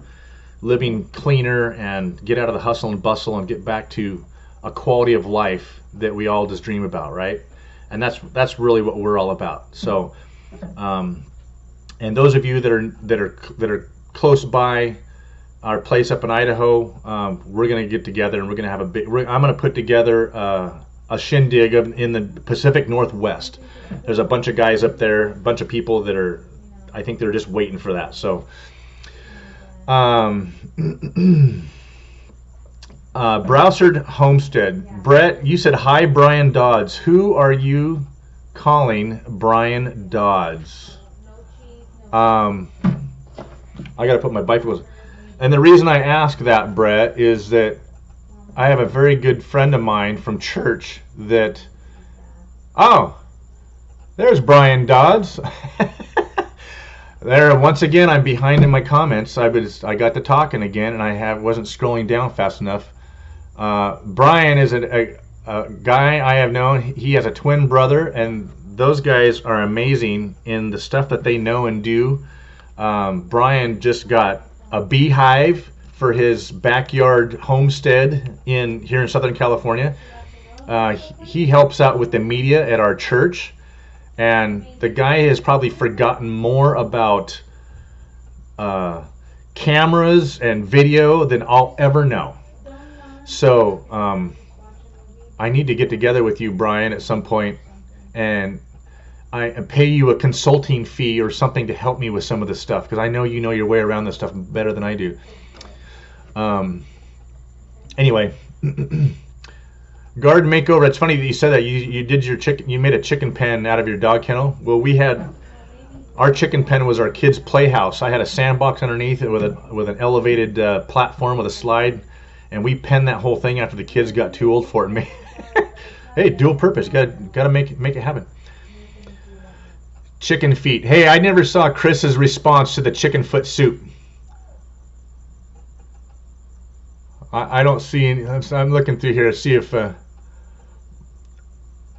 living cleaner and get out of the hustle and bustle and get back to a quality of life that we all just dream about, right? And that's really what we're all about. So. And those of you that are close by our place up in Idaho, we're going to get together and we're going to have I'm going to put together a shindig in the Pacific Northwest. There's a bunch of guys up there, a bunch of people that I think they're just waiting for that. So, Browsard Homestead. Brett, you said, hi, Brian Dodds. Who are you calling Brian Dodds? I got to put my bifocals. And the reason I ask that, Brett, is that I have a very good friend of mine from church that... Oh, there's Brian Dodds. There, once again, I'm behind in my comments. I got to talking again, and I wasn't scrolling down fast enough. Brian is a guy I have known. He has a twin brother, and those guys are amazing in the stuff that they know and do. Brian just got a beehive for his backyard homestead here in Southern California. He helps out with the media at our church, and the guy has probably forgotten more about cameras and video than I'll ever know. So I need to get together with you, Brian, at some point, and I pay you a consulting fee or something to help me with some of this stuff, because I know you know your way around this stuff better than I do. Anyway, Garden makeover. It's funny that you said that. You did your chicken. You made a chicken pen out of your dog kennel. Well, we had our chicken pen was our kids' playhouse. I had a sandbox underneath it with an elevated platform with a slide, and we penned that whole thing after the kids got too old for it. Hey, dual purpose. Got to make it happen. Chicken feet. Hey, I never saw Chris's response to the chicken foot soup. I don't see any. I'm looking through here to see if.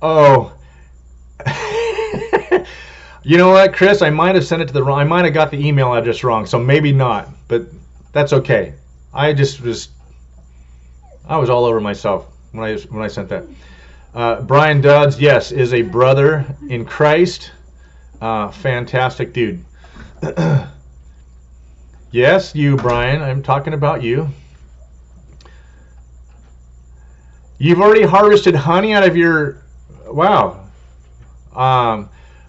Oh. You know what, Chris? I might have sent it to the wrong. I might have got the email address wrong, so maybe not. But that's okay. I was all over myself when I sent that. Brian Dodds, yes, is a brother in Christ. Fantastic dude. Yes, you, Brian. I'm talking about you. You've already harvested honey out of your... Wow.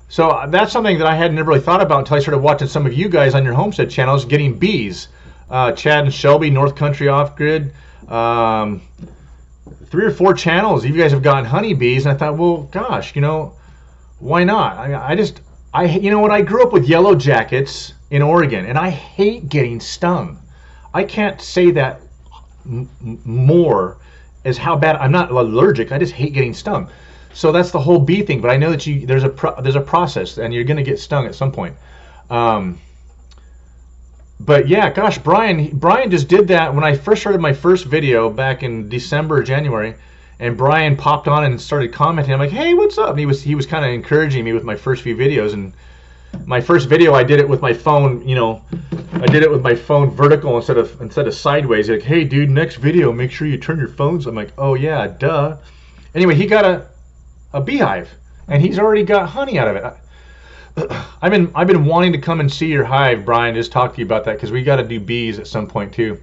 So that's something that I had never really thought about until I started watching some of you guys on your Homestead channels getting bees. Chad and Shelby, North Country Off Grid. 3 or 4 channels, you guys have gotten honeybees, and I thought, well, gosh, why not? You know what? I grew up with yellow jackets in Oregon, and I hate getting stung. I can't say that more as how bad. I'm not allergic. I just hate getting stung. So that's the whole bee thing. But I know that there's a process, and you're going to get stung at some point. But yeah, gosh, Brian just did that when I first started my first video back in December or January, and Brian popped on and started commenting. I'm like, hey, what's up? And he was kind of encouraging me with my first few videos. And my first video, I did it with my phone. I did it with my phone vertical instead of sideways. He's like, hey, dude, next video, make sure you turn your phones. I'm like, oh yeah, duh. Anyway, he got a beehive, and he's already got honey out of it. I've been wanting to come and see your hive, Brian. Just talk to you about that because we got to do bees at some point too.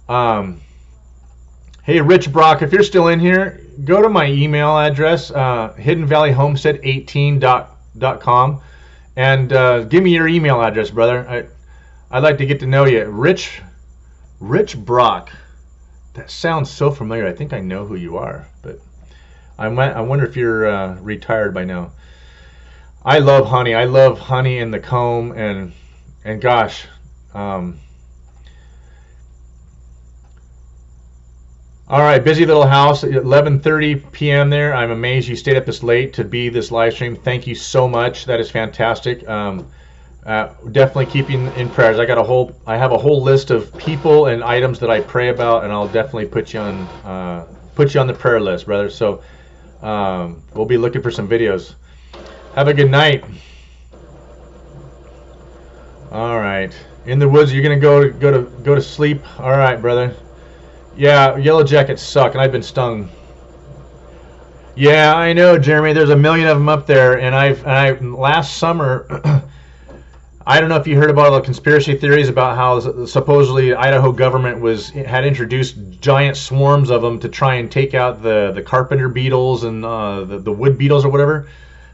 Hey, Rich Brock, if you're still in here, go to my email address, hiddenvalleyhomestead18.com, and give me your email address, brother. I'd like to get to know you. Rich Brock. That sounds so familiar. I think I know who you are, but I wonder if you're retired by now. I love honey. I love honey in the comb, and gosh, all right, busy little house. 11:30 p.m. there. I'm amazed you stayed up this late to be this live stream. Thank you so much. That is fantastic. Definitely keeping in prayers. I have a whole list of people and items that I pray about, and I'll definitely put you on the prayer list, brother. So we'll be looking for some videos. Have a good night. All right. In the woods, you're gonna go to sleep. All right, brother. Yeah, yellow jackets suck, and I've been stung. Yeah, I know, Jeremy. There's a million of them up there, and I last summer. I don't know if you heard about all the conspiracy theories about how supposedly Idaho government had introduced giant swarms of them to try and take out the carpenter beetles and the wood beetles or whatever.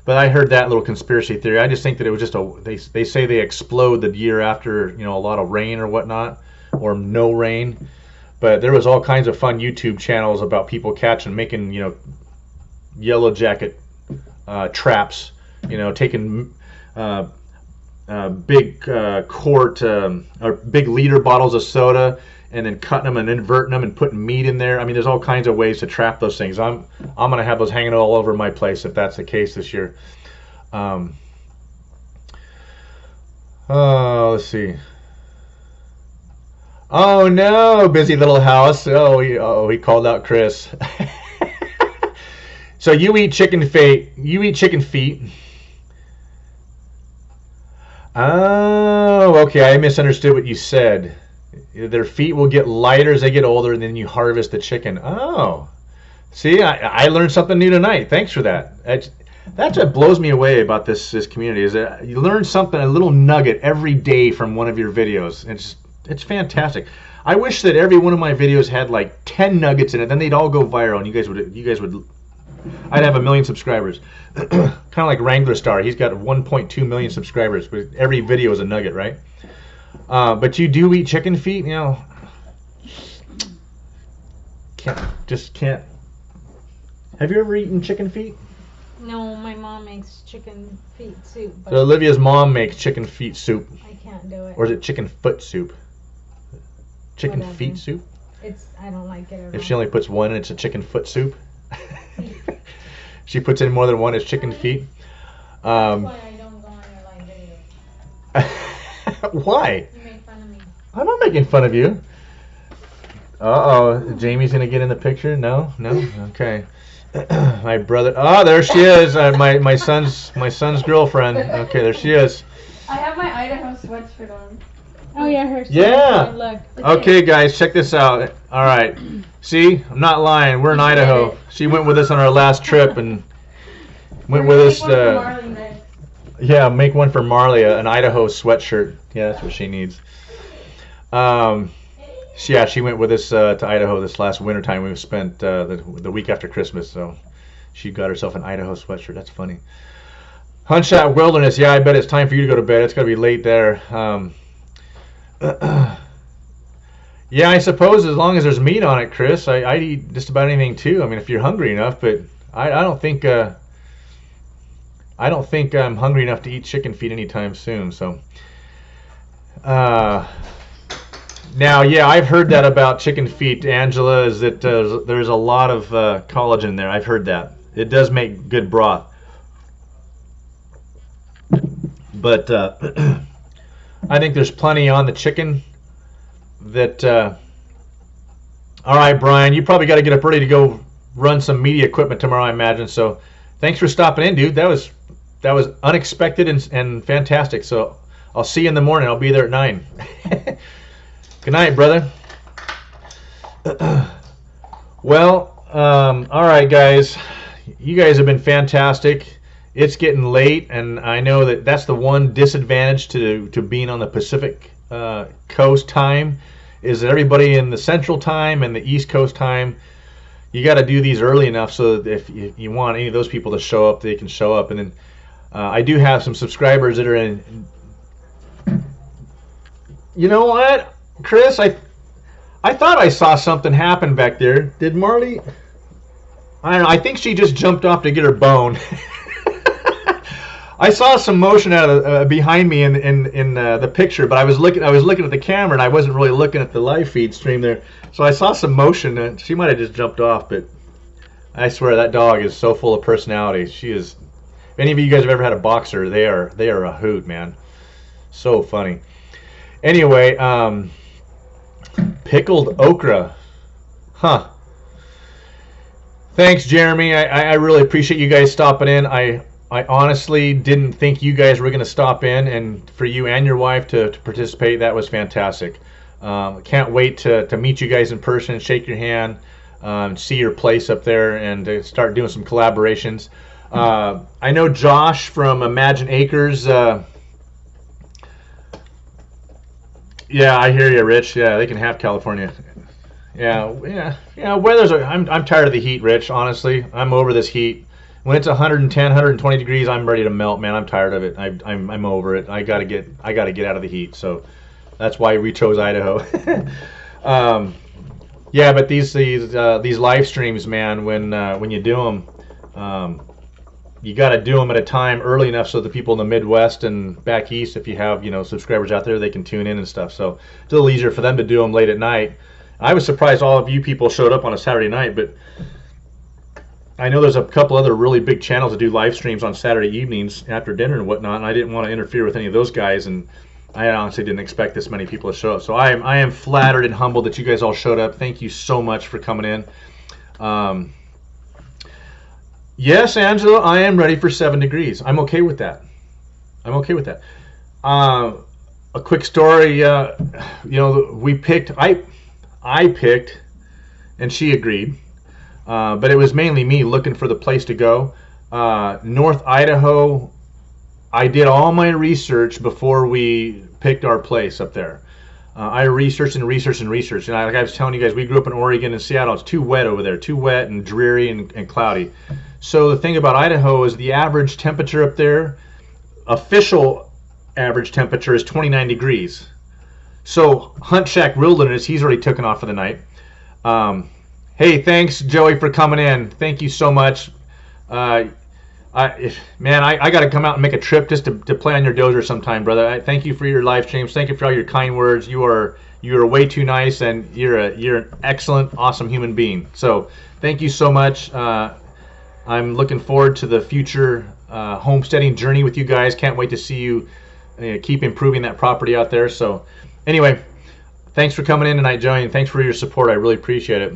But I heard that little conspiracy theory. I just think that it was just they say they explode the year after a lot of rain or whatnot, or no rain. But there was all kinds of fun YouTube channels about people making yellow jacket traps. Taking big quart or big liter bottles of soda and then cutting them and inverting them and putting meat in there. I mean, there's all kinds of ways to trap those things. I'm gonna have those hanging all over my place if that's the case this year. Let's see. Oh no, busy little house. He called out Chris. So you eat chicken feet. Oh, okay. I misunderstood what you said. Their feet will get lighter as they get older, and then you harvest the chicken. Oh, see, I learned something new tonight. Thanks for that. That's what blows me away about this community, is that you learn something, a little nugget every day from one of your videos. It's fantastic. I wish that every one of my videos had like 10 nuggets in it. Then they'd all go viral, and you guys would. I'd have 1 million subscribers. Kind of like Wrangler Star. He's got 1.2 million subscribers, but every video is a nugget, right? But you do eat chicken feet, Can't Have you ever eaten chicken feet? No, my mom makes chicken feet soup, but So Olivia's mom makes chicken feet soup. I can't do it. Or is it chicken foot soup? Chicken Whatever. feet soup? I don't like it at If all. she only puts one, it's a chicken foot soup. She puts in more than one, it's chicken feet. That's why I don't go on your live videos. Why? You make fun of me. I'm not making fun of you. Uh-oh, Jamie's gonna get in the picture? No? Okay. My brother. Oh, there she is. My son's girlfriend. Okay, there she is. I have my Idaho sweatshirt on. Oh yeah, her. Yeah. Look. Okay, guys, check this out. All right. See, I'm not lying. We're in Idaho. She went with us on our last trip and went with us. Yeah, make one for Marley, an Idaho sweatshirt. Yeah, that's what she needs. She went with us to Idaho this last winter time. We spent the week after Christmas, so she got herself an Idaho sweatshirt. That's funny. Hunshot Wilderness. Yeah, I bet it's time for you to go to bed. It's gonna be late there. Yeah, I suppose as long as there's meat on it, Chris, I'd eat just about anything too. I mean, if you're hungry enough, but I don't think I'm hungry enough to eat chicken feet anytime soon. So. Now, yeah, I've heard that about chicken feet, Angela, is that there's a lot of collagen in there. I've heard that. It does make good broth. But I think there's plenty on the chicken that... all right, Brian, you probably got to get up early to go run some media equipment tomorrow, I imagine. So thanks for stopping in, dude. That was unexpected and fantastic. So I'll see you in the morning. I'll be there at 9. Good night, brother. Well, all right, guys. You guys have been fantastic. It's getting late, and I know that that's the one disadvantage to being on the Pacific Coast time, is that everybody in the Central time and the East Coast time, you got to do these early enough so that if you want any of those people to show up, they can show up. And then I do have some subscribers that are in... You know what? Chris, I thought I saw something happen back there. Did Marley? I don't know. I think she just jumped off to get her bone. I saw some motion out of behind me in the picture, but I was looking at the camera and I wasn't really looking at the live feed stream there. So I saw some motion and she might have just jumped off, but I swear that dog is so full of personality. She is. If any of you guys have ever had a boxer, they are a hoot, man. So funny. Anyway, pickled okra. Huh. Thanks, Jeremy. I really appreciate you guys stopping in. I honestly didn't think you guys were going to stop in, and for you and your wife to participate, that was fantastic. Can't wait to meet you guys in person, shake your hand, see your place up there, and start doing some collaborations. I know Josh from Imagine Acres. Yeah, I hear you, Rich. Yeah, they can have California. Yeah. Weather's. I'm tired of the heat, Rich. Honestly, I'm over this heat. When it's 110, 120 degrees, I'm ready to melt, man. I'm tired of it. I'm over it. I gotta get out of the heat. So that's why we chose Idaho. Yeah, but these live streams, man, when you do them, you got to do them at a time early enough so the people in the Midwest and back east, if you have subscribers out there, they can tune in and stuff. So it's a little easier for them to do them late at night. I was surprised all of you people showed up on a Saturday night, but I know there's a couple other really big channels that do live streams on Saturday evenings after dinner and whatnot, and I didn't want to interfere with any of those guys, and I honestly didn't expect this many people to show up. So I am flattered and humbled that you guys all showed up. Thank you so much for coming in. Yes, Angela, I am ready for 7 degrees. I'm okay with that. A quick story, we picked, I picked, and she agreed, but it was mainly me looking for the place to go. North Idaho, I did all my research before we picked our place up there. I researched. And like I was telling you guys, we grew up in Oregon and Seattle. It's too wet over there, too wet and dreary and cloudy. So the thing about Idaho is the average temperature up there, official average temperature is 29 degrees. So Hunt Shack Wilderness, he's already taken off for the night. Hey, thanks, Joey, for coming in. Thank you so much. I got to come out and make a trip just to play on your dozer sometime, brother. Thank you for your live streams. Thank you for all your kind words. You are way too nice, and you're an excellent, awesome human being. So thank you so much. I'm looking forward to the future homesteading journey with you guys. Can't wait to see you keep improving that property out there. So anyway, thanks for coming in tonight, Joey, and thanks for your support. I really appreciate it.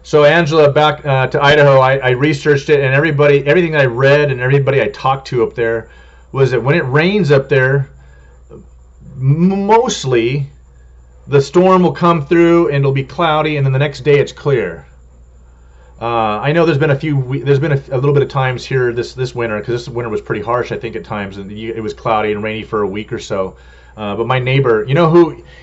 So Angela, back to Idaho, I researched it, and everything I read and everybody I talked to up there was that when it rains up there, mostly the storm will come through and it'll be cloudy, and then the next day it's clear. I know there's been a little bit of times here this winter, because this winter was pretty harsh, I think, at times, and it was cloudy and rainy for a week or so. But my neighbor,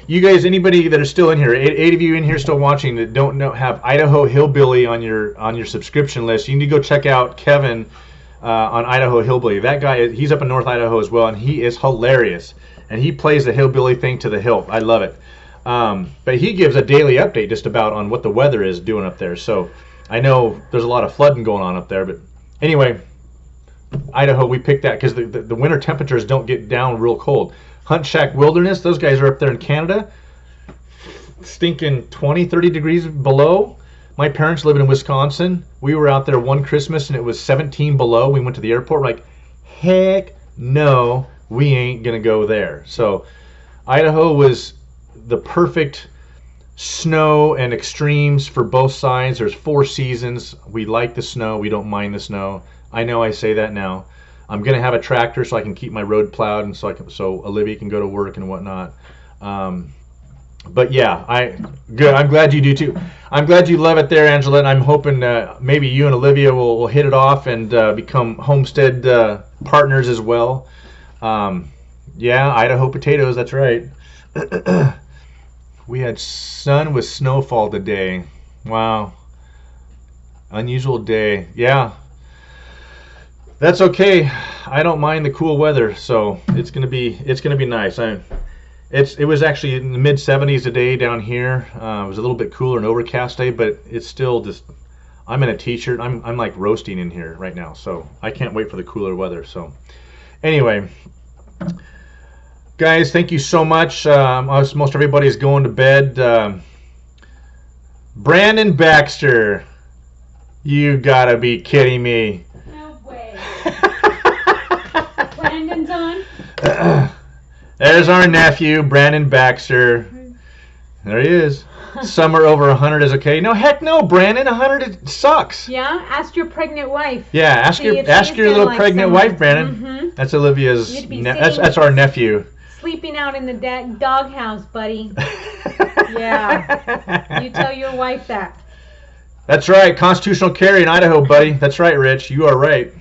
you guys, anybody that are still in here, eight of you in here still watching that don't have Idaho Hillbilly on your subscription list, you need to go check out Kevin on Idaho Hillbilly. That guy, he's up in North Idaho as well, and he is hilarious. And he plays the hillbilly thing to the hilt. I love it. But he gives a daily update just about on what the weather is doing up there. So I know there's a lot of flooding going on up there. But anyway, Idaho, we picked that because the winter temperatures don't get down real cold. Hunt Shack Wilderness, those guys are up there in Canada, stinking 20, 30 degrees below. My parents live in Wisconsin. We were out there one Christmas and it was 17 below. We went to the airport, like, heck no, we ain't gonna go there. So Idaho was the perfect snow and extremes for both sides. There's 4 seasons. We like the snow. We don't mind the snow. I know I say that now. I'm gonna have a tractor so I can keep my road plowed, and so Olivia can go to work and whatnot. But yeah, good. I'm glad you do too. I'm glad you love it there, Angela. And I'm hoping maybe you and Olivia will hit it off and become homestead partners as well. Yeah, Idaho potatoes. That's right. We had sun with snowfall today. Wow, unusual day. Yeah. That's okay. I don't mind the cool weather, so it's gonna be nice. It was actually in the mid 70s today down here. It was a little bit cooler and overcast day, but it's still just. I'm in a t-shirt. I'm like roasting in here right now, so I can't wait for the cooler weather. So anyway, guys, thank you so much. Most everybody's going to bed. Brandon Baxter, you gotta be kidding me. Brandon's on. There's our nephew, Brandon Baxter. There he is. Summer over 100 is okay. No, heck no, Brandon. 100 sucks. Yeah, ask your pregnant wife. Yeah, ask your little pregnant wife, Brandon. Mm-hmm. That's Olivia's. That's our nephew. Sleeping out in the doghouse, buddy. Yeah. You tell your wife that. That's right. Constitutional carry in Idaho, buddy. That's right, Rich. You are right.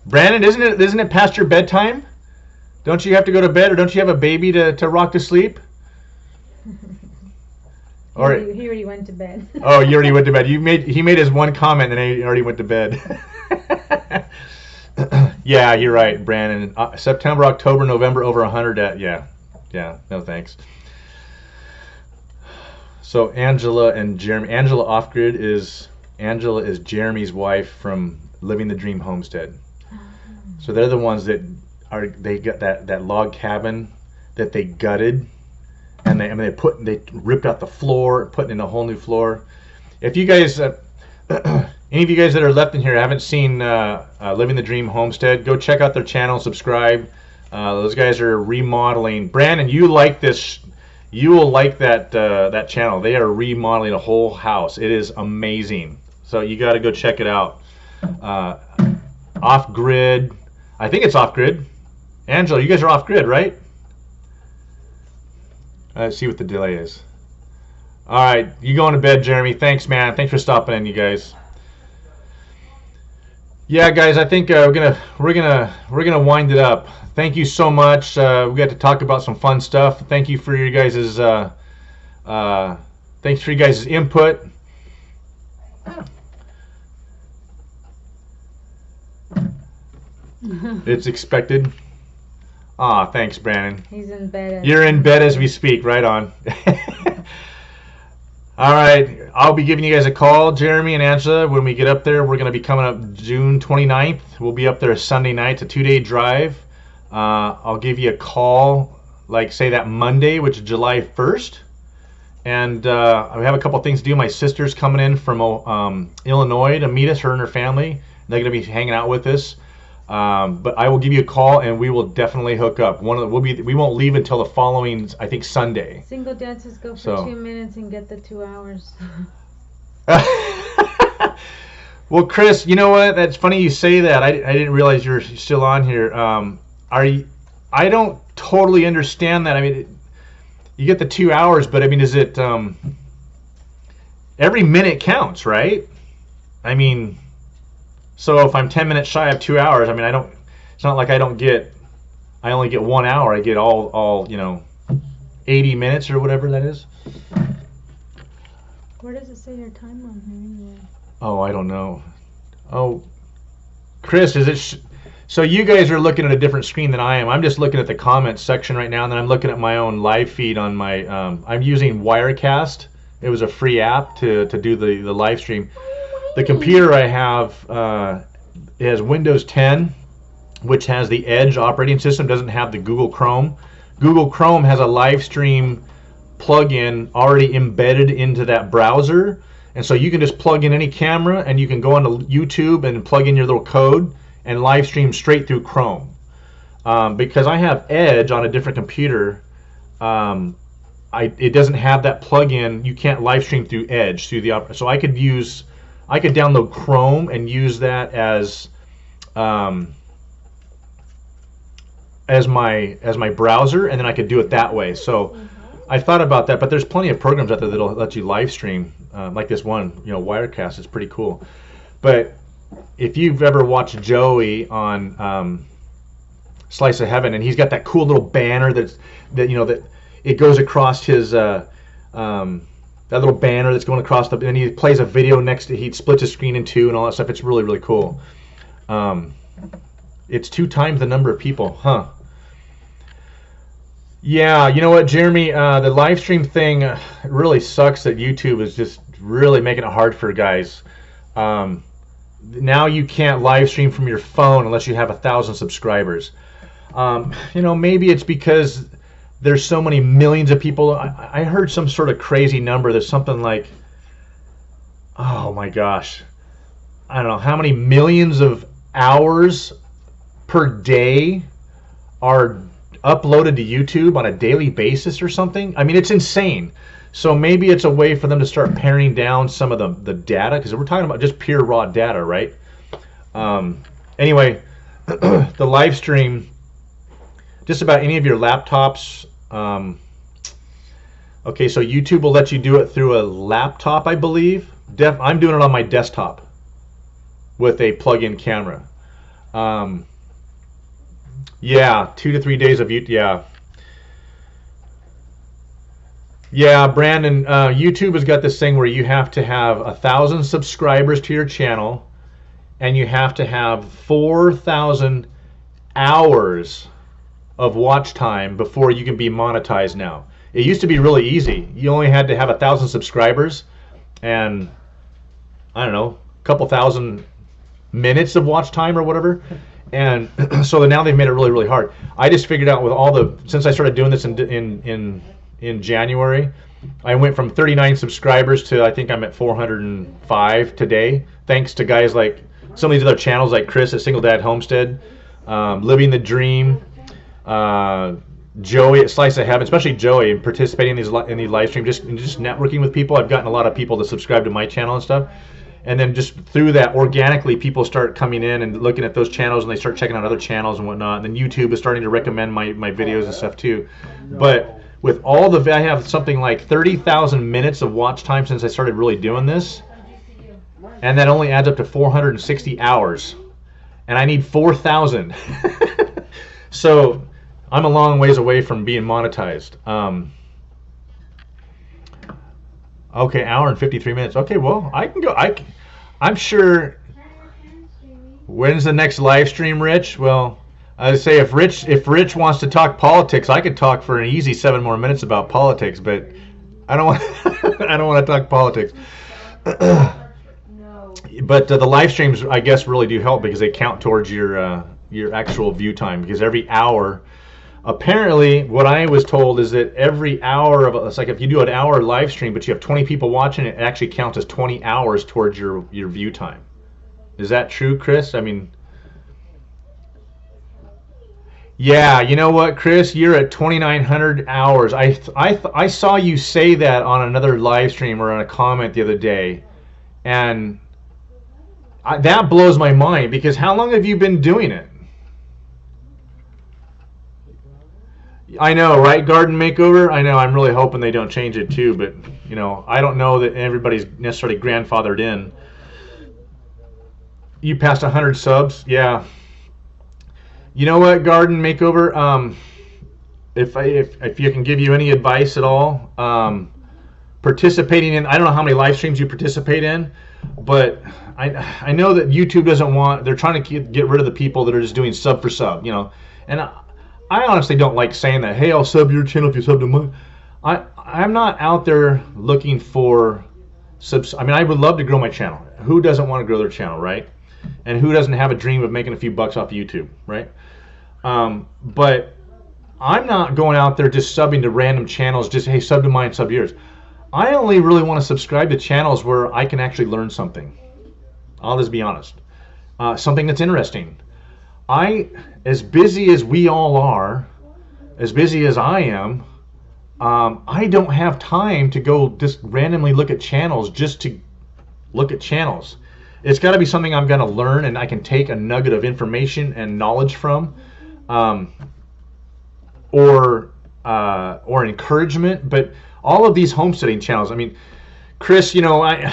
Brandon, isn't it past your bedtime? Don't you have to go to bed, or don't you have a baby to rock to sleep? He already went to bed. Oh, you already went to bed. He made his one comment and he already went to bed. Yeah, you're right, Brandon. September, October, November, over 100. Yeah. No thanks. So Angela and Jeremy. Angela is Jeremy's wife from Living the Dream Homestead. So they're the ones they got that log cabin that they gutted, and they ripped out the floor, putting in a whole new floor. If you guys, any of you guys that are left in here haven't seen Living the Dream Homestead, go check out their channel, subscribe. Those guys are remodeling. Brandon, you like this? You will like that channel. They are remodeling a whole house. It is amazing. So you got to go check it out. Off grid. I think it's off grid. Angela, you guys are off grid, right? Let's see what the delay is. All right, you going to bed, Jeremy. Thanks, man. Thanks for stopping in, you guys. Yeah, guys, I think we're gonna wind it up. Thank you so much. We got to talk about some fun stuff. Thank you for your guys' thanks for you guys' input. It's expected. Thanks, Brandon. He's in bed. You're in bed as we speak. Right on. All right, I'll be giving you guys a call, Jeremy and Angela, when we get up there. We're going to be coming up June 29th. We'll be up there Sunday night. It's a 2-day drive. I'll give you a call, like say that Monday, which is July 1st. And I have a couple things to do. My sister's coming in from Illinois to meet us, her and her family. They're going to be hanging out with us. But I will give you a call, and we will definitely hook up. We won't leave until the following, I think, Sunday. Single dances go for 2 minutes and get the 2 hours. Well, Chris, you know what? That's funny you say that. I didn't realize you're still on here. I don't totally understand that. I mean, you get the 2 hours, but I mean, is it every minute counts, right? I mean, so if I'm 10 minutes shy of 2 hours, I mean, it's not like I only get 1 hour. I get all 80 minutes or whatever that is. Where does it say your time on here anyway? Oh, I don't know. Oh, Chris, is it? So you guys are looking at a different screen than I am. I'm just looking at the comments section right now, and then I'm looking at my own live feed on my. I'm using Wirecast. It was a free app to do the live stream. The computer I have has Windows 10, which has the Edge operating system. Doesn't have the Google Chrome. Google Chrome has a live stream plugin already embedded into that browser. And so you can just plug in any camera, and you can go onto YouTube and plug in your little code and live stream straight through Chrome. Because I have Edge on a different computer, it doesn't have that plugin. You can't live stream through Edge through the so I could download Chrome and use that as my browser, and then I could do it that way. So I thought about that, but there's plenty of programs out there that'll let you live stream, like this one, Wirecast is pretty cool. But if you've ever watched Joey on Slice of Heaven, and he's got that cool little banner that it goes across his that little banner that's going across and then he plays a video next to, he splits his screen in two and all that stuff. It's really, really cool. It's 2 times the number of people, huh? Yeah, you know what, Jeremy? The live stream thing really sucks that YouTube is just really making it hard for guys. Now you can't live stream from your phone unless you have 1,000 subscribers. Maybe it's because there's so many millions of people. I heard some sort of crazy number. There's something like, oh my gosh, I don't know how many millions of hours per day are uploaded to YouTube on a daily basis or something. I mean, it's insane. So maybe it's a way for them to start paring down some of the data, because we're talking about just pure raw data, right? Anyway, the live stream, just about any of your laptops. Okay, so YouTube will let you do it through a laptop, I believe. I'm doing it on my desktop with a plug-in camera. Yeah, 2 to 3 days of YouTube. Yeah, Brandon, YouTube has got this thing where you have to have 1,000 subscribers to your channel, and you have to have 4,000 hours of watch time before you can be monetized now. It used to be really easy. You only had to have 1,000 subscribers and, I don't know, a couple thousand minutes of watch time or whatever. And so now they've made it really, really hard. I just figured out since I started doing this in January, I went from 39 subscribers to I think I'm at 405 today, thanks to guys like some of these other channels like Chris at Single Dad Homestead, Living the Dream, Joey at Slice of Heaven, especially Joey, participating in these live streams, just networking with people. I've gotten a lot of people to subscribe to my channel and stuff. And then just through that, organically, people start coming in and looking at those channels, and they start checking out other channels and whatnot. And then YouTube is starting to recommend my videos and stuff too. But with all I have something like 30,000 minutes of watch time since I started really doing this, and that only adds up to 460 hours, and I need 4,000. So I'm a long ways away from being monetized. Okay, hour and 53 minutes. Okay, well, I can go. I'm sure. When's the next live stream, Rich? Well, I'd say if Rich wants to talk politics, I could talk for an easy 7 more minutes about politics. But I don't want. I don't want to talk politics. No. But the live streams, I guess, really do help because they count towards your actual view time. Because every hour, apparently, what I was told is that every hour of it's like if you do an hour live stream, but you have 20 people watching, it actually counts as 20 hours towards your view time. Is that true, Chris? I mean, yeah. You know what, Chris? You're at 2,900 hours. I saw you say that on another live stream or on a comment the other day, and that blows my mind because how long have you been doing it? I know, right? Garden makeover. I know. I'm really hoping they don't change it too, but you know, I don't know that everybody's necessarily grandfathered in. You passed 100 subs, yeah. You know what, Garden makeover? If you can give you any advice at all, participating in, I don't know how many live streams you participate in, but I know that YouTube doesn't want, they're trying to get rid of the people that are just doing sub for sub, you know. And I honestly don't like saying that, hey, I'll sub your channel if you sub to mine. I'm not out there looking for subs. I mean, I would love to grow my channel. Who doesn't want to grow their channel, right? And who doesn't have a dream of making a few bucks off of YouTube, right? But I'm not going out there just subbing to random channels, just, hey, sub to mine, sub yours. I only really want to subscribe to channels where I can actually learn something. I'll just be honest. Something that's interesting. As busy as we all are, as busy as I am, I don't have time to go just randomly look at channels just to look at channels. It's got to be something I'm going to learn and I can take a nugget of information and knowledge from, or encouragement. But all of these homesteading channels, I mean, Chris, you know, I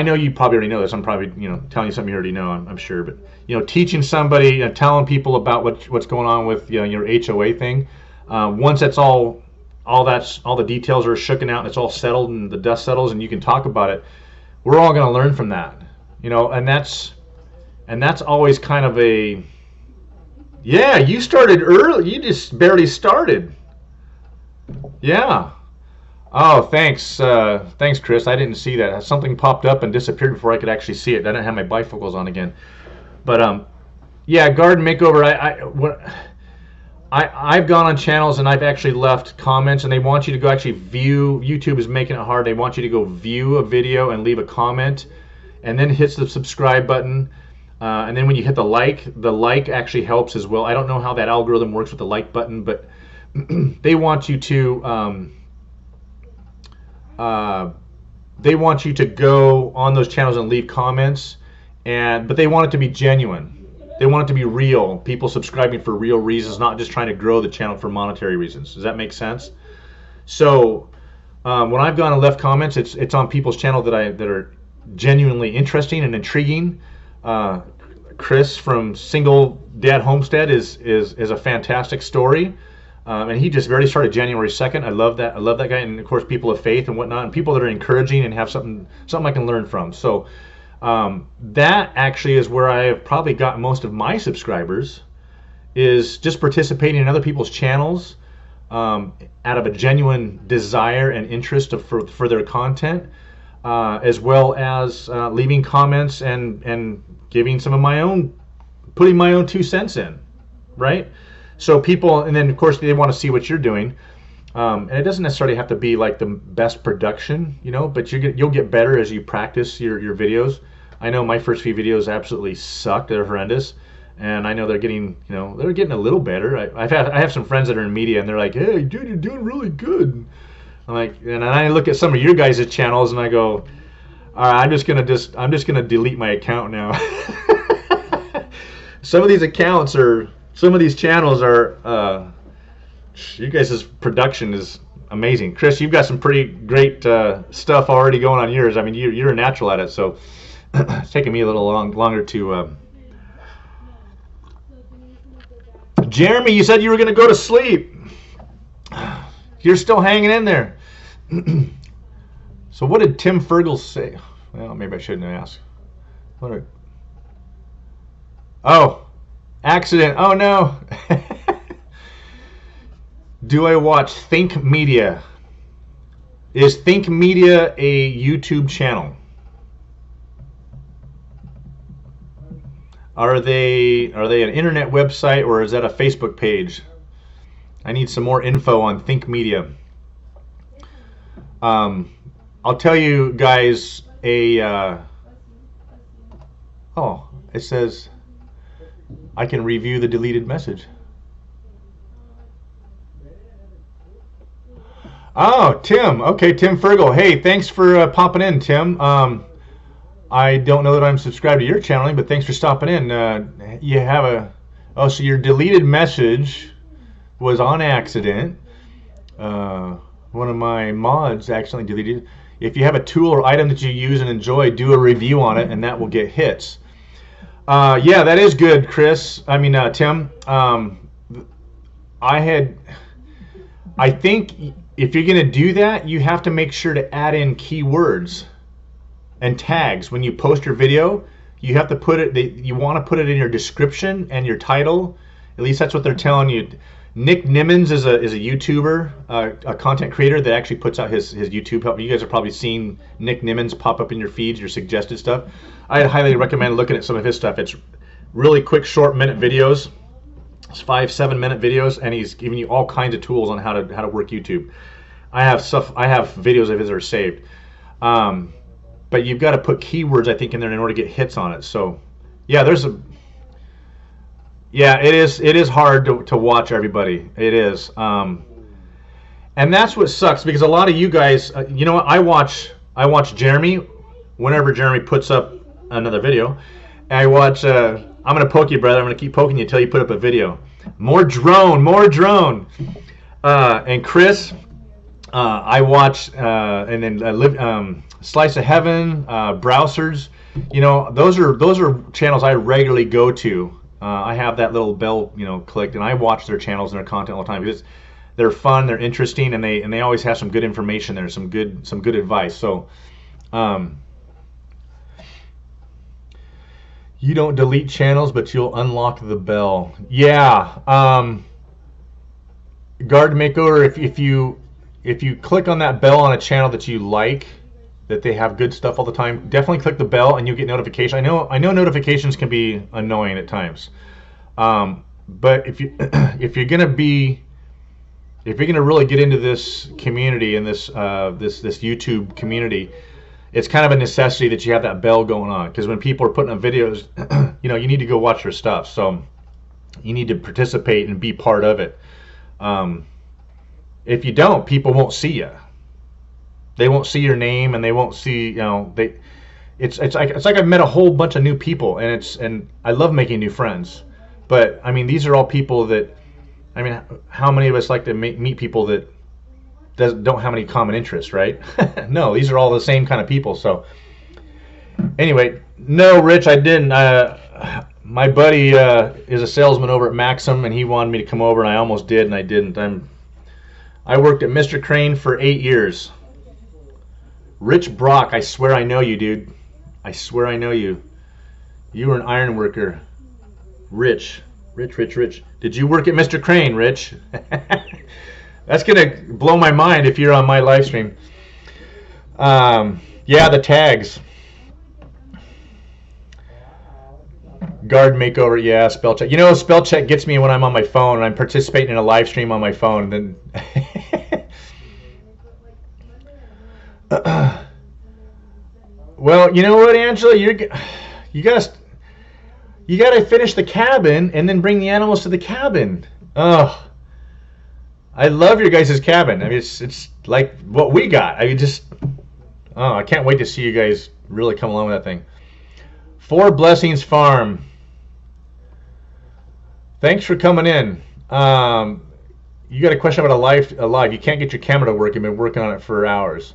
know you probably already know this. I'm probably, you know, telling you something you already know, I'm sure. But, you know, teaching somebody, telling people about what's going on with, you know, your HOA thing. Once that's all the details are shooken out and it's all settled and the dust settles and you can talk about it, we're all going to learn from that, you know. And that's always kind of a, yeah, you started early. You just barely started. Yeah. Oh, thanks, Chris. I didn't see that. Something popped up and disappeared before I could actually see it. I didn't have my bifocals on again. But yeah, garden makeover. I've gone on channels and I've actually left comments, and they want you to go actually view. YouTube is making it hard. They want you to go view a video and leave a comment, and then hit the subscribe button. And then when you hit the like actually helps as well. I don't know how that algorithm works with the like button, but they want you to. They want you to go on those channels and leave comments, but they want it to be genuine. They want it to be real. People subscribing for real reasons, not just trying to grow the channel for monetary reasons. Does that make sense? So when I've gone and left comments, it's on people's channel that are genuinely interesting and intriguing. Chris from Single Dad Homestead is a fantastic story. And he just barely started January 2nd. I love that. I love that guy. And of course, people of faith and whatnot, and people that are encouraging and have something I can learn from. So that actually is where I have probably gotten most of my subscribers, is just participating in other people's channels out of a genuine desire and interest for their content, as well as leaving comments and giving some of my own, putting my own 2 cents in, right? So people, and then of course they want to see what you're doing, and it doesn't necessarily have to be like the best production, you know, but you'll get better as you practice your videos. I know my first few videos absolutely sucked; they're horrendous, and I know they're getting a little better. I have some friends that are in media, and they're like, "Hey, dude, you're doing really good." I'm like, and I look at some of your guys' channels, and I go, "All right, I'm just gonna delete my account now." Some of these channels are, you guys' production is amazing. Chris, you've got some pretty great stuff already going on yours. I mean, you're a natural at it, so it's taking me a little longer to. Jeremy, you said you were going to go to sleep. You're still hanging in there. So what did Tim Fergal say? Well, maybe I shouldn't have asked. Oh, accident. Oh no. Do I watch Think Media? Is Think Media a YouTube channel? Are they an internet website, or is that a Facebook page? I need some more info on Think Media. I'll tell you guys oh, it says I can review the deleted message. Oh, Tim. Okay, Tim Fergal. Hey, thanks for popping in, Tim. I don't know that I'm subscribed to your channel, but thanks for stopping in. You have so your deleted message was on accident. One of my mods accidentally deleted it. If you have a tool or item that you use and enjoy, do a review on it, and that will get hits. Yeah, that is good, Chris. I mean, Tim. I think if you're going to do that, you have to make sure to add in keywords and tags. When you post your video, you have to put it, you want to put it in your description and your title. At least that's what they're telling you. Nick Nimmons is a YouTuber, a content creator that actually puts out his YouTube help. You guys have probably seen Nick Nimmons pop up in your feeds, your suggested stuff. I'd highly recommend looking at some of his stuff. It's really quick, short minute videos. It's 5-7 minute videos, and he's giving you all kinds of tools on how to work YouTube. I have videos of his that are saved. But you've got to put keywords, I think, in there in order to get hits on it. So, yeah, it is hard to watch everybody. It is, and that's what sucks, because a lot of you guys, you know what? I watch Jeremy whenever Jeremy puts up another video. And I watch. I'm gonna poke you, brother. I'm gonna keep poking you until you put up a video. More drone. And Chris, I watch, and then Slice of Heaven, Browsers. You know, those are channels I regularly go to. I have that little bell, clicked, and I watch their channels and their content all the time because they're fun, they're interesting, and they always have some good information there, some good advice. So, you don't delete channels, but you'll unlock the bell. Yeah, Guard Makeover. If you click on that bell on a channel that you like, that they have good stuff all the time, definitely click the bell and you'll get notification. I know notifications can be annoying at times, but if you're gonna really get into this community and this YouTube community, it's kind of a necessity that you have that bell going on, because when people are putting up videos, you need to go watch their stuff. So you need to participate and be part of it. If you don't, people won't see you. They won't see your name, and they won't see, it's like I've met a whole bunch of new people, and I love making new friends. But I mean, these are all people that, I mean, how many of us like to meet people that don't have any common interests, right? No, these are all the same kind of people. So anyway, no, Rich, I didn't. My buddy is a salesman over at Maxim, and he wanted me to come over, and I almost did, and I didn't. I worked at Mr. Crane for 8 years. Rich Brock, I swear I know you, dude. I swear I know you. You were an iron worker. Rich. Did you work at Mr. Crane, Rich? That's going to blow my mind if you're on my live stream. Yeah, the tags. Guard Makeover, yeah, spell check. Spell check gets me when I'm on my phone and I'm participating in a live stream on my phone. Then well, you know what, Angela, you gotta finish the cabin and then bring the animals to the cabin. Oh, I love your guys' cabin. I mean, it's like what we got. I mean, I can't wait to see you guys really come along with that thing. Four Blessings Farm. Thanks for coming in. You got a question about a live. You can't get your camera to work. You've been working on it for hours.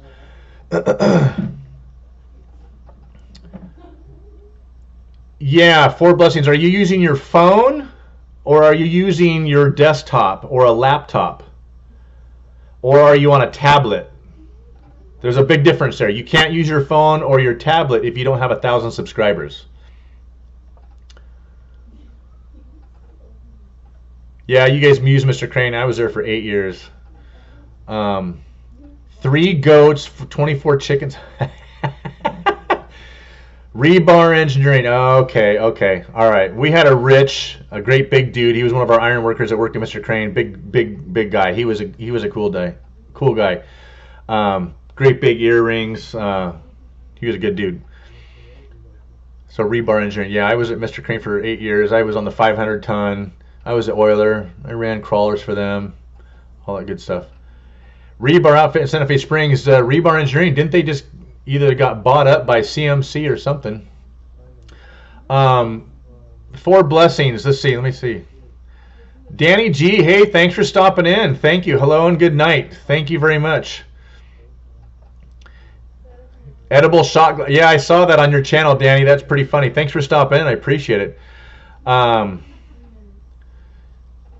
Yeah, Four Blessings. Are you using your phone, or are you using your desktop or a laptop, or are you on a tablet? There's a big difference there. You can't use your phone or your tablet if you don't have 1,000 subscribers. Yeah, you guys muse Mr. Crane. I was there for 8 years. 3 goats, 24 chickens. Rebar engineering. Okay. All right. We had a great big dude. He was one of our iron workers that worked at Mr. Crane. Big guy. He was a cool guy. Great big earrings. He was a good dude. So rebar engineering. Yeah, I was at Mr. Crane for 8 years. I was on the 500 ton. I was at Oiler. I ran crawlers for them. All that good stuff. Rebar outfit in Santa Fe Springs. Rebar engineering. Didn't they just either got bought up by CMC or something? 4 blessings. Let's see. Let me see. Danny G. Hey, thanks for stopping in. Thank you. Hello and good night. Thank you very much. Edible shot. Yeah, I saw that on your channel, Danny. That's pretty funny. Thanks for stopping in. I appreciate it.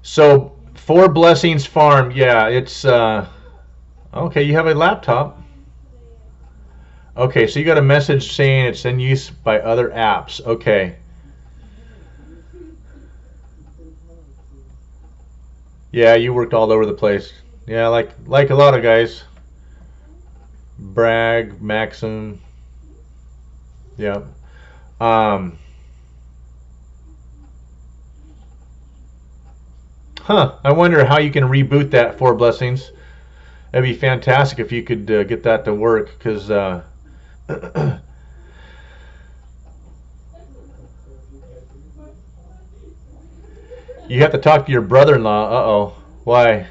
So 4 Blessings Farm. Yeah, it's okay. You have a laptop. Okay, so you got a message saying it's in use by other apps. Okay. Yeah, you worked all over the place. Yeah, like a lot of guys. Bragg, Maxim. Yeah. I wonder how you can reboot that 4 Blessings. That'd be fantastic if you could get that to work, because you have to talk to your brother-in-law. Uh-oh. Why?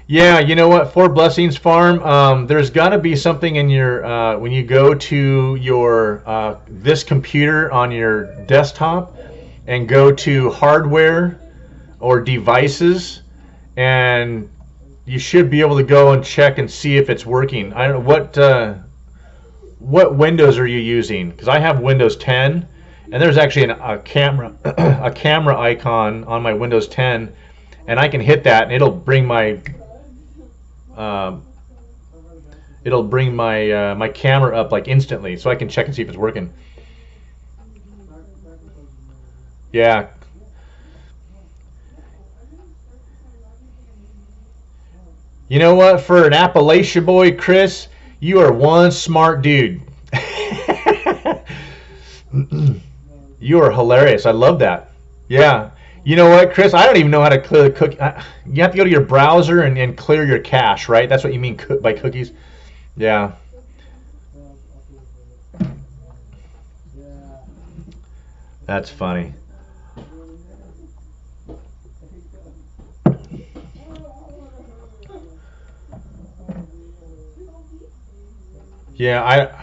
Yeah, you know what? 4 Blessings Farm, there's got to be something in your, when you go to your, this computer on your desktop and go to hardware or devices, and you should be able to go and check and see if it's working. I don't know, what Windows are you using? Because I have Windows 10, and there's actually a camera a camera icon on my Windows 10, and I can hit that and it'll bring my my camera up like instantly, so I can check and see if it's working. Yeah. You know what? For an Appalachia boy, Chris, you are one smart dude. You are hilarious. I love that. Yeah. You know what, Chris? I don't even know how to clear the cookie. You have to go to your browser and clear your cache, right? That's what you mean by cookies? Yeah. That's funny. Yeah,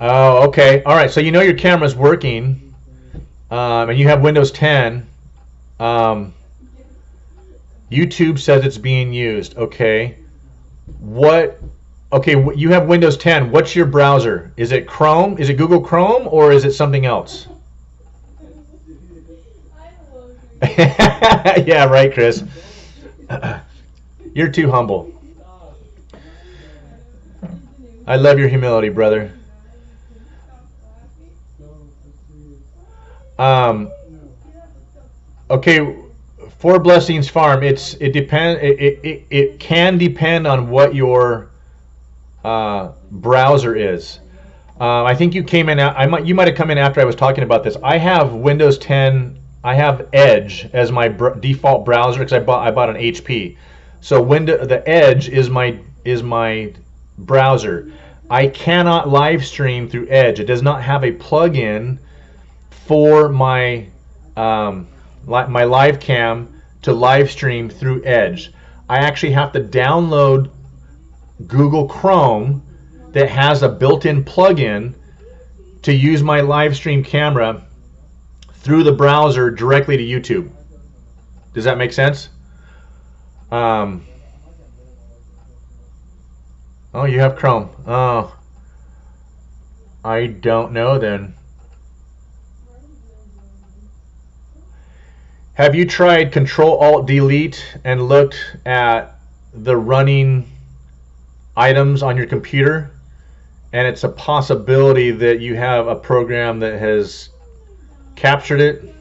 Oh, okay. All right. So you know your camera's working, and you have Windows 10. YouTube says it's being used. Okay. Okay, you have Windows 10. What's your browser? Is it Chrome? Is it Google Chrome, or is it something else? Yeah, right, Chris. You're too humble. I love your humility, brother. Okay, 4 Blessings Farm. It can depend on what your browser is. I think you came in. You might have come in after I was talking about this. I have Windows 10. I have Edge as my default browser because I bought an HP. So the Edge is my browser. I cannot live stream through Edge. It does not have a plug-in for my my live cam to live stream through Edge. I actually have to download Google Chrome that has a built-in plug-in to use my live stream camera through the browser directly to YouTube. Does that make sense? Oh, you have Chrome. Oh, I don't know then. Have you tried Control-Alt-Delete and looked at the running items on your computer? And it's a possibility that you have a program that has captured it.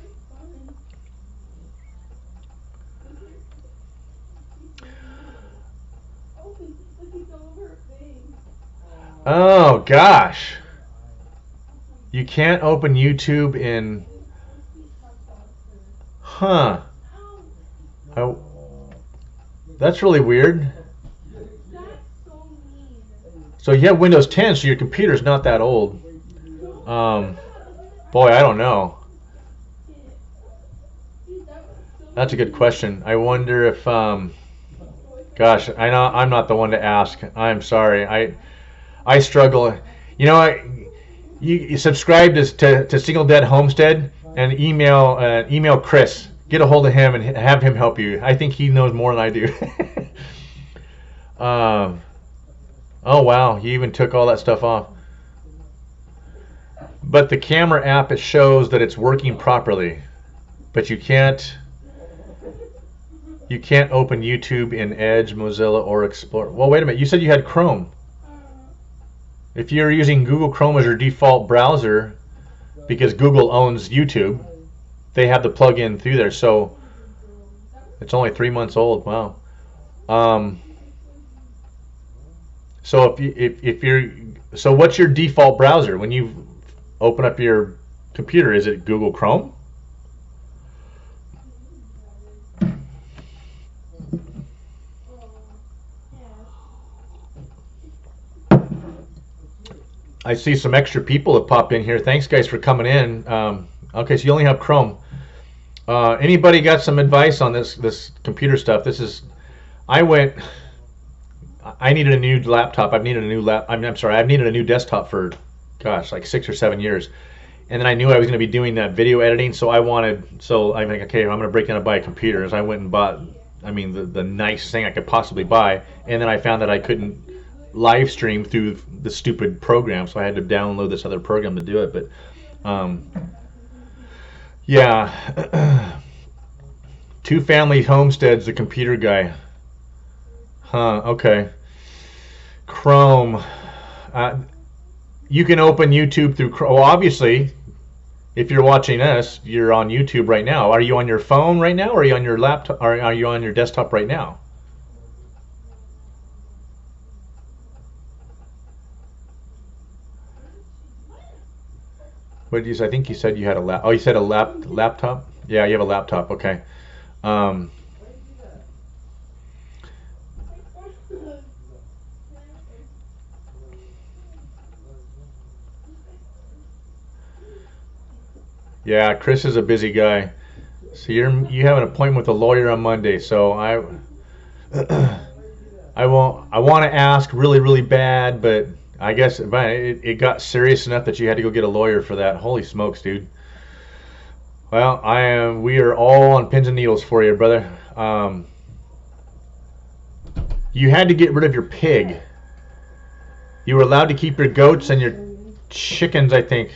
Oh gosh. You can't open YouTube in... Huh. Oh, that's really weird. So you have Windows 10, so your computer's not that old. Boy, I don't know. That's a good question. I wonder if... gosh, I know I'm not the one to ask. I'm sorry. I struggle. You know, you subscribe to Single Dead Homestead and email Chris. Get a hold of him and have him help you. I think he knows more than I do. Oh wow, he even took all that stuff off. But the camera app, it shows that it's working properly. But you can't open YouTube in Edge, Mozilla, or Explorer. Well, wait a minute. You said you had Chrome. If you're using Google Chrome as your default browser, because Google owns YouTube, they have the plug-in through there. So it's only 3 months old. Wow. So so what's your default browser when you open up your computer? Is it Google Chrome? I see some extra people have popped in here. Thanks, guys, for coming in. Okay, so you only have Chrome. Anybody got some advice on this computer stuff? I needed a new laptop. I've needed a new I've needed a new desktop for, gosh, like 6 or 7 years. And then I knew I was going to be doing that video editing, so I'm like, okay, I'm going to break down and buy a computer. So I went and bought, the nicest thing I could possibly buy. And then I found that I couldn't live stream through the stupid program, so I had to download this other program to do it. But yeah. Two Family Homesteads, the computer guy. Huh, okay. Chrome. You can open YouTube through Chrome. Well, obviously, if you're watching us, you're on YouTube right now. Are you on your phone right now, or are you on your laptop, or are you on your desktop right now? What did you say? I think you said you had a lap. Oh, you said a laptop? Yeah, you have a laptop. Okay. Yeah, Chris is a busy guy. So you have an appointment with a lawyer on Monday. So I want to ask really, really bad, but I guess it got serious enough that you had to go get a lawyer for that. Holy smokes, dude. Well, we are all on pins and needles for you, brother. You had to get rid of your pig. You were allowed to keep your goats and your chickens, I think.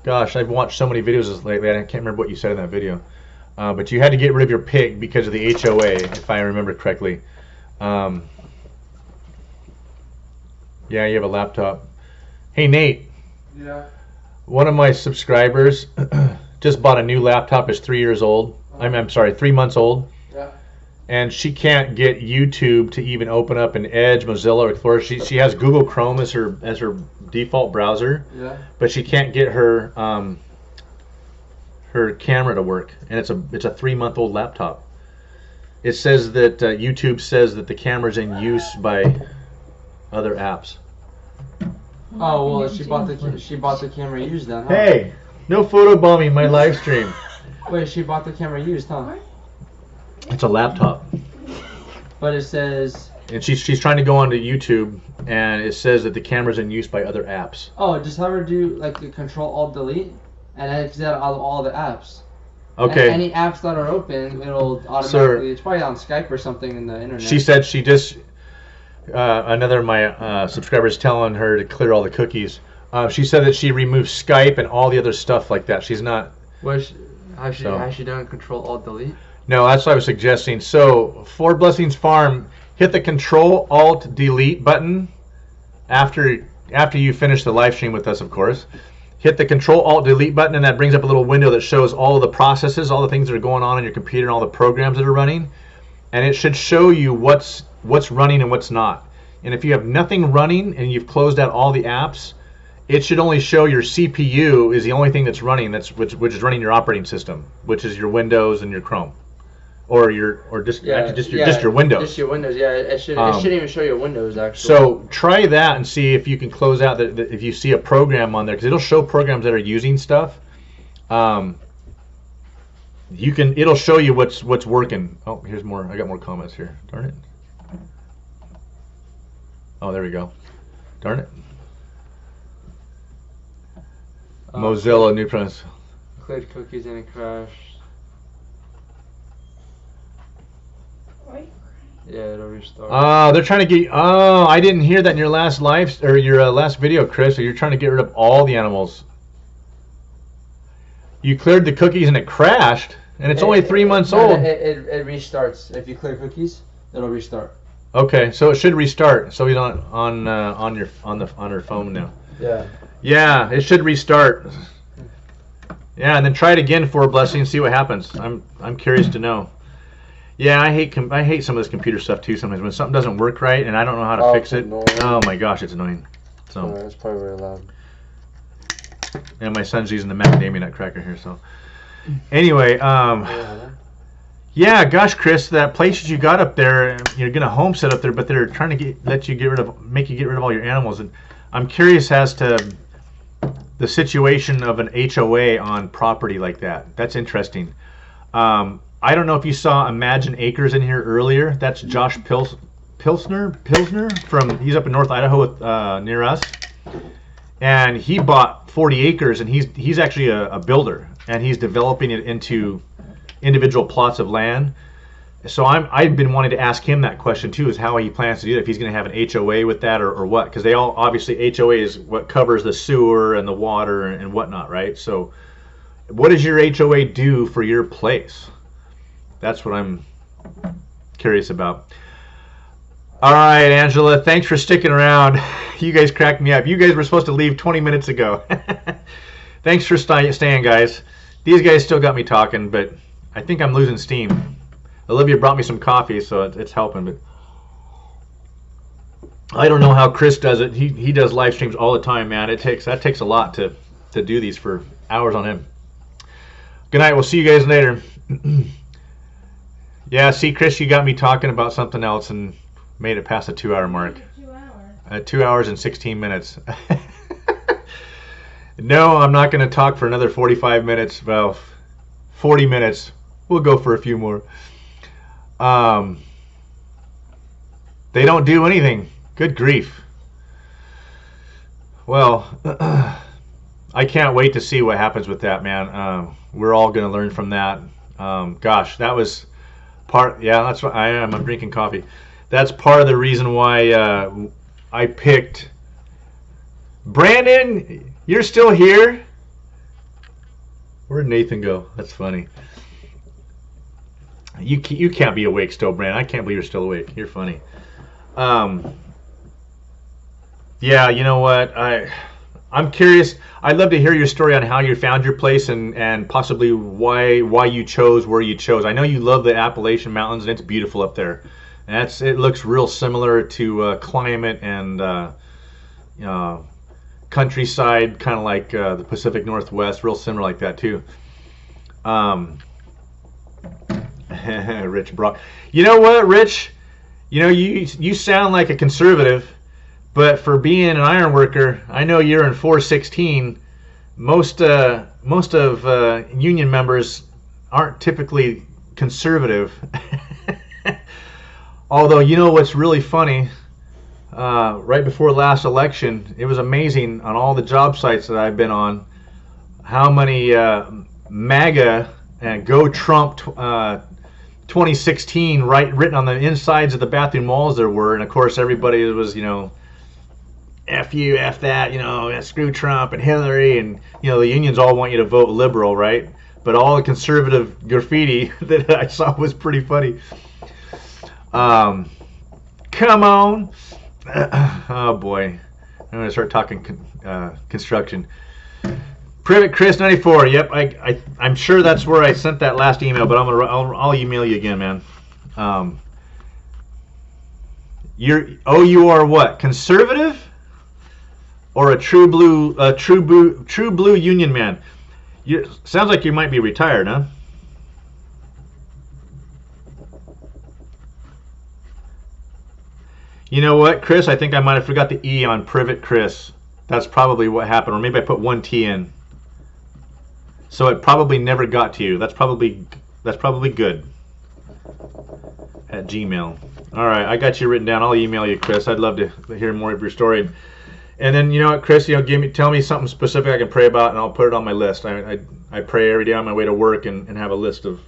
Gosh, I've watched so many videos lately, I can't remember what you said in that video. But you had to get rid of your pig because of the HOA, if I remember correctly. Yeah, you have a laptop. Hey, Nate. Yeah. One of my subscribers just bought a new laptop. It's 3 years old. I'm sorry, 3 months old. Yeah. And she can't get YouTube to even open up in Edge, Mozilla, or Explorer. She has Google Chrome as her default browser. Yeah. But she can't get her camera to work, and it's a 3-month-old laptop. It says that YouTube says that the camera's in use by other apps. Oh well, she bought the camera used then. Huh? Hey, no photobombing my live stream. Wait, she bought the camera used, huh? It's a laptop. But it says. And she's trying to go onto YouTube, and it says that the camera's in use by other apps. Oh, just have her do like the Control-Alt-Delete, and exit out all the apps. Okay. And any apps that are open, it'll automatically. It's probably on Skype or something in the internet. She said she just. Another of my subscribers telling her to clear all the cookies. She said that she removed Skype and all the other stuff like that. She's not. Has she done Control-Alt-Delete? No, that's what I was suggesting. So, For Blessings Farm, hit the Control-Alt-Delete button after you finish the live stream with us, of course, hit the Control-Alt-Delete button, and that brings up a little window that shows all of the processes, all the things that are going on your computer, and all the programs that are running. And it should show you what's running and what's not. And if you have nothing running and you've closed out all the apps, it should only show your CPU is the only thing that's running, which is running your operating system, which is your Windows and your Chrome, or your Windows. Just your Windows. Yeah, it shouldn't even show your Windows actually. So try that and see if you can close out if you see a program on there, because it'll show programs that are using stuff. It'll show you what's working. Oh, here's more. I got more comments here. Darn it. Oh, there we go. Darn it. Mozilla new premise. Cleared cookies and it crashed. Right? Yeah, it'll restart. They're trying to get. Oh, I didn't hear that in your last live or your last video, Chris. So you're trying to get rid of all the animals. You cleared the cookies and it crashed, and it's only 3 months old. It restarts. If you clear cookies, it'll restart. Okay, so it should restart. So he's on her phone now. Yeah. Yeah, it should restart. Yeah, and then try it again for a blessing and see what happens. I'm curious to know. Yeah, I hate some of this computer stuff too. Sometimes when something doesn't work right and I don't know how to fix it. Annoying. Oh my gosh, it's annoying. So it's probably really loud. And my son's using the macadamia nutcracker here. So anyway, yeah, gosh, Chris, that place that you got up there, you're gonna homestead up there, but they're trying to make you get rid of all your animals, and I'm curious as to the situation of an HOA on property like that. That's interesting. I don't know if you saw Imagine Acres in here earlier. That's Josh Pilsner from, he's up in North Idaho near us, and he bought 40 acres, and he's actually a builder, and he's developing it into individual plots of land. So I've been wanting to ask him that question too, is how he plans to do that, if he's going to have an HOA with that or what, because they all, obviously HOA is what covers the sewer and the water and whatnot, right? So what does your HOA do for your place? That's what I'm curious about. All right, Angela, thanks for sticking around. You guys cracked me up. You guys were supposed to leave 20 minutes ago. Thanks for staying, guys. These guys still got me talking, but I think I'm losing steam. Olivia brought me some coffee, so it's helping. But I don't know how Chris does it. He does live streams all the time, man. That takes a lot to do these for hours on him. Good night. We'll see you guys later. Yeah, see, Chris, you got me talking about something else and made it past the 2-hour mark. 2 hours. 2 hours and 16 minutes. No, I'm not going to talk for another 45 minutes. Well, 40 minutes. We'll go for a few more. They don't do anything. Good grief. Well, I can't wait to see what happens with that, man. We're all going to learn from that. Gosh, that was part. Yeah, that's what I am. I'm drinking coffee. That's part of the reason why I picked Brandon. You're still here? Where'd Nathan go? That's funny. You can't be awake still, Brandon. I can't believe you're still awake. You're funny. Yeah, you know what? I'm curious. I'd love to hear your story on how you found your place and possibly why you chose where you chose. I know you love the Appalachian Mountains, and it's beautiful up there. And it looks real similar to climate and countryside, kind of like the Pacific Northwest, real similar like that too. Rich Brock. You know what, Rich? You know, you sound like a conservative, but for being an iron worker, I know you're in 416. Most of union members aren't typically conservative. Although, you know what's really funny? Right before last election, it was amazing on all the job sites that I've been on, how many MAGA and Go Trump 2016 written on the insides of the bathroom walls there were. And of course everybody was, you know, F you, F that, you know, screw Trump and Hillary, and you know the unions all want you to vote liberal, right? But all the conservative graffiti that I saw was pretty funny. Come on. Oh boy, I'm gonna start talking construction. Privet Chris 94. Yep, I'm sure that's where I sent that last email, but I'll email you again, man. You are what? Conservative or a true blue union man? Sounds like you might be retired, huh? You know what, Chris? I think I might have forgot the E on Privet Chris. That's probably what happened, or maybe I put one T in. So it probably never got to you. That's probably good. At Gmail. All right, I got you written down. I'll email you, Chris. I'd love to hear more of your story. And then, you know what, Chris? Tell me something specific I can pray about, and I'll put it on my list. I pray every day on my way to work, and have a list of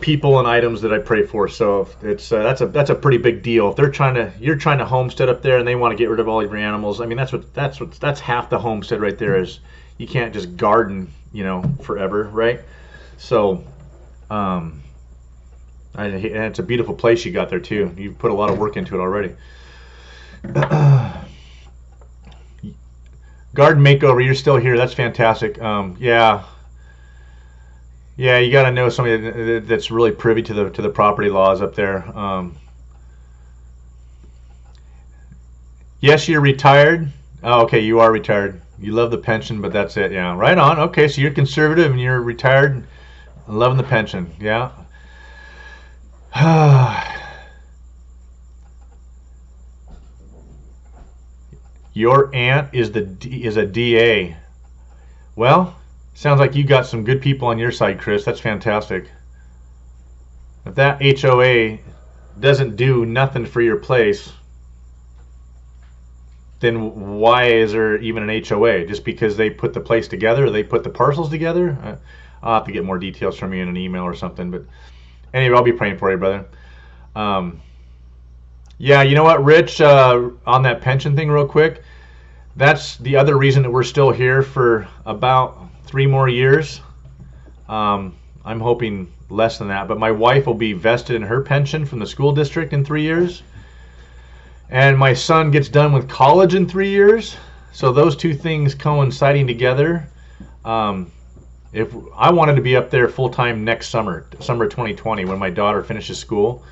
people and items that I pray for. So it's that's a pretty big deal. If you're trying to homestead up there, and they want to get rid of all of your animals. I mean, that's half the homestead right there. Is you can't just garden, forever, right? So, it's a beautiful place you got there too. You've put a lot of work into it already. Garden makeover, you're still here. That's fantastic. Yeah, you got to know somebody that's really privy to the property laws up there. Yes, you're retired. Oh, okay, you are retired. You love the pension, but that's it. Yeah, right on. Okay, so you're conservative and you're retired, loving the pension. Yeah. Your aunt is a DA. Well, sounds like you got some good people on your side, Chris. That's fantastic. If that HOA doesn't do nothing for your place, then why is there even an HOA? Just because they put the place together, or they put the parcels together? I'll have to get more details from you in an email or something. But anyway, I'll be praying for you, brother. Yeah, you know what, Rich, on that pension thing real quick, that's the other reason that we're still here for about 3 more years. I'm hoping less than that, but my wife will be vested in her pension from the school district in 3 years. And my son gets done with college in 3 years. So those two things coinciding together, if I wanted to be up there full-time next summer 2020, when my daughter finishes school.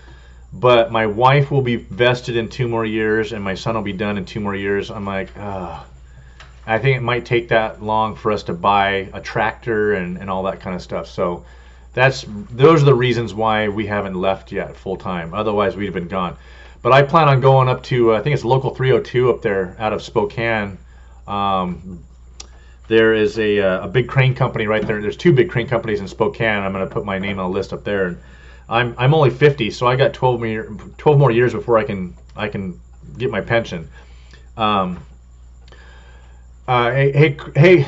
But my wife will be vested in 2 more years, and my son will be done in 2 more years. I'm like, I think it might take that long for us to buy a tractor and all that kind of stuff. So those are the reasons why we haven't left yet full-time. Otherwise, we'd have been gone. But I plan on going up to, I think it's Local 302 up there out of Spokane. There is a big crane company right there. There's 2 big crane companies in Spokane. I'm going to put my name on a list up there. And I'm only 50, so I got 12 more years before I can get my pension. Hey,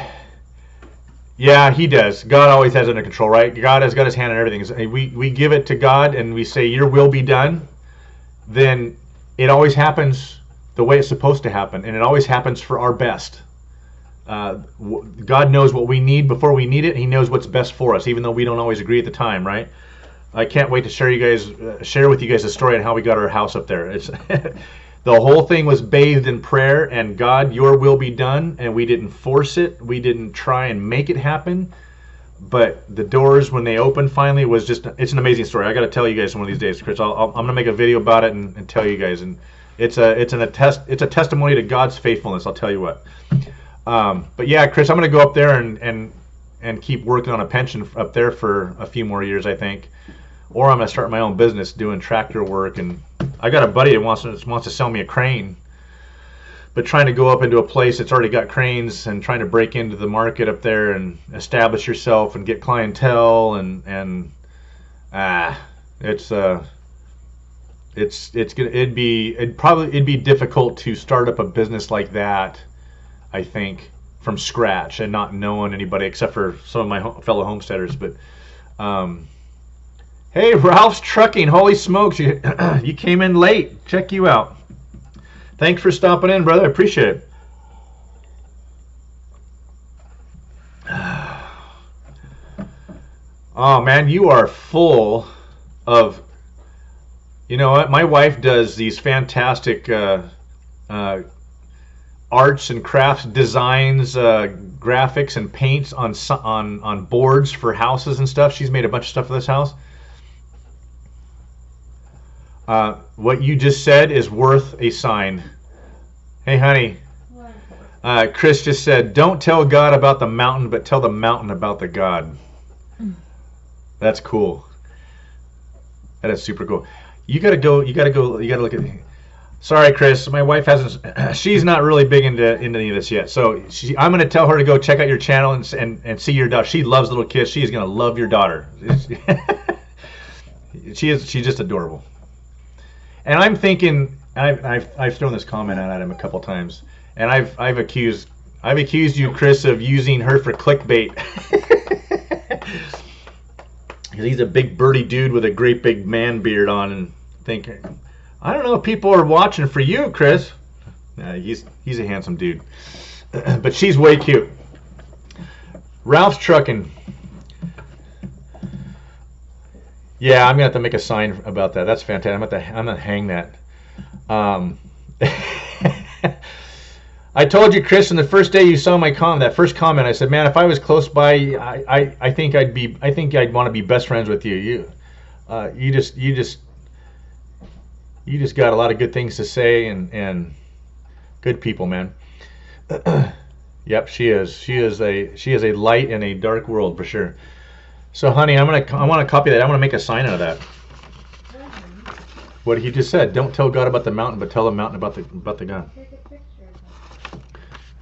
yeah, he does. God always has it under control, right? God has got his hand on everything. We give it to God and we say, your will be done. Then it always happens the way it's supposed to happen, and it always happens for our best. God knows what we need before we need it. He knows what's best for us, even though we don't always agree at the time, right? I can't wait to share with you guys the story on how we got our house up there. It's the whole thing was bathed in prayer and God, your will be done, and we didn't force it. We didn't try and make it happen. But the doors, when they opened finally, it's an amazing story. I got to tell you guys one of these days, Chris. I'm going to make a video about it and tell you guys. And it's a testimony to God's faithfulness, I'll tell you what. But yeah, Chris, I'm going to go up there and keep working on a pension up there for a few more years, I think. Or I'm going to start my own business doing tractor work. And I got a buddy that wants to sell me a crane. But trying to go up into a place that's already got cranes and trying to break into the market up there and establish yourself and get clientele it'd be difficult to start up a business like that, I think, from scratch and not knowing anybody except for some of my fellow homesteaders. But hey, Ralph's Trucking, holy smokes, you came in late. Check you out. Thanks for stopping in, brother. I appreciate it. Oh, man, you are full of... You know what? My wife does these fantastic arts and crafts, designs, graphics, and paints on boards for houses and stuff. She's made a bunch of stuff for this house. What you just said is worth a sign. Hey, honey. What? Chris just said, "Don't tell God about the mountain, but tell the mountain about the God." That's cool. That is super cool. You gotta go. You gotta look at. Sorry, Chris. My wife hasn't. She's not really big into any of this yet. So I'm gonna tell her to go check out your channel and see your daughter. She loves little kids. She's gonna love your daughter. She's just adorable. And I'm thinking, I've thrown this comment out at him a couple times, and I've accused you, Chris, of using her for clickbait. Because he's a big birdie dude with a great big man beard on, and thinking, I don't know if people are watching for you, Chris. He's a handsome dude, but she's way cute. Ralph's Trucking. Yeah, I'm gonna have to make a sign about that. That's fantastic. I'm gonna hang that. I told you, Chris, on the first day you saw my that first comment, I said, man, if I was close by, I think I'd want to be best friends with you. You just got a lot of good things to say, and good people, man. Yep, she is a light in a dark world for sure. So, honey, I want to copy that. I want to make a sign out of that. What he just said. Don't tell God about the mountain, but tell the mountain about the God. Take a picture of that.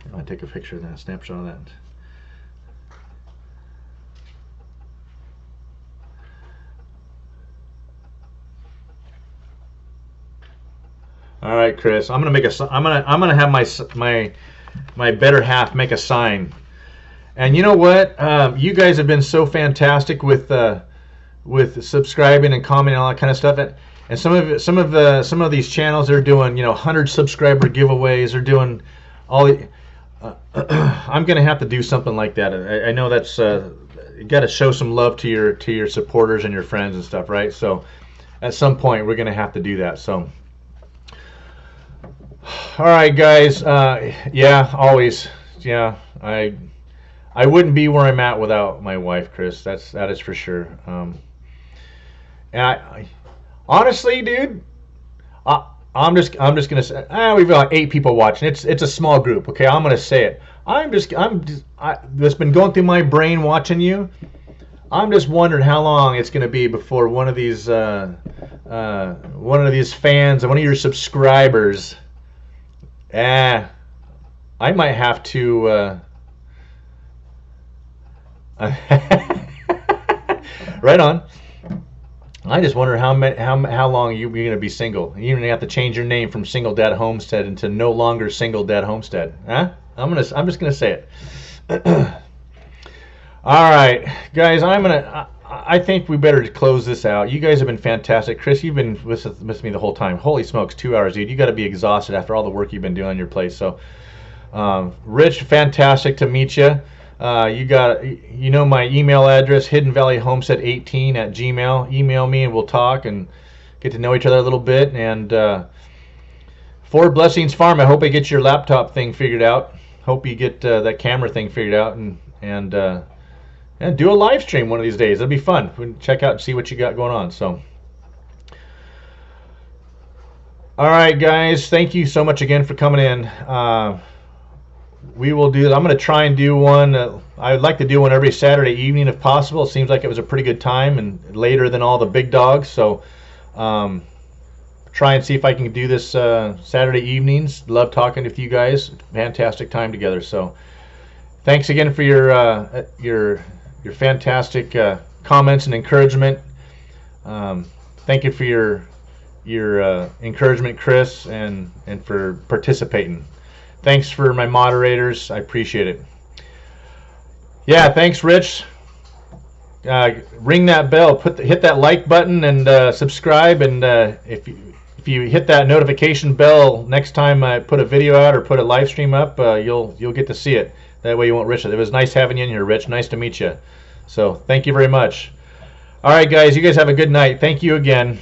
I'm going to take a picture of that, a snapshot of that. All right, Chris. I'm gonna have my better half make a sign. And you know what? You guys have been so fantastic with subscribing and commenting and all that kind of stuff. And some of these channels, they're doing 100 subscriber giveaways. They're doing all the. I'm gonna have to do something like that. I know that's you got to show some love to your supporters and your friends and stuff, right? So at some point we're gonna have to do that. So. All right, guys. Yeah, always. Yeah, I wouldn't be where I'm at without my wife, Chris. That is for sure. And I honestly, dude, I'm just gonna say, we've got 8 people watching. It's a small group. Okay, I'm gonna say it. That's been going through my brain watching you. I'm just wondering how long it's gonna be before one of these fans and one of your subscribers. I might have to. Right on. I just wonder how long you're going to be single. You're going to have to change your name from Single Dad Homestead into No Longer Single Dad Homestead. Huh? I'm just going to say it. All right, guys. I think we better close this out. You guys have been fantastic. Chris, you've been with me the whole time. Holy smokes, 2 hours, dude. You got to be exhausted after all the work you've been doing on your place. So, Rich, fantastic to meet you. You know my email address, hiddenvalleyhomestead18@gmail. Email me and we'll talk and get to know each other a little bit. And Four Blessings Farm, I hope I get your laptop thing figured out. Hope you get that camera thing figured out and do a live stream one of these days. It'll be fun. We can check out and see what you got going on. So, all right, guys. Thank you so much again for coming in. We will do. I'm going to try and do one. I would like to do one every Saturday evening if possible. It seems like it was a pretty good time and later than all the big dogs. So, try and see if I can do this Saturday evenings. Love talking with you guys. Fantastic time together. So, thanks again for your fantastic comments and encouragement. Thank you for your encouragement, Chris, and for participating. Thanks for my moderators. I appreciate it. Yeah, thanks, Rich. Ring that bell. Hit that like button and subscribe. And if you hit that notification bell next time I put a video out or put a live stream up, you'll get to see it. That way you won't miss it. It was nice having you in here, Rich. Nice to meet you. So thank you very much. All right, guys. You guys have a good night. Thank you again.